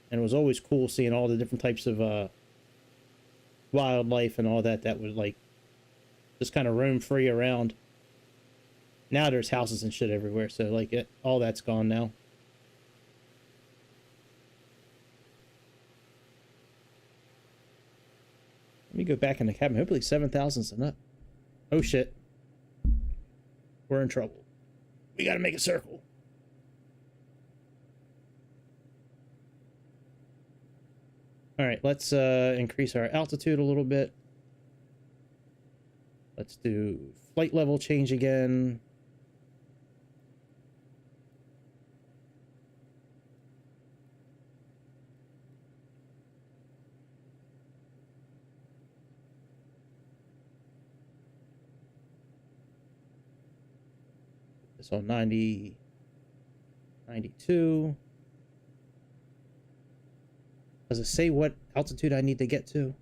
and it was always cool seeing all the different types of wildlife and all that would like just kind of roam free around. Now there's houses and shit everywhere, so like all that's gone now. Let me go back in the cabin. Hopefully 7,000's enough. Oh shit. We're in trouble. We gotta make a circle. Alright, let's increase our altitude a little bit. Let's do flight level change again. This on 90, 92. Does it say what altitude I need to get to?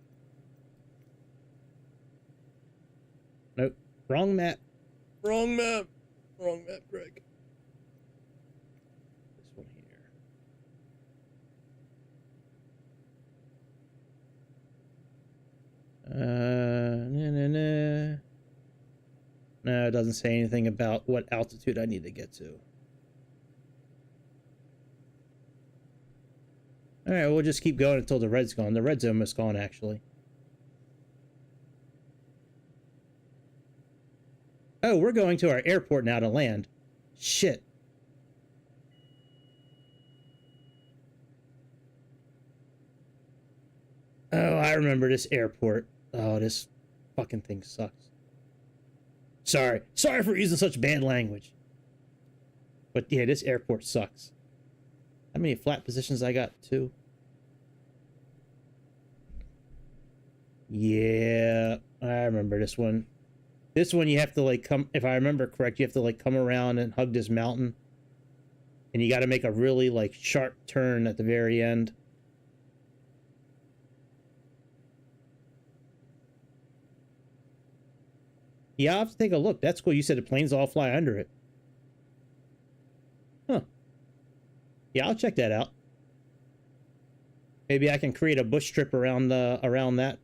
Nope. Wrong map. Wrong map. Wrong map, Greg. This one here. No, it doesn't say anything about what altitude I need to get to. Alright, we'll just keep going until the red's gone. The red's almost gone, actually. Oh, we're going to our airport now to land. Shit. Oh, I remember this airport. Oh, this fucking thing sucks. Sorry. Sorry for using such bad language. But yeah, this airport sucks. How many flat positions I got? 2. Yeah, I remember this one. This one you have to like come, if I remember correct, you have to like come around and hug this mountain. And you got to make a really like sharp turn at the very end. Yeah, I'll have to take a look. That's cool. You said the planes all fly under it. Huh. Yeah, I'll check that out. Maybe I can create a bush strip around the around that.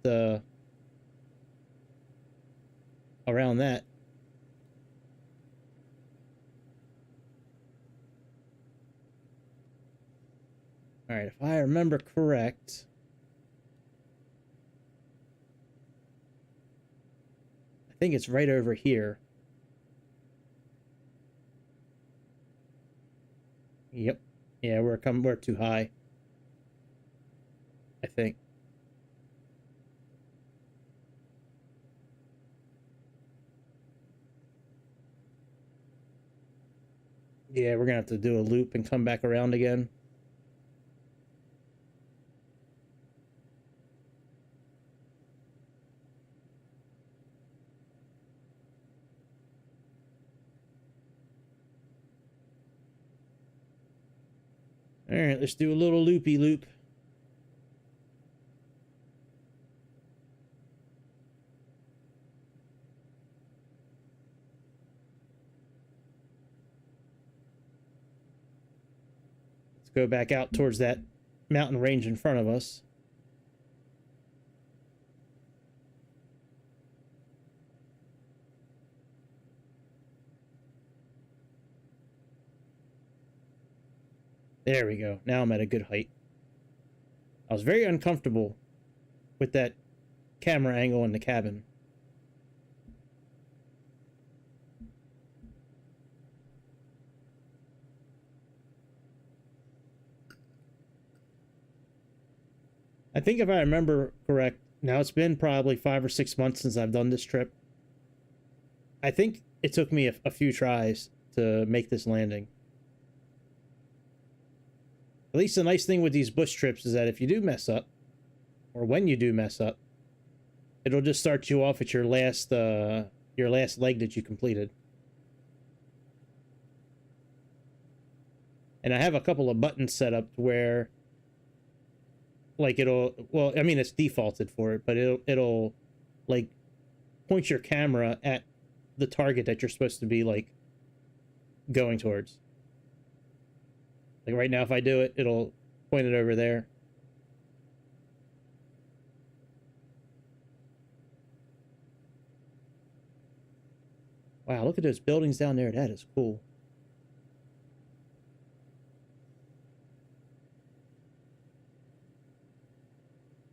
All right, if I remember correct, I think it's right over here. Yep. Yeah, we're too high. I think. Yeah, we're gonna have to do a loop and come back around again. All right, let's do a little loopy loop. Let's go back out towards that mountain range in front of us. There we go. Now I'm at a good height. I was very uncomfortable with that camera angle in the cabin. I think if I remember correct, now it's been probably 5 or 6 months since I've done this trip. I think it took me a few tries to make this landing. At least the nice thing with these bush trips is that if you do mess up, or when you do mess up, it'll just start you off at your last leg that you completed. And I have a couple of buttons set up where, like, well, I mean, it's defaulted for it, but it'll like point your camera at the target that you're supposed to be like going towards. Like right now, if I do it, it'll point it over there. Wow, look at those buildings down there. That is cool.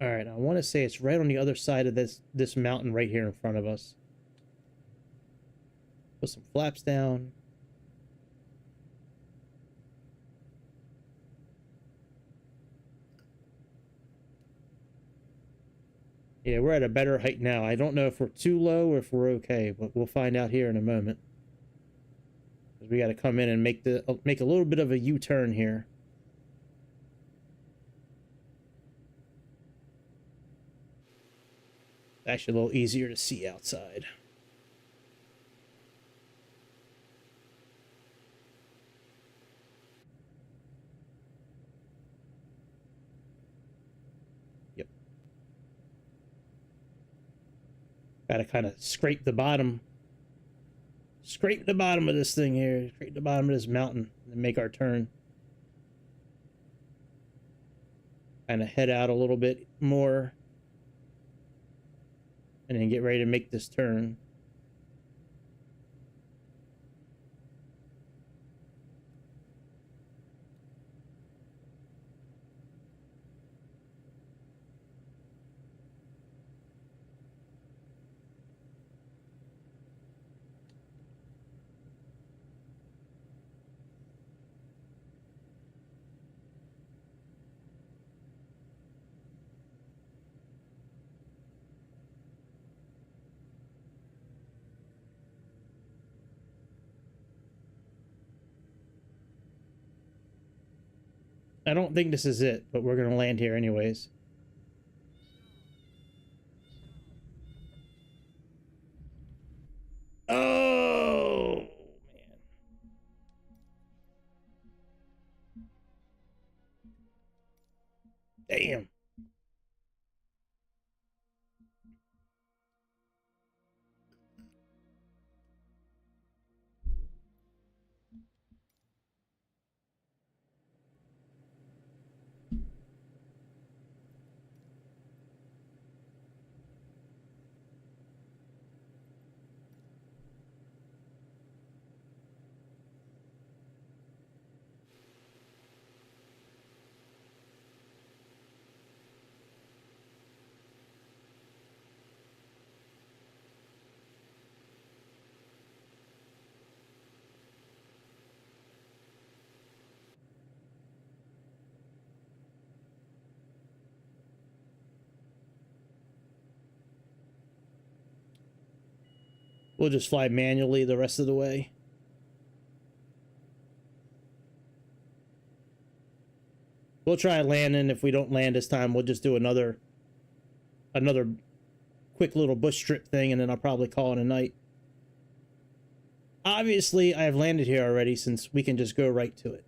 All right, I want to say it's right on the other side of this mountain right here in front of us. Put some flaps down. Yeah, we're at a better height now. I don't know if we're too low or if we're okay, but we'll find out here in a moment. We got to come in and make a little bit of a U-turn here. It's actually a little easier to see outside. Gotta kind of scrape the bottom. Scrape the bottom of this thing here. Scrape the bottom of this mountain and make our turn. Kind of head out a little bit more. And then get ready to make this turn. I don't think this is it, but we're going to land here anyways. Oh, man. Damn. We'll just fly manually the rest of the way. We'll try landing. If we don't land this time, we'll just do another quick little bush strip thing, and then I'll probably call it a night. Obviously, I have landed here already, since we can just go right to it.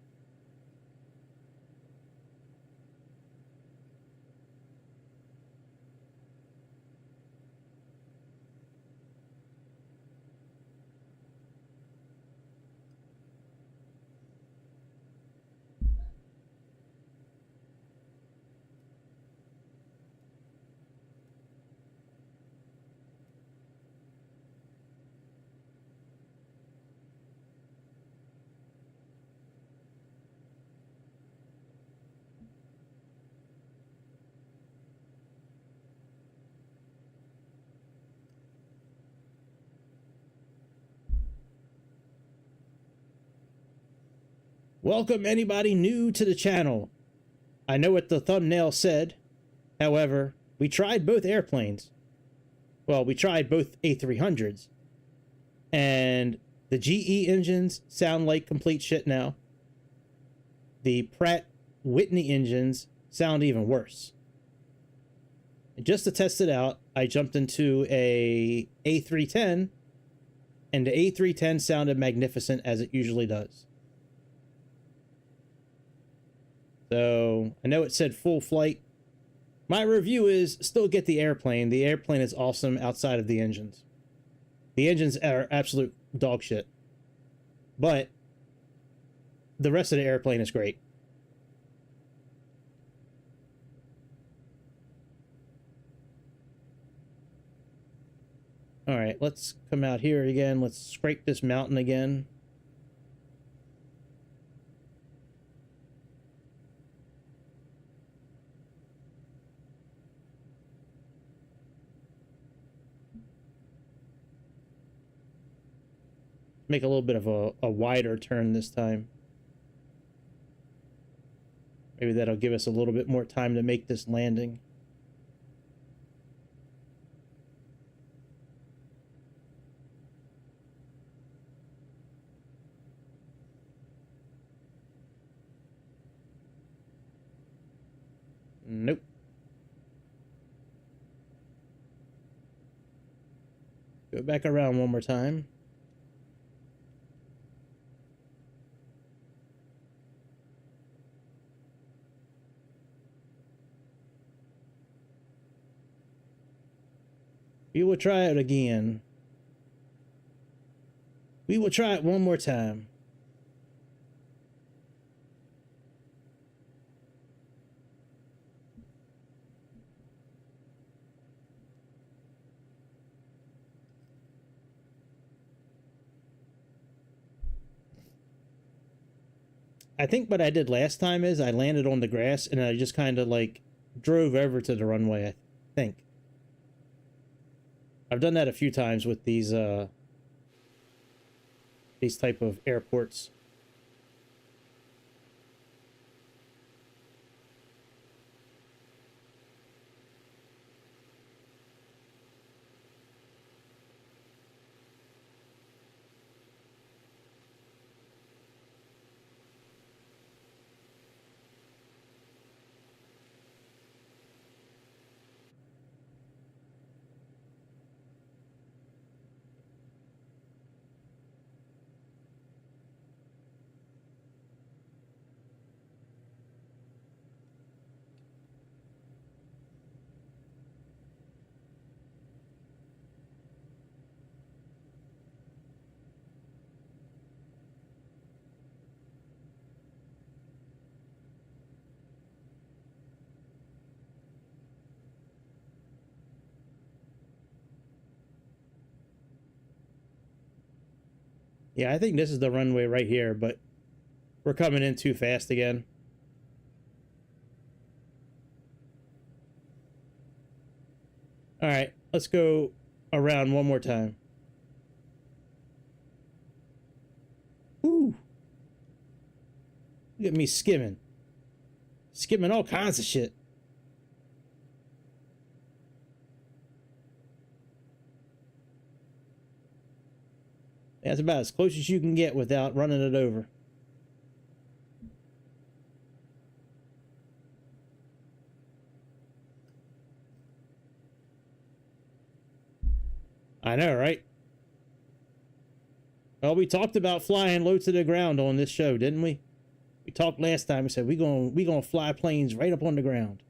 Welcome anybody new to the channel. I know what the thumbnail said. However, we tried both airplanes. Well, we tried both A300s. And the GE engines sound like complete shit now. The Pratt Whitney engines sound even worse. And just to test it out, I jumped into a A310, and the A310 sounded magnificent as it usually does. So I know it said full flight. My review is still get the airplane. The airplane is awesome outside of the engines. The engines are absolute dog shit. But the rest of the airplane is great. All right, let's come out here again. Let's scrape this mountain again. Make a little bit of a wider turn this time. Maybe that'll give us a little bit more time to make this landing. Nope. Go back around one more time. We will try it again. We will try it one more time. I think what I did last time is I landed on the grass and I just kind of like drove over to the runway, I think. I've done that a few times with these type of airports. Yeah, I think this is the runway right here, but we're coming in too fast again. All right, let's go around one more time. Ooh. Look at me skimming. Skimming all kinds of shit. That's about as close as you can get without running it over. I know, right? Well, we talked about flying low to the ground on this show, didn't we? We talked last time. We said we gonna fly planes right up on the ground.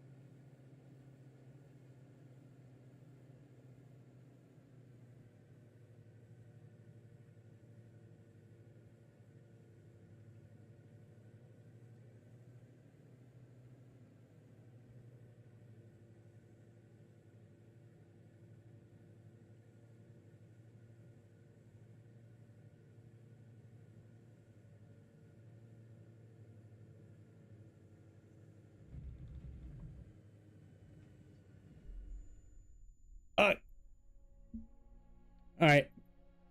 All right.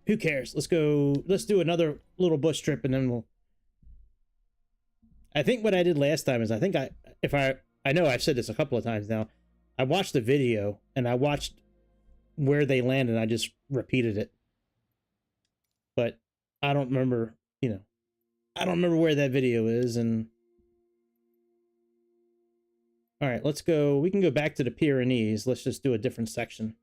Who cares? Let's go. Let's do another little bush trip, and then we'll. I think what I did last time is I know I've said this a couple of times now. I watched the video and I watched where they landed. And I just repeated it, but I don't remember. I don't remember where that video is. And all right, let's go. We can go back to the Pyrenees. Let's just do a different section.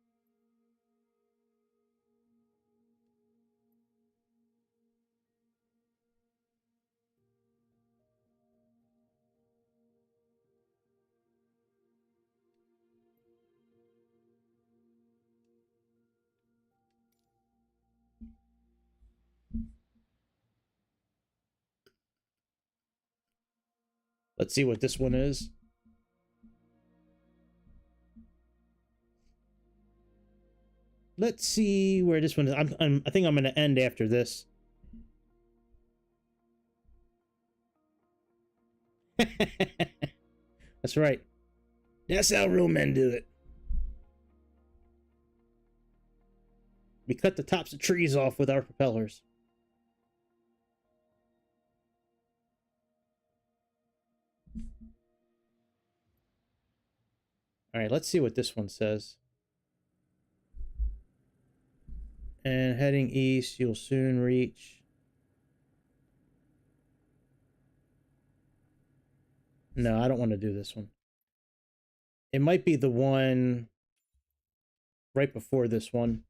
Let's see what this one is. Let's see where this one is. I think I'm going to end after this. That's right. That's how real men do it. We cut the tops of trees off with our propellers. All right, let's see what this one says. And heading east, you'll soon reach. No, I don't want to do this one. It might be the one right before this one.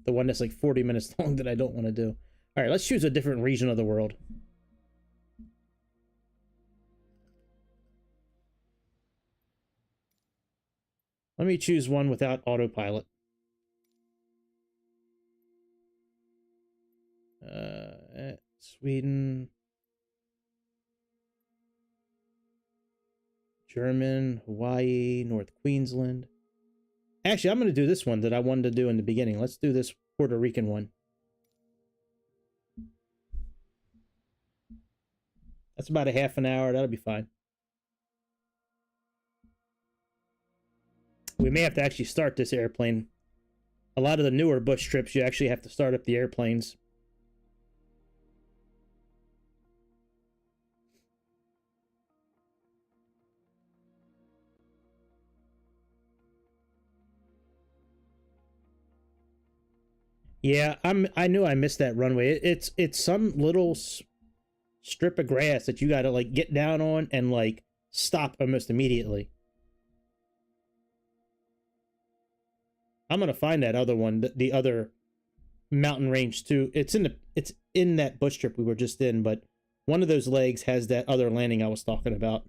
The one that's like 40 minutes long that I don't want to do. All right, let's choose a different region of the world. Let me choose one without autopilot. Sweden, German, Hawaii, North Queensland. Actually, I'm going to do this one that I wanted to do in the beginning. Let's do this Puerto Rican one. That's about a half an hour. That'll be fine. We may have to actually start this airplane. A lot of the newer bush trips, you actually have to start up the airplanes. Yeah, I knew I missed that runway. It's some little strip of grass that you got to like get down on and like stop almost immediately. I'm gonna find that other one, the other mountain range too. It's in that bush trip we were just in, but one of those legs has that other landing I was talking about,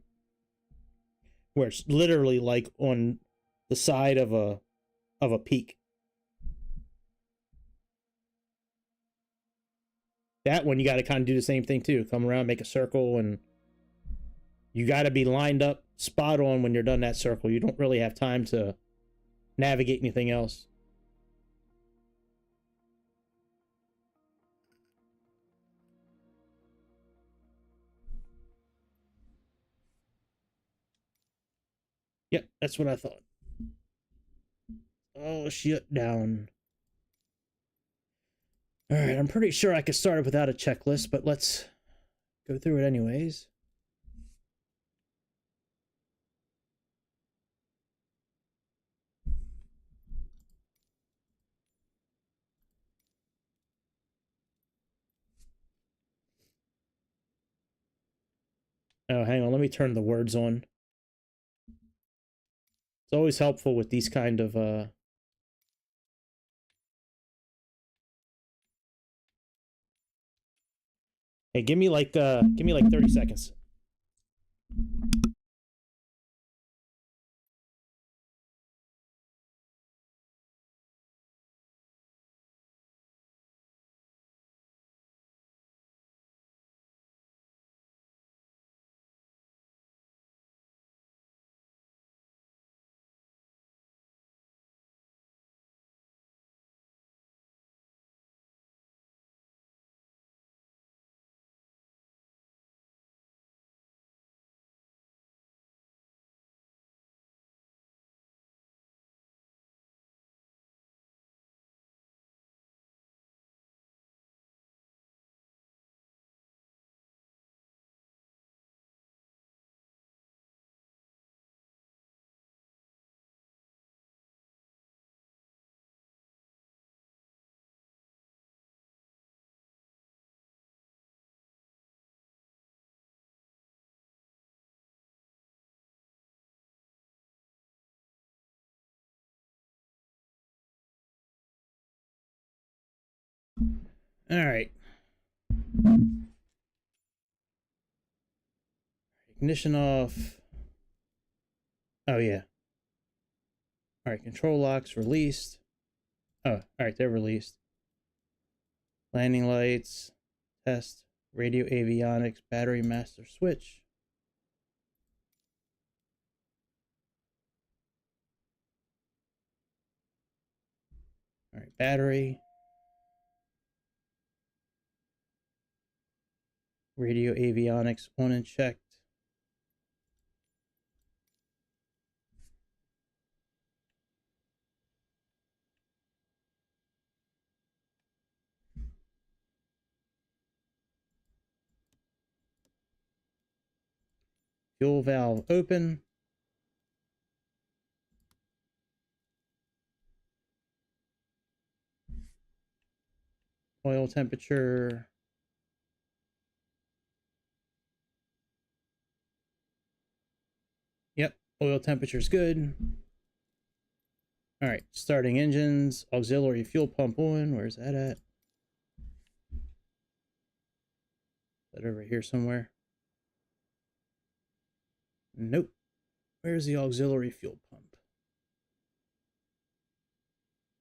where it's literally like on the side of a peak. That one you got to kind of do the same thing too. Come around, make a circle, and you got to be lined up spot on when you're done that circle. You don't really have time to navigate anything else. Yep, that's what I thought. Oh, shit down. All right, I'm pretty sure I could start it without a checklist, but let's go through it anyways. Oh, hang on, let me turn the words on. It's always helpful with these kind of Hey, give me like 30 seconds. All right. Ignition off. Oh, yeah. All right, control locks released. Oh, all right, they're released. Landing lights, test, radio avionics, battery master switch. All right, battery. Radio avionics on and checked. Fuel valve open. Oil temperature. Yep, oil temperature is good. All right, starting engines. Auxiliary fuel pump on. Where's that at? Is that over here somewhere? Nope. Where's the auxiliary fuel pump?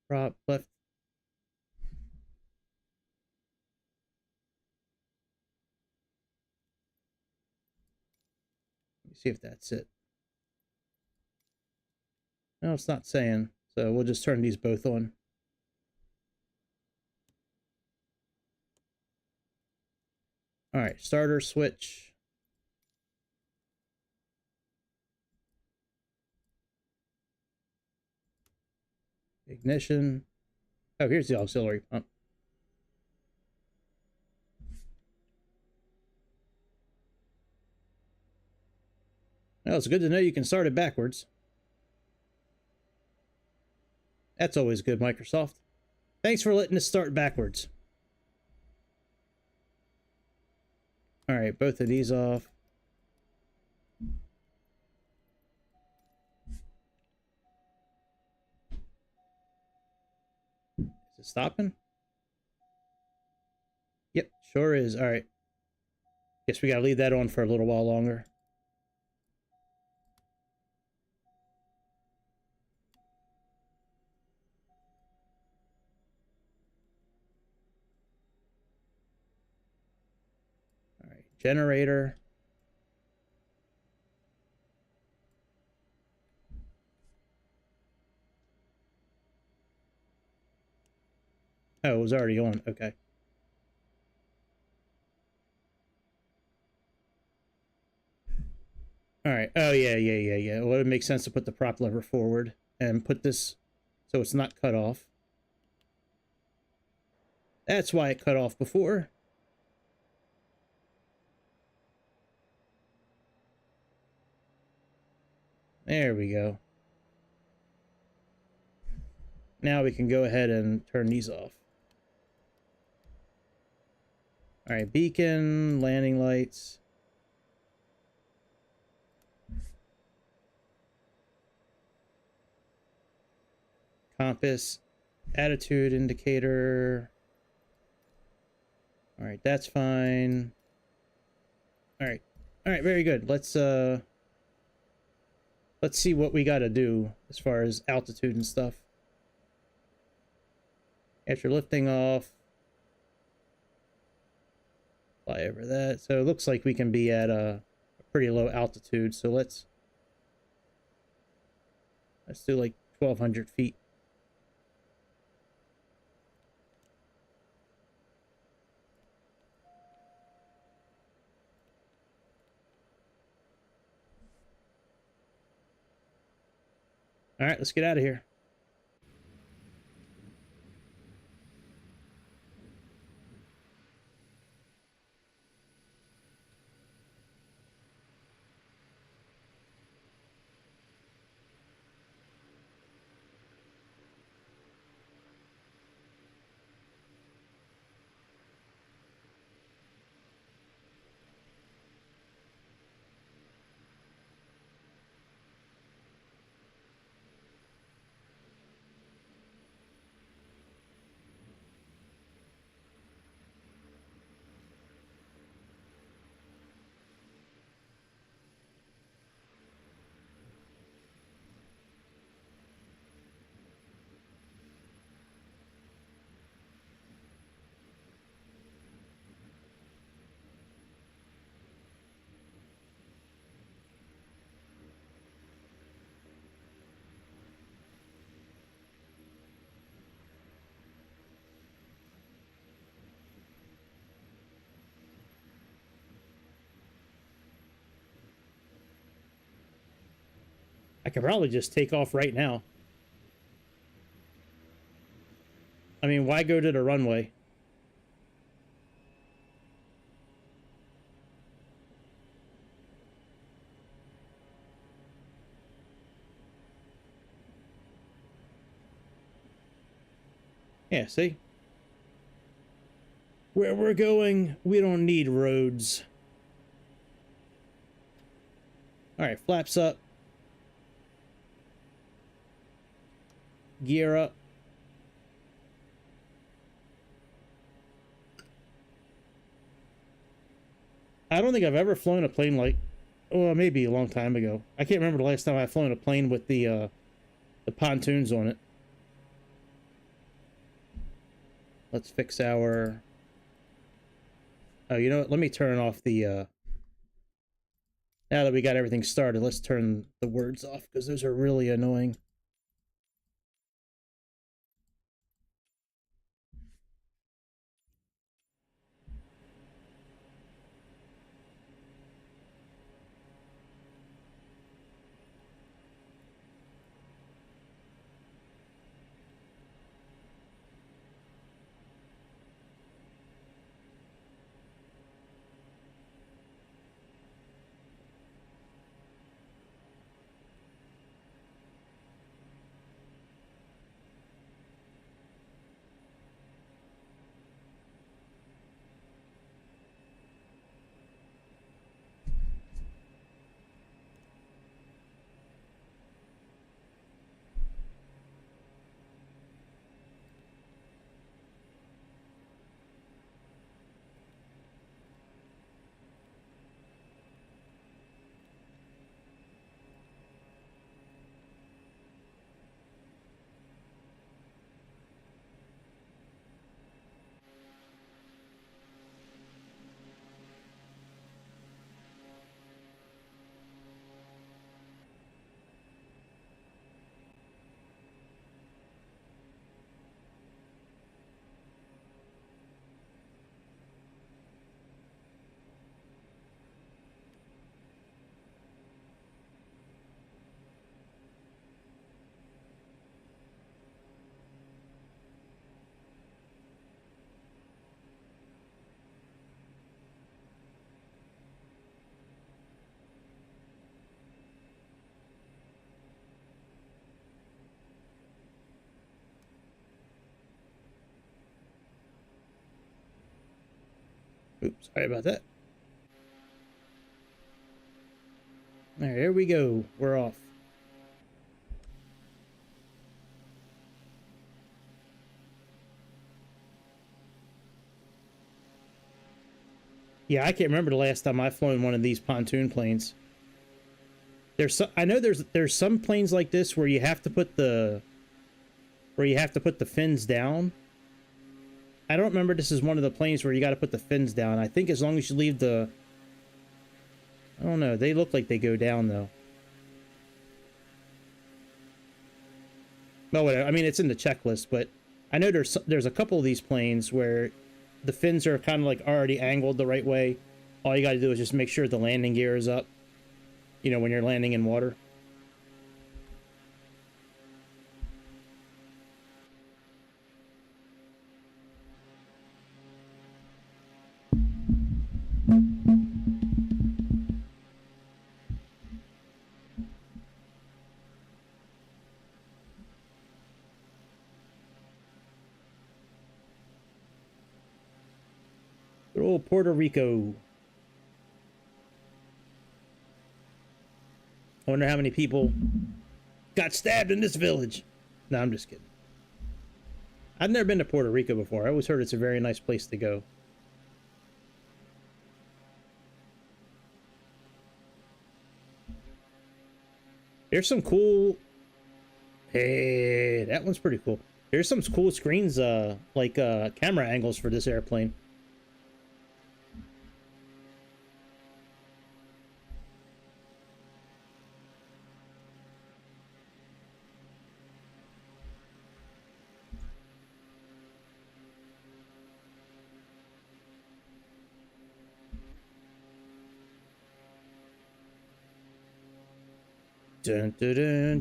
Prop left. Let me see if that's it. No, it's not saying. So we'll just turn these both on. All right, starter switch. Ignition. Oh, here's the auxiliary pump. Well, it's good to know you can start it backwards. That's always good, Microsoft. Thanks for letting us start backwards. All right, both of these off. Is it stopping? Yep, sure is. All right. Guess we gotta leave that on for a little while longer. All right, generator. Oh, it was already on. Okay. All right. Oh, yeah. Well, it makes sense to put the prop lever forward and put this so it's not cut off. That's why it cut off before. There we go. Now we can go ahead and turn these off. All right, beacon, landing lights. Compass, attitude indicator. All right, that's fine. All right, very good. Let's see what we got to do as far as altitude and stuff. After lifting off, fly over that. So it looks like we can be at a pretty low altitude. So let's do like 1,200 feet. All right, let's get out of here. I could probably just take off right now. I mean, why go to the runway? Yeah, see? Where we're going, we don't need roads. All right, flaps up. Gear up. I don't think I've ever flown a plane like, well, maybe a long time ago. I can't remember the last time I've flown a plane with the pontoons on it. Let's fix our... Oh, you know what? Let me turn off the... Now that we got everything started, let's turn the words off, because those are really annoying. Oops, sorry about that. All right, here we go. We're off. Yeah, I can't remember the last time I've flown one of these pontoon planes. I know there's some planes like this where you have to put the fins down. I don't remember this is one of the planes where you got to put the fins down. I think as long as you leave the... I don't know. They look like they go down, though. Well, whatever. I mean, it's in the checklist, but I know there's a couple of these planes where the fins are kind of like already angled the right way. All you got to do is just make sure the landing gear is up, you know, when you're landing in water. Good old Puerto Rico. I wonder how many people got stabbed in this village. No, I'm just kidding. I've never been to Puerto Rico before. I always heard it's a very nice place to go. There's some cool... Hey, that one's pretty cool. There's some cool screens, like camera angles for this airplane. Dun dun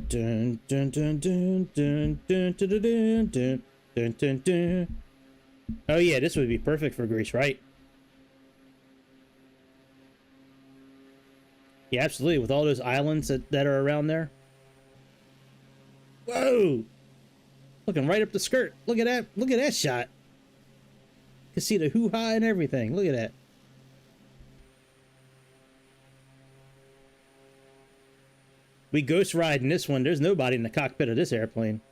dun dun dun dun dun dun dun dun dun dun dun dun. Oh yeah, this would be perfect for Greece, right? Yeah, absolutely. With all those islands that are around there. Whoa! Looking right up the skirt. Look at that. Look at that shot. You can see the hoo-ha and everything. Look at that. We ghost ride in this one. There's nobody in the cockpit of this airplane.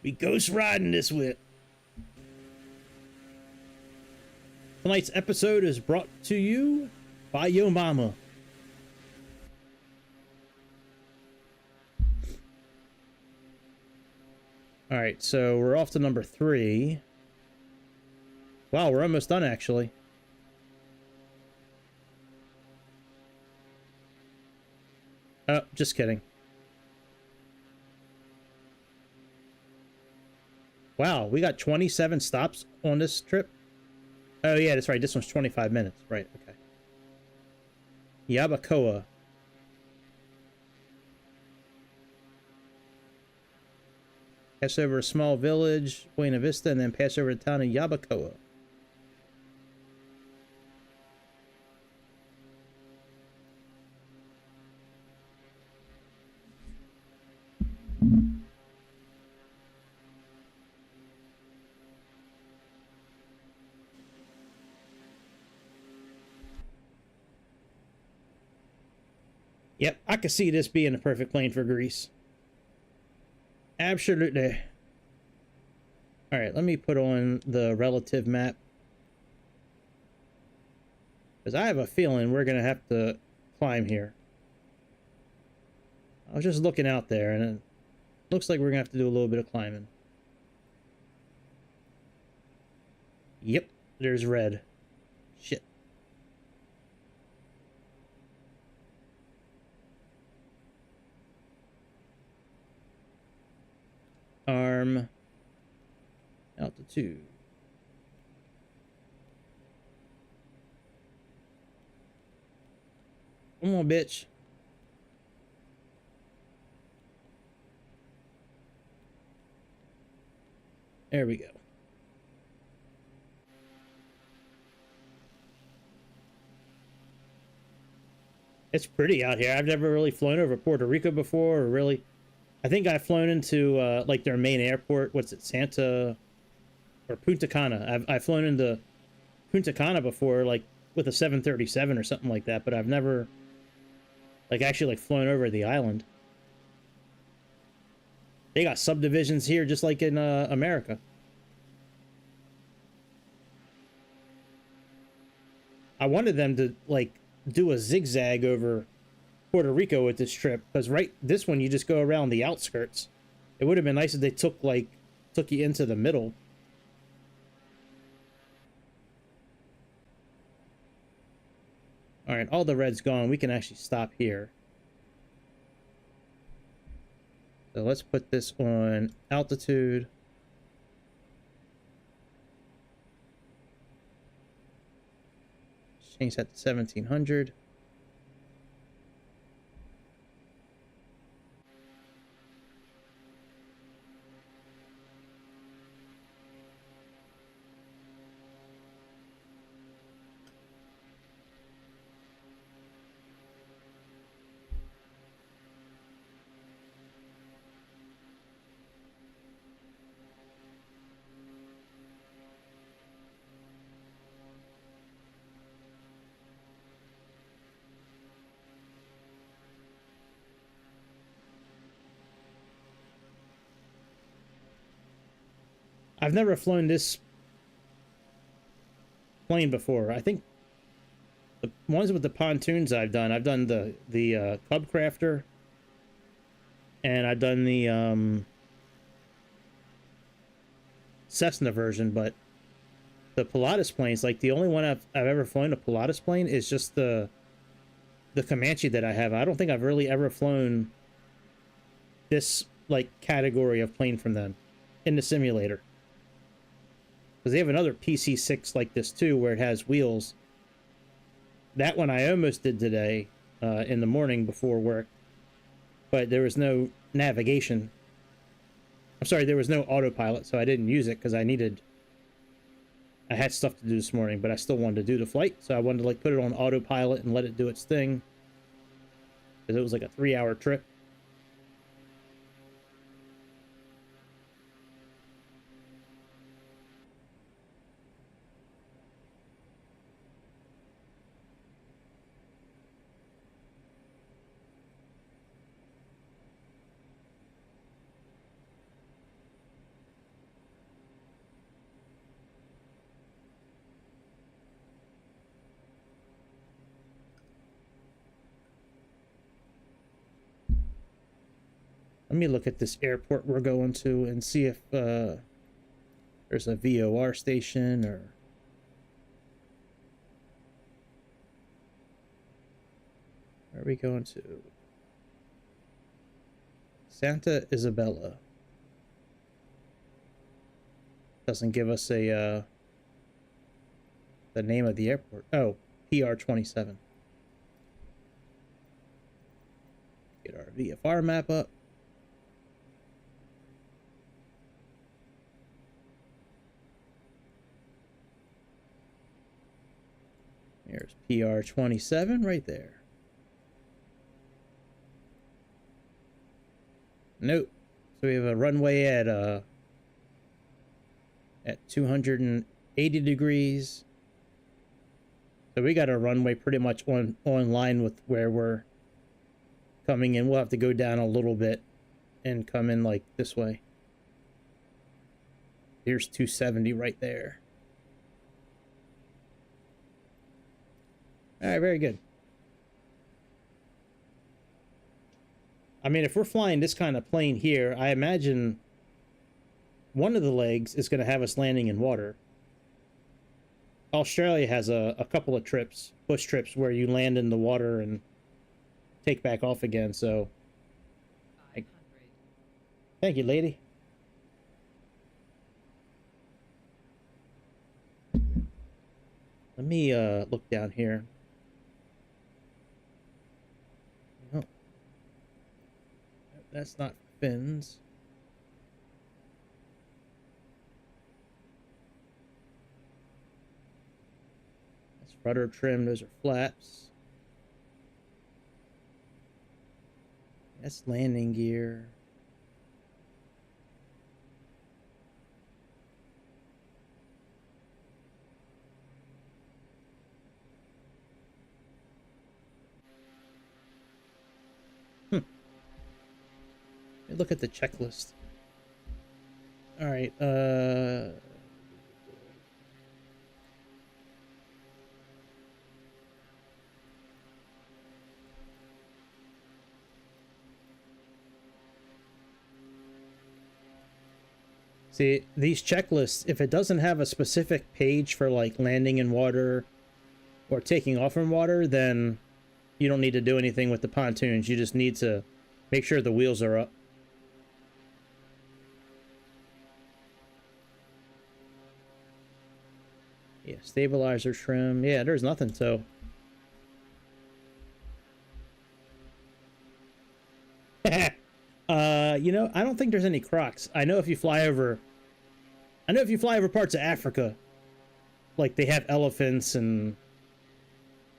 We ghost riding this whip. Tonight's episode is brought to you by Yo Mama. All right, so we're off to number 3. Wow, we're almost done, actually. Oh, just kidding. Wow, we got 27 stops on this trip. Oh, yeah, that's right. This one's 25 minutes. Right, okay. Yabacoa. Pass over a small village, Buena Vista, and then pass over the town of Yabacoa. Yep, I could see this being a perfect plane for Greece. Absolutely. All right, let me put on the relative map. Because I have a feeling we're going to have to climb here. I was just looking out there, and it looks like we're going to have to do a little bit of climbing. Yep, there's red. Shit. Arm. Altitude. Come on, bitch. There we go. It's pretty out here. I've never really flown over Puerto Rico before, or really. I think I've flown into like their main airport. What's it, Santa or Punta Cana? I've flown into Punta Cana before, like with a 737 or something like that, but I've never like actually like flown over the island. They got subdivisions here just like in America. I wanted them to like do a zigzag over Puerto Rico with this trip, because this one you just go around the outskirts. It would have been nice if they took you into the middle. All right, all the red's gone. We can actually stop here. So let's put this on altitude. Change that to 1700. I've never flown this plane before. I think the ones with the pontoons I've done the Cub Crafter, and I've done the Cessna version, but the Pilatus planes, like the only one I've ever flown a Pilatus plane is just the Comanche that I have. I don't think I've really ever flown this like category of plane from them in the simulator. Because they have another PC-6 like this too, where it has wheels. That one I almost did today in the morning before work, but there was no navigation. I'm sorry, there was no autopilot, so I didn't use it because I had stuff to do this morning, but I still wanted to do the flight, so I wanted to like put it on autopilot and let it do its thing, because it was like a 3-hour trip. Let me look at this airport we're going to and see if there's a VOR station or... Where are we going to? Santa Isabella. Doesn't give us a the name of the airport. Oh, PR-27. Get our VFR map up. There's PR-27 right there. Nope. So we have a runway at 280 degrees. So we got a runway pretty much on line with where we're coming in. We'll have to go down a little bit and come in like this way. Here's 270 right there. All right, very good. I mean, if we're flying this kind of plane here, I imagine one of the legs is going to have us landing in water. Australia has a couple of trips, push trips, where you land in the water and take back off again, so... Thank you, lady. Let me look down here. Oh. That's not fins. That's rudder trim. Those are flaps. That's landing gear. Look at the checklist. All right, see, these checklists, if it doesn't have a specific page for like landing in water or taking off from water, then you don't need to do anything with the pontoons. You just need to make sure the wheels are up. Yeah, stabilizer trim. Yeah, there's nothing, so... you know, I don't think there's any crocs. I know if you fly over parts of Africa, like they have elephants and,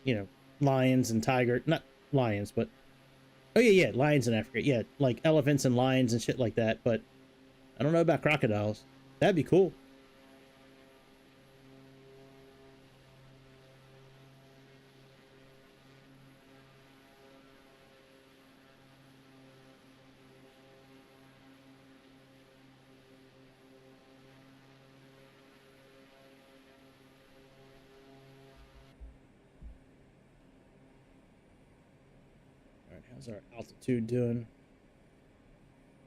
you know, lions and tiger, not lions, but, oh yeah, lions in Africa. Yeah, like elephants and lions and shit like that, but I don't know about crocodiles. That'd be cool. How's our altitude doing?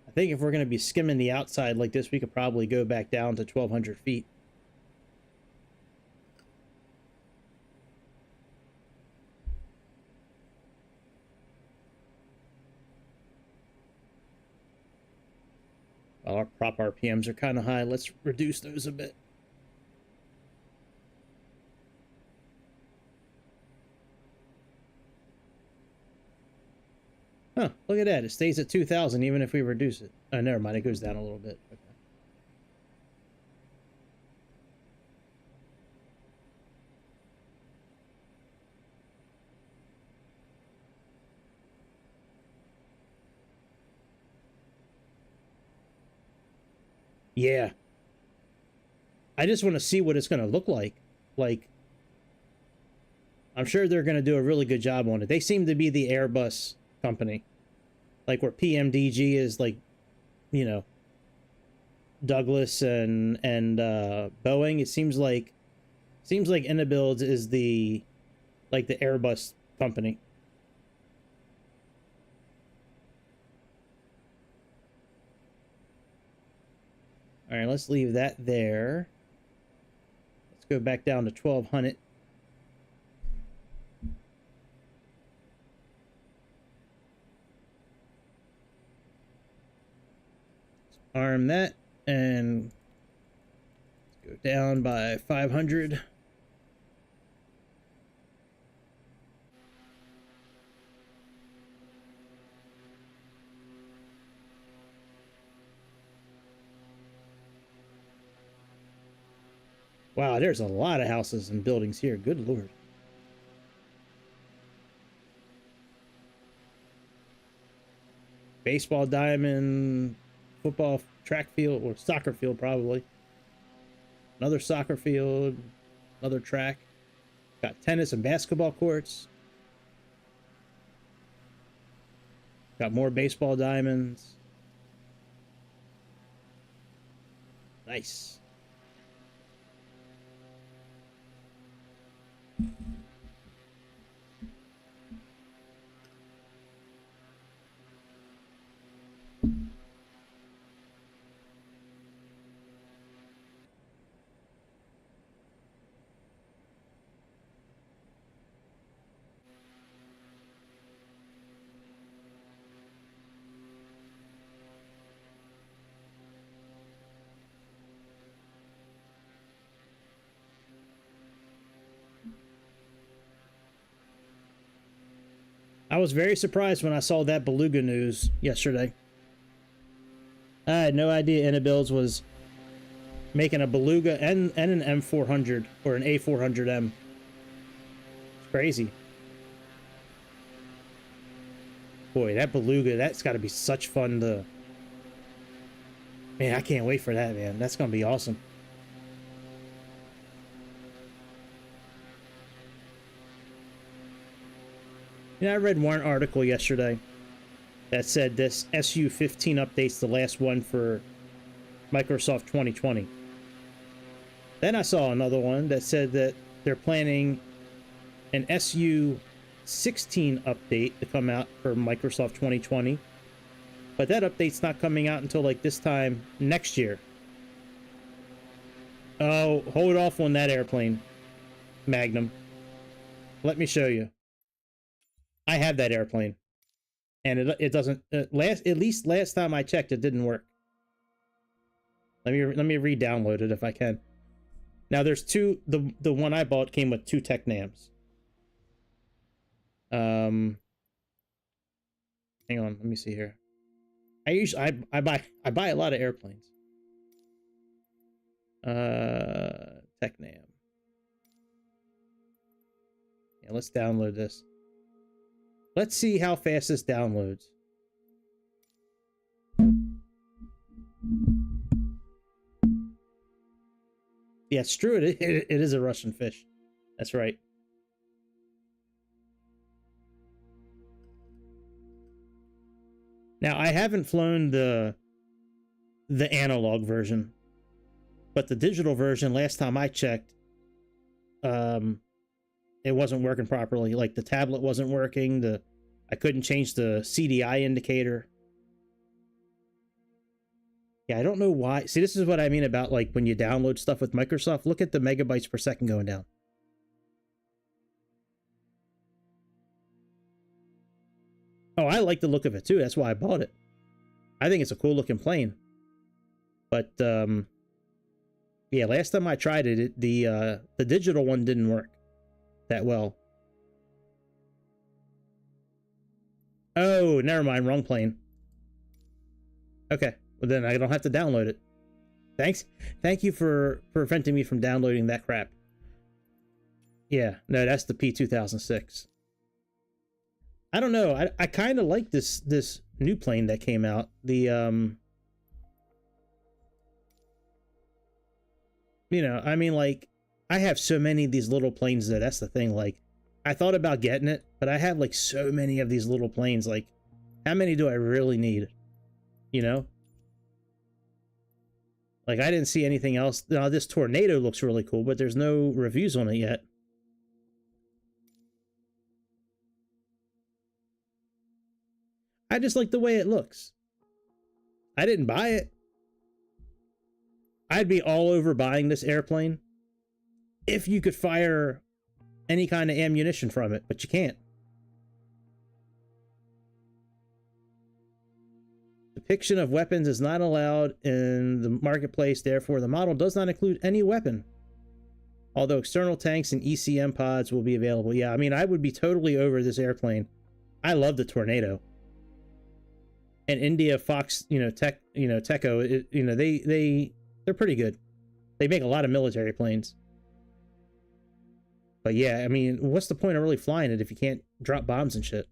I think if we're going to be skimming the outside like this, we could probably go back down to 1,200 feet. Well, our prop RPMs are kind of high. Let's reduce those a bit. Huh, look at that. It stays at 2,000 even if we reduce it. Oh, never mind. It goes down a little bit. Okay. Yeah. I just want to see what it's going to look like. Like, I'm sure they're going to do a really good job on it. They seem to be the Airbus company. Like where PMDG is like, you know, Douglas and Boeing. It seems like Inibuilds is the Airbus company. All right, let's leave that there. Let's go back down to 1200. Arm that and go down by 500. Wow, there's a lot of houses and buildings here. Good Lord. Baseball diamond, football track field, or soccer field probably. Another soccer field, another track. Got tennis and basketball courts. Got more baseball diamonds. Nice. I was very surprised when I saw that Beluga news yesterday. I had no idea Inibuilds was making a Beluga and an M400 or an A400M. It's crazy. Boy, that Beluga, that's got to be such fun to... Man, I can't wait for that, man. That's going to be awesome. I read one article yesterday that said this SU-15 update's the last one for Microsoft 2020. Then I saw another one that said that they're planning an SU-16 update to come out for Microsoft 2020. But that update's not coming out until like this time next year. Oh, hold off on that airplane, Magnum. Let me show you. I have that airplane, and it doesn't at least last time I checked, it didn't work. Let me re-download it if I can. Now there's two. The one I bought came with 2 Technams. Hang on, let me see here. I buy a lot of airplanes. Technam. Yeah, let's download this. Let's see how fast this downloads. Yeah, it's true. It is a Russian fish. That's right. Now, I haven't flown the analog version, but the digital version, last time I checked, it wasn't working properly. Like the tablet wasn't working. I couldn't change the CDI indicator. Yeah, I don't know why. See, this is what I mean about like when you download stuff with Microsoft. Look at the megabytes per second going down. Oh, I like the look of it too. That's why I bought it. I think it's a cool looking plane. But yeah, last time I tried it, the digital one didn't work that well. Oh, never mind, wrong plane. Okay, well then I don't have to download it. Thank you for preventing me from downloading that crap. Yeah, no, that's the P2006. I don't know. I kind of like this new plane that came out. The you know, I mean, like, I have so many of these little planes that that's the thing. Like, I thought about getting it, but I have like so many of these little planes. Like, how many do I really need? You know? Like, I didn't see anything else. Now, this Tornado looks really cool, but there's no reviews on it yet. I just like the way it looks. I didn't buy it. I'd be all over buying this airplane if you could fire any kind of ammunition from it, but you can't. Depiction of weapons is not allowed in the marketplace, therefore the model does not include any weapon. Although external tanks and ECM pods will be available. Yeah, I mean, I would be totally over this airplane. I love the Tornado. And India Fox, Teco, they're pretty good. They make a lot of military planes. But yeah, I mean, what's the point of really flying it if you can't drop bombs and shit?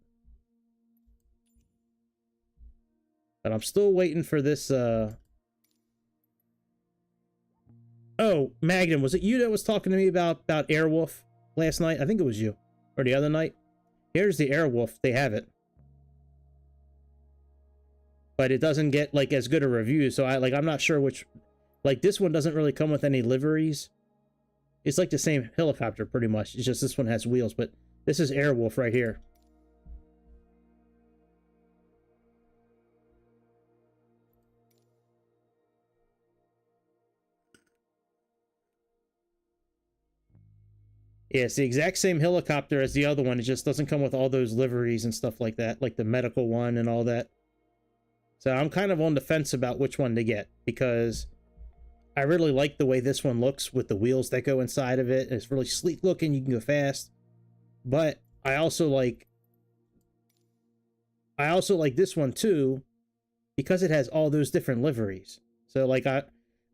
But I'm still waiting for this, Oh, Magnum, was it you that was talking to me about Airwolf last night? I think it was you. Or the other night. Here's the Airwolf. They have it. But it doesn't get, like, as good a review, so I'm not sure which... Like, this one doesn't really come with any liveries. It's like the same helicopter, pretty much. It's just this one has wheels, but this is Airwolf right here. Yeah, it's the exact same helicopter as the other one. It just doesn't come with all those liveries and stuff like that, like the medical one and all that. So I'm kind of on the fence about which one to get, because I really like the way this one looks with the wheels that go inside of it. It's really sleek looking. You can go fast. But I also like this one too, because it has all those different liveries. So like I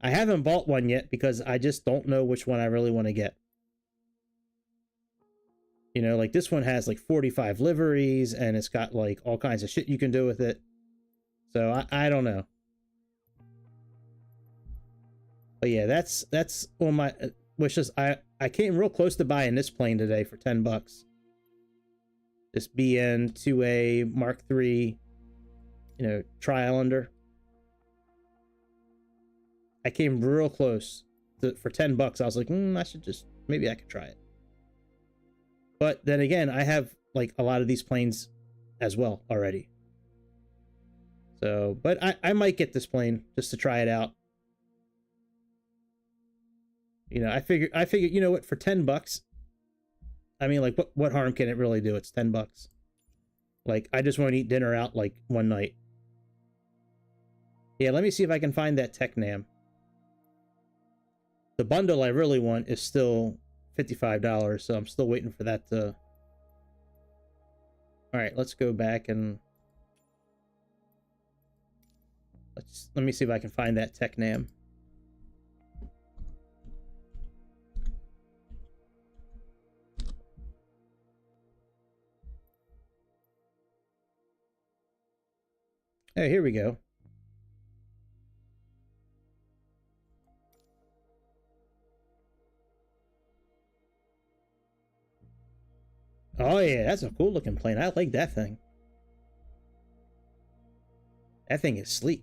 haven't bought one yet because I just don't know which one I really want to get. You know, like this one has like 45 liveries and it's got like all kinds of shit you can do with it. So I don't know. But yeah, that's on my wishes. I came real close to buying this plane today for $10. This BN-2A Mark III, Tri-Islander. I came real close for $10. I was like, maybe I could try it. But then again, I have like a lot of these planes as well already. So, but I might get this plane just to try it out. I figured, you know what, for $10, I mean, like, what harm can it really do? It's $10. Like, I just want to eat dinner out, like, one night. Yeah, let me see if I can find that TechNam. The bundle I really want is still $55, so I'm still waiting for that to... Alright, let's go back and... Let me see if I can find that TechNam. Oh, here we go. Oh yeah, that's a cool looking plane. I like that thing. That thing is sleek.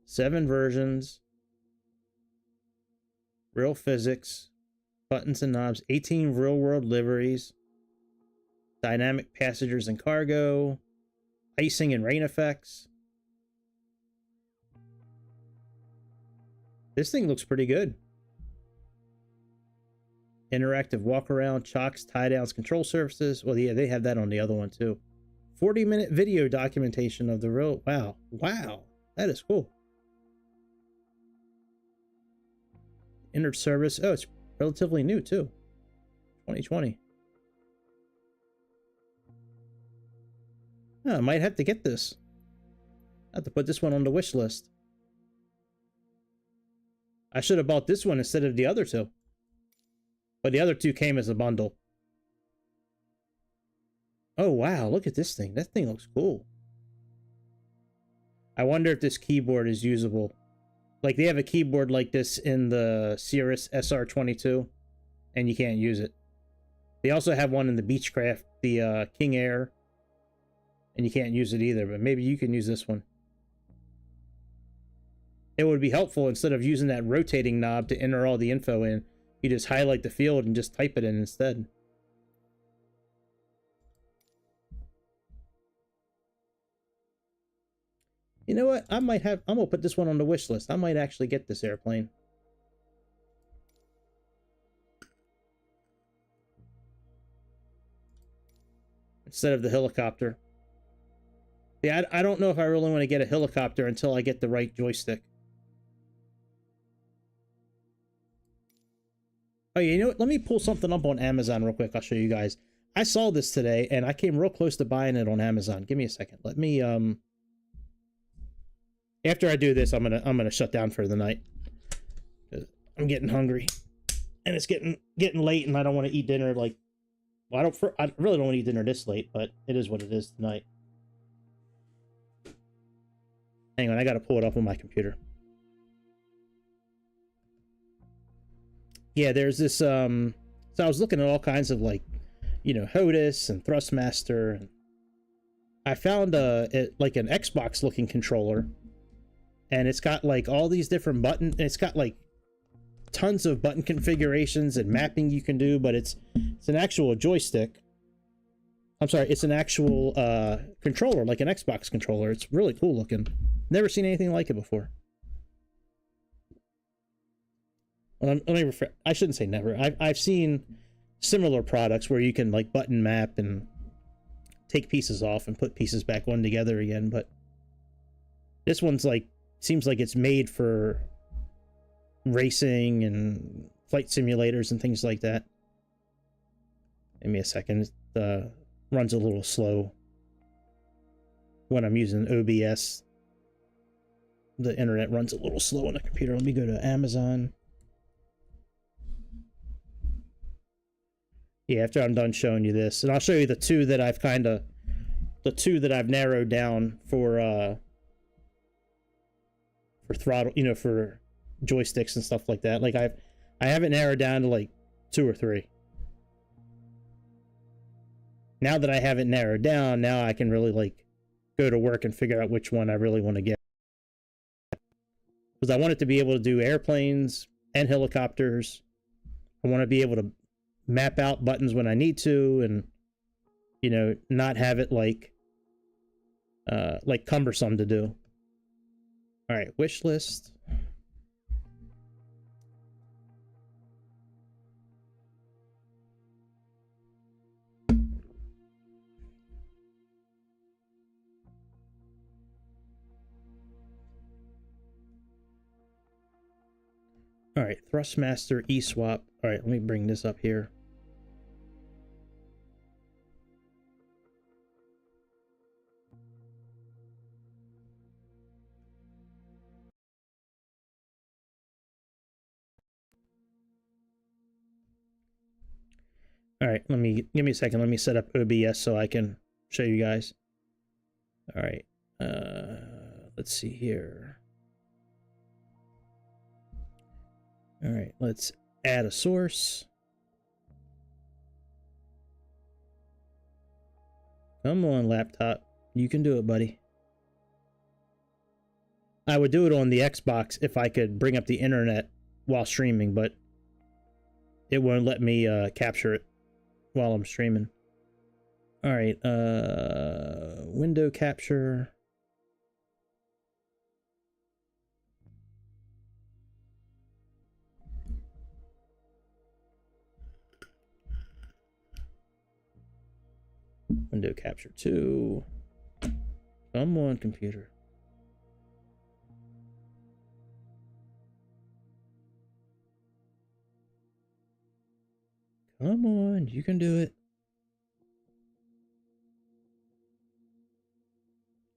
Seven versions. Real physics, buttons and knobs, 18 real-world liveries, dynamic passengers and cargo, icing and rain effects. This thing looks pretty good. Interactive walk-around, chocks, tie-downs, control surfaces. Well, yeah, they have that on the other one, too. 40-minute video documentation of the real... Wow. Wow. That is cool. Entered service. Oh, it's relatively new too. 2020. Oh, I might have to get this. I have to put this one on the wish list. I should have bought this one instead of the other two. But the other two came as a bundle. Oh, wow. Look at this thing. That thing looks cool. I wonder if this keyboard is usable. Like, they have a keyboard like this in the Cirrus SR22, and you can't use it. They also have one in the Beechcraft, the King Air, and you can't use it either, but maybe you can use this one. It would be helpful, instead of using that rotating knob to enter all the info in, you just highlight the field and just type it in instead. You know what? I'm gonna put this one on the wish list. I might actually get this airplane. Instead of the helicopter. Yeah, I don't know if I really want to get a helicopter until I get the right joystick. Oh, yeah, you know what? Let me pull something up on Amazon real quick. I'll show you guys. I saw this today, and I came real close to buying it on Amazon. Give me a second. Let me, After I do this, I'm gonna shut down for the night. I'm getting hungry. And it's getting late, and I don't want to eat dinner, like... Well, I really don't want to eat dinner this late, but it is what it is tonight. Hang on, I gotta pull it up on my computer. Yeah, there's this, so I was looking at all kinds of, like, you know, HOTAS and Thrustmaster, and I found like an Xbox looking controller, and it's got like all these different buttons. It's got like tons of button configurations and mapping you can do, but it's an actual joystick. I'm sorry, it's an actual controller, like an Xbox controller. It's really cool looking. Never seen anything like it before. Well, I shouldn't say never. I've seen similar products where you can like button map and take pieces off and put pieces back on together again, but this one's like, seems like it's made for racing and flight simulators and things like that. Give me a second. It runs a little slow when I'm using OBS. The internet runs a little slow on the computer. Let me go to Amazon. Yeah, after I'm done showing you this, and I'll show you the two that I've narrowed down for throttle, you know, for joysticks and stuff like that. Like I have it narrowed down to like 2 or 3. Now that I have it narrowed down, now I can really like go to work and figure out which one I really want to get. Because I want it to be able to do airplanes and helicopters. I want to be able to map out buttons when I need to, and you know, not have it like cumbersome to do. All right, wish list. All right, Thrustmaster eSwap. All right, let me bring this up here. All right, give me a second. Let me set up OBS so I can show you guys. All right, let's see here. All right, let's add a source. Come on, laptop. You can do it, buddy. I would do it on the Xbox if I could bring up the internet while streaming, but it won't let me capture it while I'm streaming. All right, window capture. Window capture 2. Come on, computer. Come on, you can do it.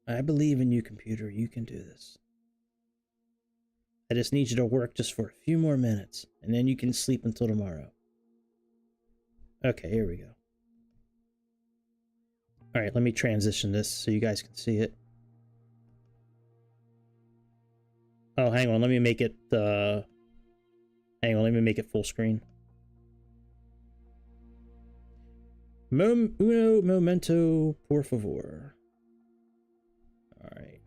I believe in you, computer. You can do this. I just need you to work just for a few more minutes, and then you can sleep until tomorrow. Okay, here we go. All right, let me transition this so you guys can see it. Oh, hang on. Let me make it, hang on, let me make it full screen. Uno momento, por favor. All right.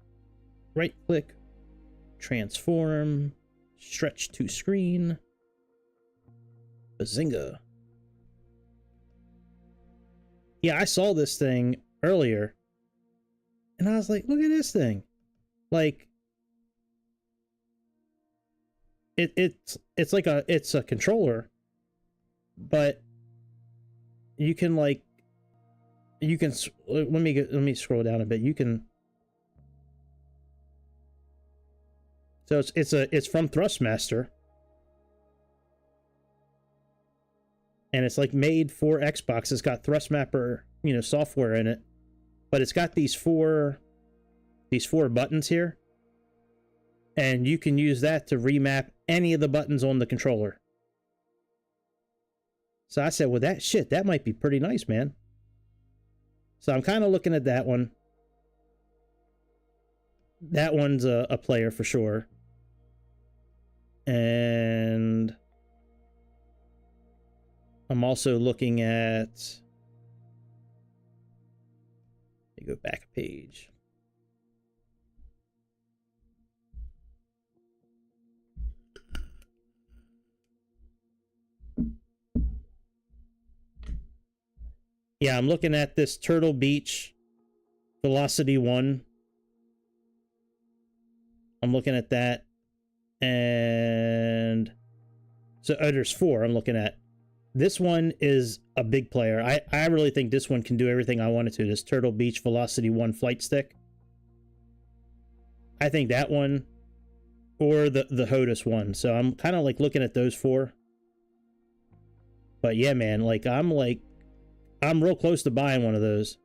Right click, transform, stretch to screen. Bazinga. Yeah, I saw this thing earlier, and I was like, look at this thing. like it's like it's a controller, but you can like let me scroll down a bit. You can, so it's from Thrustmaster, and it's like made for Xbox. It's got Thrustmapper, you know, software in it, but it's got these four buttons here, and you can use that to remap any of the buttons on the controller. So I said, well, that might be pretty nice, man. So I'm kind of looking at that one. That one's a player for sure. And I'm also looking at, let me go back a page. Yeah, I'm looking at this Turtle Beach Velocity 1. I'm looking at that. And so there's 4 I'm looking at. This one is a big player. I really think this one can do everything I want it to. This Turtle Beach Velocity 1 flight stick. I think that one or the HOTAS one. So I'm kind of like looking at those 4. But yeah, man, like I'm real close to buying one of those.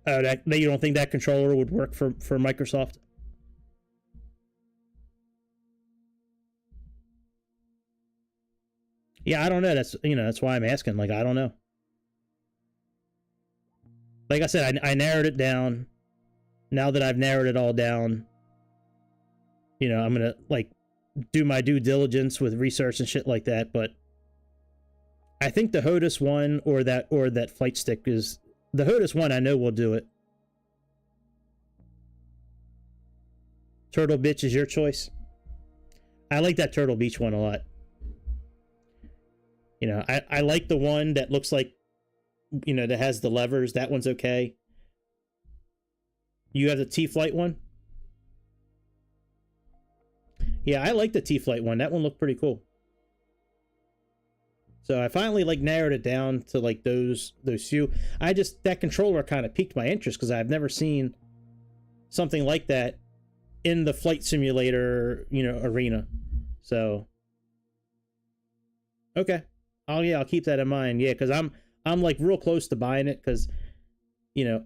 Oh, that you don't think that controller would work for Microsoft? Yeah, I don't know. That's, you know, that's why I'm asking. Like, I don't know. Like I said, I narrowed it down. Now that I've narrowed it all down, you know, I'm gonna like do my due diligence with research and shit like that. But I think the HOTAS one or that flight stick is the HOTAS one. I know will do it. Turtle Beach is your choice. I like that Turtle Beach one a lot. You know, I like the one that looks like, you know, that has the levers. That one's okay. You have the T-Flight one? Yeah, I like the T-Flight one. That one looked pretty cool. So I finally like narrowed it down to like those few. That controller kind of piqued my interest because I've never seen something like that in the flight simulator, you know, arena. So okay. I'll keep that in mind. Yeah, because I'm like real close to buying it because, you know,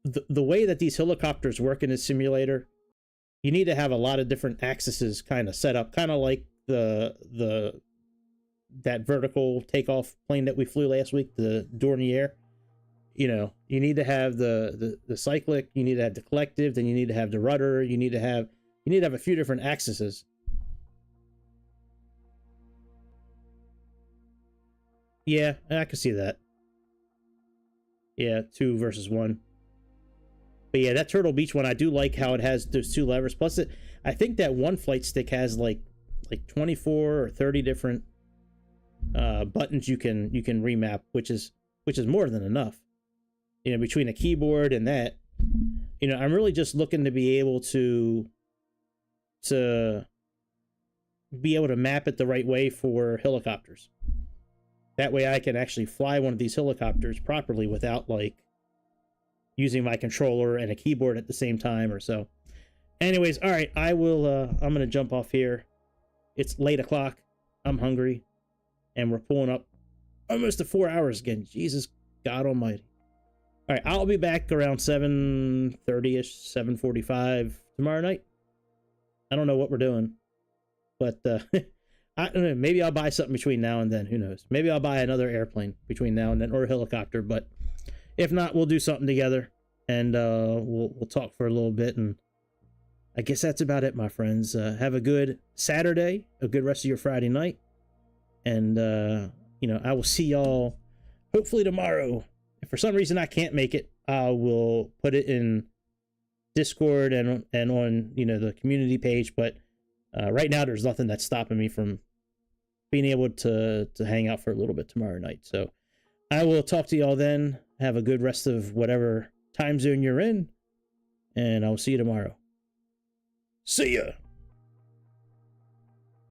the way that these helicopters work in this simulator, you need to have a lot of different axes kind of set up, kind of like that vertical takeoff plane that we flew last week, the Dornier. You know, you need to have the cyclic, you need to have the collective, then you need to have the rudder, you need to have a few different axes. Yeah, I can see that. Yeah, 2 versus 1. But yeah, that Turtle Beach one, I do like how it has those 2 levers. Plus, I think that one flight stick has like 24 or 30 different buttons you can remap, which is more than enough. You know, between a keyboard and that, you know, I'm really just looking to be able to map it the right way for helicopters. That way I can actually fly one of these helicopters properly without like using my controller and a keyboard at the same time or so. Anyways, all right, I'm going to jump off here. It's late o'clock. I'm hungry. And we're pulling up almost to 4 hours again. Jesus God almighty. All right, I'll be back around 7:30-ish, 7:45 tomorrow night. I don't know what we're doing. But I don't know, maybe I'll buy something between now and then. Who knows? Maybe I'll buy another airplane between now and then, or a helicopter. But if not, we'll do something together, and we'll talk for a little bit. And I guess that's about it, my friends. Have a good Saturday, a good rest of your Friday night, and you know, I will see y'all hopefully tomorrow. If for some reason I can't make it, I will put it in Discord and on, you know, the community page. But right now, there's nothing that's stopping me from being able to hang out for a little bit tomorrow night. So I will talk to y'all then. Have a good rest of whatever time zone you're in, and I'll see you tomorrow. See ya!